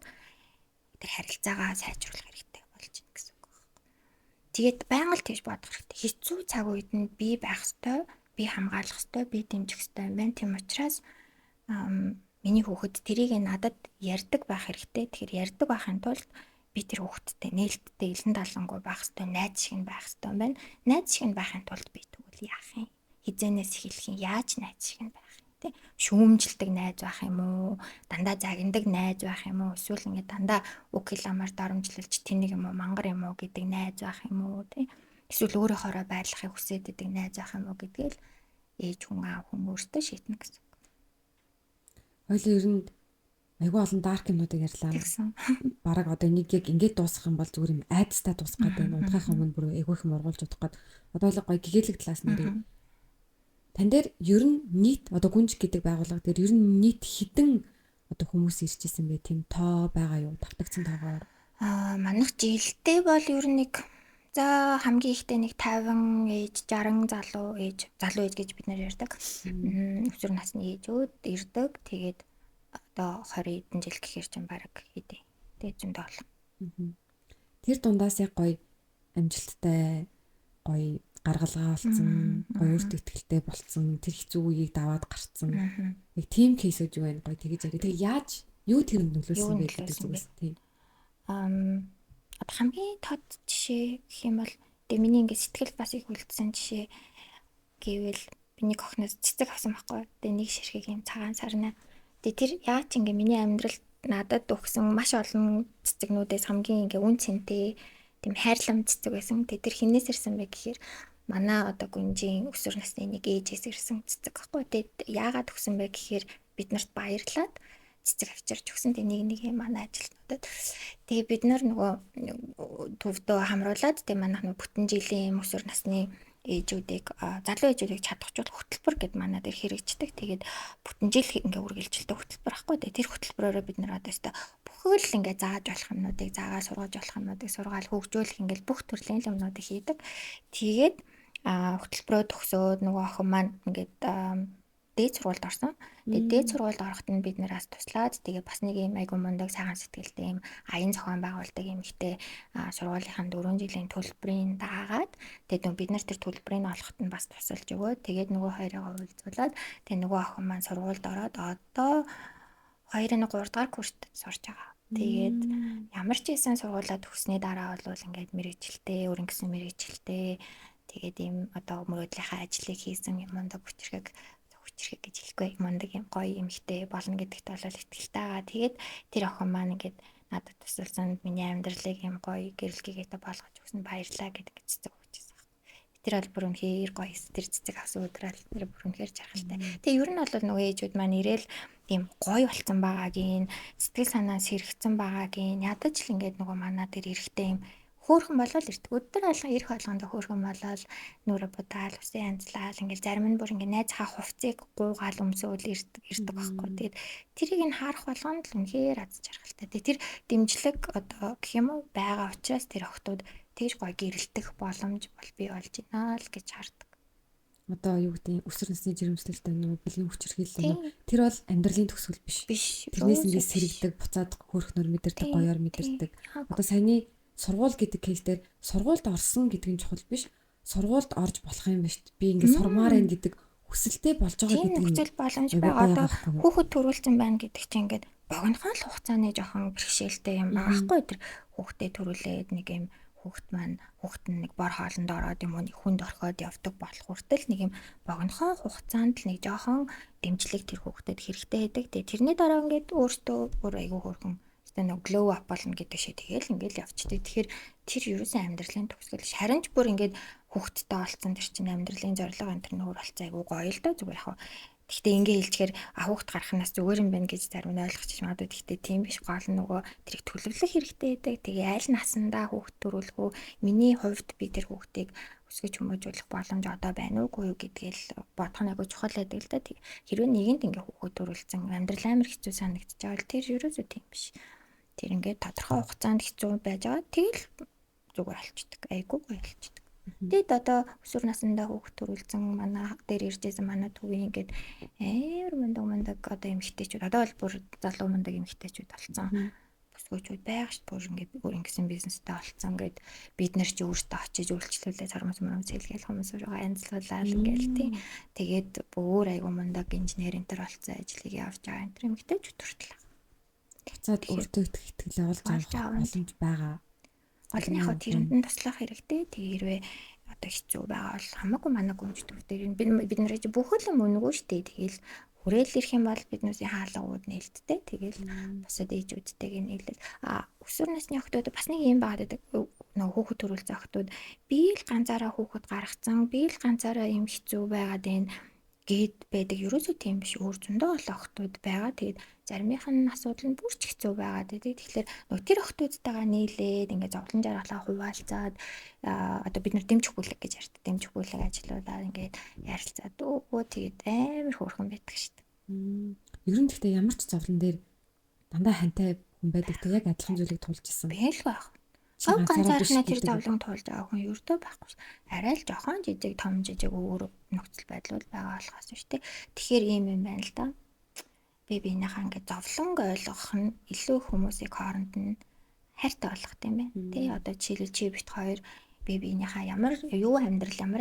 тэр харилцаагаа сайжруулах хэрэгтэй болж байна гэсэн үг байна. Тэгээд байнга л тэгж бодох хэрэгтэй. Хэцүү цаг үед нь би байх ёстой, би хамгаалах ёстой, би дэмжих ёстой юм байна. Тийм учраас миний хүүхэд тэрийг надад ярьдаг байх хэрэгтэй. Тэгэхээр ярьдаг байхын тулд би тэр хүүхэдтэй нээлттэй элен далангуй байх ёстой, найз шиг нь байх ёстой юм байна. Найз шиг нь байхын тулд би тэгвэл яах юм? Хизээнээс эхэлэх юм? Яаж найз шиг нь байх юм? Тэ? Шүүмжилдэг найз байх юм уу? Дандаа загиндаг найз байх юм уу? Эсвэл ингээд дандаа үг хэлэмээр доромжлолж тэнийг юм уу, мангар юм уу гэдэг найз байх юм уу? Тэ? Эсвэл өөрийнхоороо байрлахыг хүсээд идэг найз байх юм уу гэдгээл ээж хүн аав хүн өөртөө шийднэ гэсэн. Хоёул ер нь айгүй олон дарк юмнуудыг ярьлаа. Бараг одоо энийг яг ингээд дуусгах юм бол зүгээр юм айдастай дуусгах гэдэг нь унтахын өмнө бүр айгүй их мургуулж удах гээд одоо л гоё гэгээлэг талаас нэрээ. Тан дээр ер нь нийт одоо гүнж гэдэг байгууллага дээр ер нь нийт хэдэн одоо хүмүүс ирж исэн бэ? Тийм тоо байгаа юу? Давтагдсан тоогоор. Манайх жилдээ бол ер нь нэг за хамгийн ихтэй нэг 50 ээж 60 залуу ээж гэж бид нэр ярьдаг. Өсвөр насны ээжүүд ирдэг. Тэгээд одоо 20 эдэн жил гэхэр чинь бараг хэдий. Тэгээд зөндөө олон. Тэр дундаас яг гоё амжилттай гоё гаргалгаа болсон, гоё өөртөө ихтэй болцсон, тэр хэцүү үеийг даваад гарцсан. Яг тийм кейсүүд юу байна гоё тэгэж яриа. Тэгээ яаж юу тэр нөлөөсөн бэ гэдэг зүгээс тийм. Одоо хамгийн тод жишээ гэх юм бол тэгээ миний ингээд сэтгэл бас их үлдсэн жишээ гэвэл би нэг охиноос цэцэг авсан байхгүй. Тэгээ нэг ширхэг юм цагаан сарна. Тэгээ тэр яаж ингээ миний амьдралд надад өгсөн маш олон цэцэгнүүдээс хамгийн ингээ үн цэнтэй тийм хайрлам цэцэг байсан. Тэгээ тэр хинээс ирсэн бэ гэхээр манай одоо гүнжийн өсвөр насны нэг ээжээс ирсэн цэцэг байхгүй. Тэгээд яагаад өгсөн бэ гэхээр бид нарт баярлаад цэцэг авчирч өгсөн. Тэгээ нэг юм манай ажилтнуудад. Тэгээ бид нар нөгөө төвдөө хамруулад тэгээ манайх нөгөө бүтэн жилийн өсвөр насны ээжүүдийг залуу ээжүүдийг чадахжуул хөтөлбөр гэд манай дээр хэрэгждэг. Тэгээд бүтэн жил ингээ үргэлжилдэг хөтөлбөр ахгүй. Тэр хөтөлбөрөөрөө бид нар одоо өстой бүхэл ингээ зааж болох юмнуудыг заагаад сургаж болох юмнуудыг сургаал хөгжүүлэх ингээл бүх төрлийн юмнуудыг хийдэг. Тэгээд хөтөлбөрөө төгсөөд нөгөө охин маань ингээд дээд сургуульд орсон. Тэгээд дээд сургуульд ороход нь бид нараас туслаад тэгээд бас нэг юм айгу мундаг сайхан сэтгэлтэй юм аян зохион байгуулдаг юм ихтэй сургуулийнхаа 4 жилийн төлбөрийн даагаад тэгээд бид нар тэр төлбөрийг олоход нь бас тусалж өгөө. Тэгээд нөгөө хоёроо уулзуулаад тэгээд нөгөө охин маань сургуульд ороод одоо 2-3 дугаар курст сурч байгаа. Тэгээд ямар ч хэсэн сургуулаа төгснөө дараа бол ингээд мэрэгжилтэй, өөрийн гэсэн мэрэгжилтэй тэгээд ийм одоо мөрөөдлийнхаа ажлыг хийсэн юм мундаг хүчрхэг гэж хэлэхгүй мундаг юм гоё юм ихтэй болно гэдэгт бол итгэлтэй байгаа. Тэгээд тэр охин маань ингээд надад тусалсан миний амьдралыг юм гоё гэрэл гээтэй болгож өгсөн баярлаа гэдэг цэцэг өгчээсэн. Тэр бол бүр үнэхээр гоё тэр цэцэг авсан өдрөл тэр бүр үнэхээр жаргалтай. Тэгээ ер нь бол нөгөө ээжүүд маань ирээл тийм гоё болцсон байгаагийн сэтгэл санаа сэрэгцэн байгаагийн ядаж л ингээд нөгөө манаа тэр эрэхтэй юм Хөөхөн болол ирдэг. Өдөр алга ирэх болгонд хөөхөн болол нүрэ будаал, усын янзлал ингээл зарим нь бүр ингээ найзхаа хувцсыг гуугаал өмсөөл ирдэг байхгүй. Тэгээд тэрийг нь харах болгонд л үнэхээр аз жаргалтай. Тэгээд тэр дэмжлэг одоо гэх юм уу байгаа учраас тэр охтууд тэгж гоё гэрэлтэх боломж бол бий болж байна л гэж хардаг. Одоо юу гэдэг өсвөр насны жирэмслэлтэй нөгөө бэлгийн хүчирхийлэл тэр бол амьдралын төгсгөл биш. Тэрнээс ингээд сэрэгдэг, буцаад хөөрхнөр мэдэрдэг, гоёор мэдэрдэг. Одоо саяны сургууль гэдэг кейсээр сургуульд орсон гэдэг нь чухал биш. Сургуульд орж болох юм биш. Би ингээд сурмаар байна гэдэг хүсэлтэй болж байгаа гэдэг нь нөхцөл боломж байгаа. Одоо хүүхэд төрүүлсэн байна гэдэг чинь ингээд богинохон л хугацааны жоохон бэрхшээлтэй юм байгаа байхгүй тэр хүүхдээ төрүүлээд нэг юм хүүхд нь нэг бор хоолнд ороод юм уу нэг хүнд орхиод явдаг болох хүртэл нэг юм богинохон хугацаанд л нэг жоохон дэмжлэг тэр хүүхдэд хэрэгтэй байдаг. Тэгээ тэрний дараа ингээд өөртөө бүр айгүй хөрхөн өстой нэг glow up болно гэдэг шиг тэгэл ингээд явчихдээ. Тэгэхээр тэр ерөөсөн амьдралын төгсгөл шаринч бүр ингээд хүүхдтэй олцсон тэр чинь амьдралын зорилго энэ төр нөр болцоо айгүй гоё л доо зүгээр яг. Гэхдээ ингээ хэлчихээр хүүхд гарахнаас зүгээр юм байна гэж зарим нь ойлгочих магадгүй. Гэхдээ тийм биш, гол нь нөгөө тэрийг төлөвлөх хэрэгтэй байдаг. Тэгээ аль насандаа хүүхд төрүүлэх үү? Миний хувьд би тэр хүүхдийг өсгөж хүмүүжүүлэх боломж одоо байна уугүй юу гэдгээл бодох нь айгүй чухал байдаг л да. Хэрвээ нэгэнд ингээ хүүхд төрүүлсэн амьдрал амар хэцүү санагдчих байгаа бол тэр ерөөсөө тийм биш. Тэр ингээ тодорхой хугацаанд хэцүү байж байгаа. Тэгэл зүгээр алчдаг. Айгүй гоё алчдаг. Тэгэд одоо өсвөр насндаа хүүхд төрүүлсэн манай дээр иржсэн манай төвийн ингээд амар мундаг одоо эмэгтэйчүүд одоо бол бүр залуу мундаг эмэгтэйчүүд болсон. Бүсгүйчүүд байгаа ш бүр ингээд өөр ингэсэн бизнестэй болсон. Ингээд бид нар ч өөртөө очиж үйлчлүүлээ сармас сэлгээл хүмүүс байгаа янзлуулаад ингээд тий. Тэгээд бүр айгу мундаг инженер энэ төр болсон ажлыг явж байгаа энэ төр эмэгтэйчүүд хүртэл. Буцаад өөртөө итгэл олж авах боломж байгаа. Олон яг тэрэнд нь туслах хэрэгтэй. Тэг хэрвээ одоо хэцүү байгаа бол хамаагүй манай гүнж төвдөр бид нар чи бүхэл юм өнгөө штэ. Тэгэл хүрээл ирэх юм бол биднээсийн хаалгууд нээлттэй. Тэгэл бусад ээжүүдтэйг нийлэл өсвөр насны охтууд бас нэг юм байгаа гэдэг. Нөгөө хүүхэд төрүүлсэн охтууд би л ганцаараа хүүхэд гаргацсан. Би л ганцаараа юм хэцүү байгаад байна гэд байдаг. Ерөөсөө тийм биш. Өөр зөндөө олон охтууд байгаа. Тэгээд заримынх нь асуудал нь бүр ч хэцүү байгаа гэдэг. Тэгэхээр нөгөө тэр охтуудтайгаа нийлээд ингээд зовлон жаргалаа хуваалцаад одоо бид нар дэмжих бүлэг гэж ярьдаг. Дэмжих бүлэг ажиллаулаад ингээд ярилцаад өө тэгээд амар хөөрхөн байдаг шүү дээ. Ер нь гэхдээ ямар ч зовлон дээр дандаа хантай хүн байдаг. Тэг яг адилхан зүйлийг тулж исэн. Бэл байх. Ганцаарх нь тэр зовлон туулж байгаа хүн ердөө байхгүй ш. Арай л жоохон жижиг том жижиг өөр нөхцөл байдлууд байгаа болохоос шүү дээ. Тэгэхээр ийм юм байна л да. Би биенийхээ ингээд зовлонг ойлгох нь илүү хүмүүсийг хооронд нь хайртай болгох юм байна. Тэ одоо жишээлбэл чи бит хоёр би биенийхээ ямар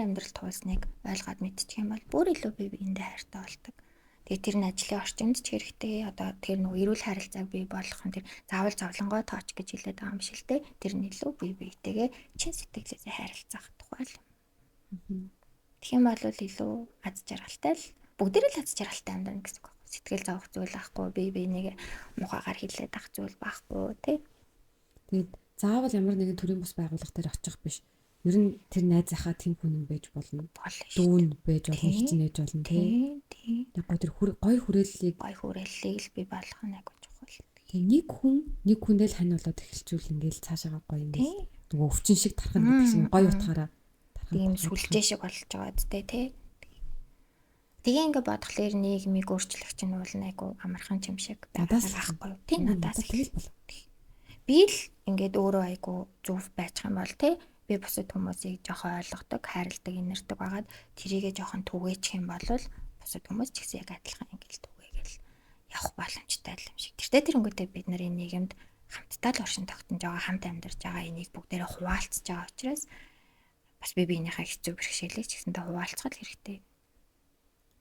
амьдрал туулсныг ойлгоод мэдчих юм бол бүр илүү би биендээ хайртай болдог. Тэгээ тэр нь ажлын орчинд ч хэрэгтэй. Одоо тэр нөгөө эрүүл харилцааг бий болгох нь тэр заавал зовлонгой тооч гэж хэлээд байгаа юм шиг л те. Тэр нь илүү бие биетэйгээ чин сэтгэлээсээ харилцах тухай л. Тэгэх юм бол илүү аз жаргалтай л бүгдээр л аз жаргалтай амьдрна гэсэн үг. Сэтгэл зовох зүйл байхгүй, бие биенийг мухагаар хилээд ах зүйл байхгүй тий. Тэгээд заавал ямар нэгэн төрлийн бус байгууллага дээр очих биш. Ер нь тэр найзынхаа тийм хүн байж болно. Дүүн байж болно, хичнээн байж болно тий. Яг гоо тэр гой хүрээллийг л би болгох нь айгуу чухал. Нэг хүндээ л хань болоод эхэлжүүл ингээл цаашаага гоё ингээл нөгөө өвчин шиг тархах гэдэг шиг гоё утгаараа тийм сүлжээ шиг болж байгаа үстэй тий. Тэгээ ингээ бодглохлоор нийгмийг өөрчлөх чинь бол айгуу амархан юм шиг байхгүй. Тий надаас тэгэл бол. Би л ингээд өөрөө айгуу зөв байж юм бол тий би бусад хүмүүсийг жоохон ойлгодог, хайрладаг, инэрдэг байгаад тэрийгээ жоохон түгээчих юм бол бусад хүмүүс ч гэсэн яг адилхан ингээл түгээгээл явах боломжтой юм шиг. Тэр өнгөтэй бид нарын нийгэмд хамтдаа л оршин тогтнож байгаа, хамт амьдарч байгаа энийг бүгдээрээ хуваалцж байгаа учраас бас би биенийхээ хэцүү бэрхшээлийг ч гэсэндээ хуваалцах хэрэгтэй.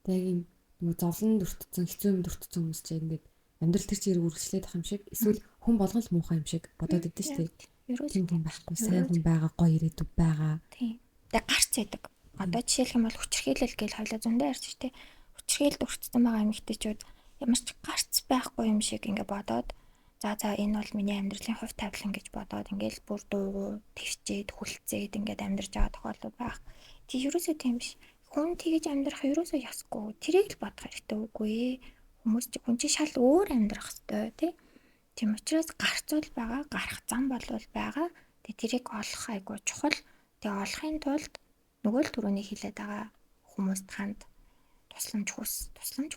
Тэгээ юм нөгөө зовлон дүртцэн, хэцүү юм дүртцэн хүмүүс чинь ингээд амьдрал тэр чигээр үргэлжлээд ах юм шиг эсвэл хүн болгон л муухай юм шиг бодоод идэв шүү дээ. Тийм хүн байхгүй, сайн хүн байгаа, гоё ирээдүг байгаа. Тийм. Тэгээ гарч байдаг. Одоо жишээлх юм бол хүчирхийлэл гэж хойлоо зөндөө ярьж штэ. Хүчирхийлэлд өртсөн байгаа эмэгтэйчүүд ямар ч гарц байхгүй юм шиг ингээ бодоод за энэ бол миний амьдралын хувь тавилан гэж бодоод ингээл бүр дуугүй твчээд хүлцээд ингээд амьдарч байгаа тохиолдол байх. Тэг ерөөсөө тийм биш. Хүн тэгэж амьдрах ерөөсөө ясгүй. Тэрийг л бодох хэрэгтэй үгүй. Хүмүүс чи хүн чи шал өөр амьдрах ёстой тий. Тийм учраас гарцуул байгаа, гарах зам болвол байгаа. Тэгээ тэрийг олох айгүй чухал. Тэгээ олохын тулд нөгөө л түрүүний хэлээд байгаа хүмүүст ханд тусламж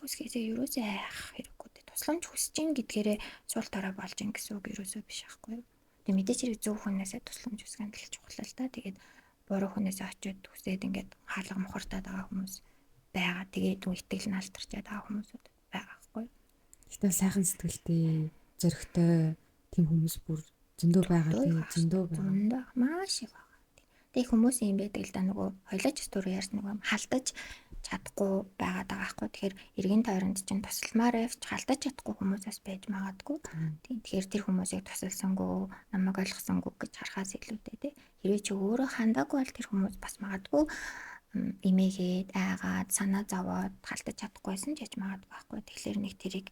хүсгээсээ ерөөсөө айх хэрэггүй. Тусламж хүсэж ин гэдгээрээ суул тараа болж ин гэсэн үг ерөөсөө биш аахгүй юу. Тэгээ мэдээж хэрэг зөв хүнээсээ тусламж хүсэх нь л чухал л та. Тэгээд буруу хүнээсээ очиод хүсээд ингээд хаалга мухартаад байгаа хүмүүс байгаа. Тэгээд итгэл нь алдарчаад байгаа хүмүүсүүд байгаа аахгүй юу. Гэтэл сайхан сэтгэлтэй, зөрөгтэй тийм хүмүүс бүр зөндөө байгаа тийм зөндөө байгаа. Маш их байгаа. Тэгээ хүмүүс юм байдаг л да нөгөө хоёлаач түр ярьсан нөгөө халдаж чадахгүй байгаад байгаа хгүй. Тэгэхээр эргэн тойронд чинь тусалмаар явж халдаж чадахгүй хүмүүсээс байж магадгүй. Тэгэхээр тэр хүмүүсийг тусалсангүй, намайг ойлгосонгүй гэж харахаас илүүтэй тий. Хэрвээ чи өөрөө хандаагүй бол тэр хүмүүс бас магадгүй имээгээд айгаад санаа зовоод халдаж чадахгүйсэн ч яж магадгүй байхгүй. Тэгэхээр нэг тэрийг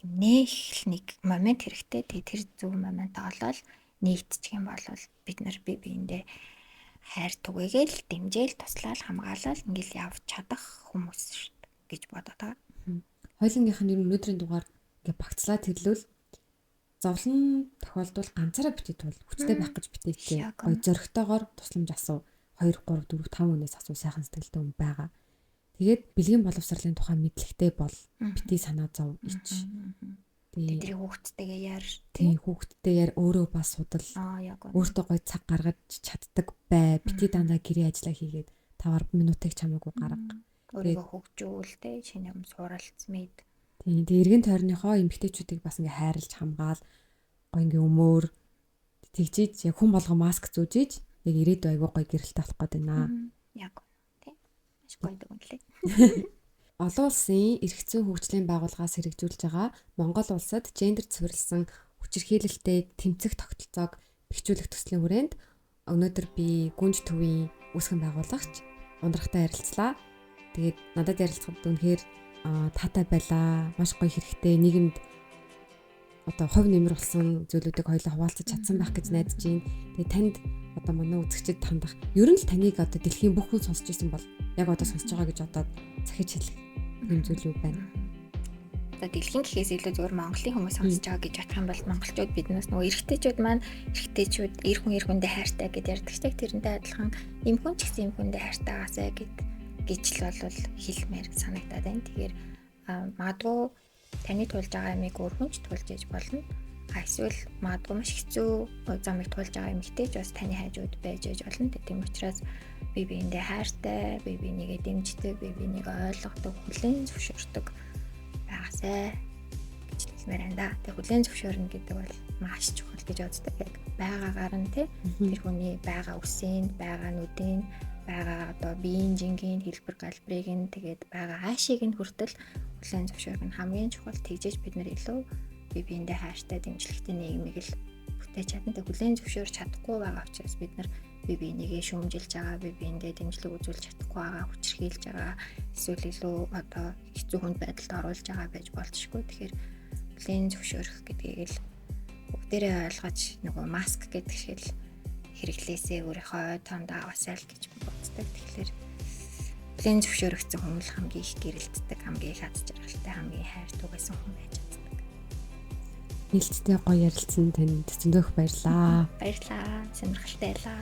нэг момент хэрэгтэй. Тэгээ тэр зөв момент олоод нэгтчих юм бол бид нар биендээ хайр түгээгээл дэмжээл туслаад хамгаалал ингээл явж чадах хүмүүс шүү дээ гэж бодоод байгаа. Хоёлынгийнх нь өнөөдрийн дугаар ингээ багцлаа тэрлүүл зовлон тохиолдвол ганцаараа битээ тул хүчтэй байх гэж битээ гоё зөрөгтэйгоор тусламж асуу 2 3 4 5 хүнээс асуу сайхан сэтгэлтэй хүн байгаа. Тэгээд бэлгийн боловсролын тухай мэдлэгтэй бол битээ санаа зов ич. Тэдний хүүхдтэйгээ яар. Тийм хүүхдтэй яар өөрөө бас судал. Өөртөө гоё цаг гаргаж чаддаг бай. Битээ дандаа гэрээ ажиллаа хийгээд 5 минутыг чамаагүй гарга. Өөрийгөө хөгжүүлтэй шинэ юм суралц мэд. Тийм тэгээ эргэн тойрныхоо эмэгтэйчүүдийг бас ингээ хайрлж хамгаал гоё ингээ өмөр тэгжиж яг хүн болго маск зүүжиж яг ирээдүй айгүй гоё гэрэлтэй болох гээд байна. Яг тийм. Маш гоё дүнлээ. Олон улсын эрх зүйн хөгжлийн байгууллагаас хэрэгжүүлж байгаа Монгол улсад гендерт суурилсан хүчирхийлэлтэй тэмцэх тогтолцоог бэхжүүлэх төслийн хүрээнд өнөөдөр би гүнж төвийн үүсгэн байгуулагч ундрахтай ярилцлаа. Тэгээд надад ярилцахад үнэхээр таатай байлаа. Маш гоё хэрэгтэй нийгэмд одоо хувь нэмэр болсон зүйлүүдийг хоёулаа хуваалцаж чадсан байх гэж найдаж байна. Тэгээд танд одоо манай үзэгчид хандах ер нь л таныг одоо дэлхийн бүх хүн сонсч ирсэн бол яг одоо сонсож байгаа гэж одоо захиж хэлэх юм зүйл юу байна. Одоо дэлхийн гэхээс илүү зөвхөн Монголын хүмүүс сонсож байгаа гэж бодох юм бол монголчууд биднээс нөгөө эрэгтэйчүүд маань эрэгтэйчүүд эр хүндээ хайртай гэж ярьдаг ч тэрнтэй адилхан эм хүн ч гэсэн эм хүндээ хайртайгаасаа гэж л бол хэлмээр санагдаад байна. Тэгэхээр магадгүй таны тулж байгаа ямиг өөр хүн ч тулж иж болно. Эсвэл магадгүй маш хэцүү замыг тулж байгаа эмэгтэйч бас таны хайжууд байж иж болно. Тийм учраас би биендээ хайртай, би бинийгээ дэмждэг, би бинийг ойлгодог, хүлээн зөвшөөрдөг байгаасай гэж хэлмээр байна да. Тэг хүлээн зөвшөөрнө гэдэг бол маш чухал гэж боддог. Яг байгаагаар нь тэр хүний байгаа үсэнд, байгаа нүдэнд, байгаа одоо биеийн жингийн хэлбэр галбрыг нь тэгээд байгаа аашийг нь хүртэл хүлээн зөвшөөрөх нь хамгийн чухал. Тэгжээж бид нар илүү би биендээ хайртай дэмжлэгтэй нийгмийг л бүтээж чадна. Тэг хүлээн зөвшөөрч чадахгүй байгаа учраас бид нар би бинийгээ шүүмжилж байгаа, би биендээ дэмжлэг үзүүлж чадахгүй байгаа, хүчрхийлж байгаа, эсвэл илүү одоо хэцүү хүнд байдалд оруулж байгаа байж болцшгүй. Тэгэхээр хүлээн зөвшөөрөх гэдгийг л бүгдээрээ ойлгож нөгөө маск гэдэг шиг л хэрэглээсээ өөрийнхөө тоонд аваасай л гэж боддог. Тэгэхээр хүлээн зөвшөөрөгцөн хүн л хамгийн их гэрэлтдэг, хамгийн их аз жаргалтай, хамгийн хайр түгээсэн хүн байж чаддаг. Нээлттэй гоё ярилцсан танд зөндөө их баярлалаа. Баярлалаа. Сонирхолтой байлаа.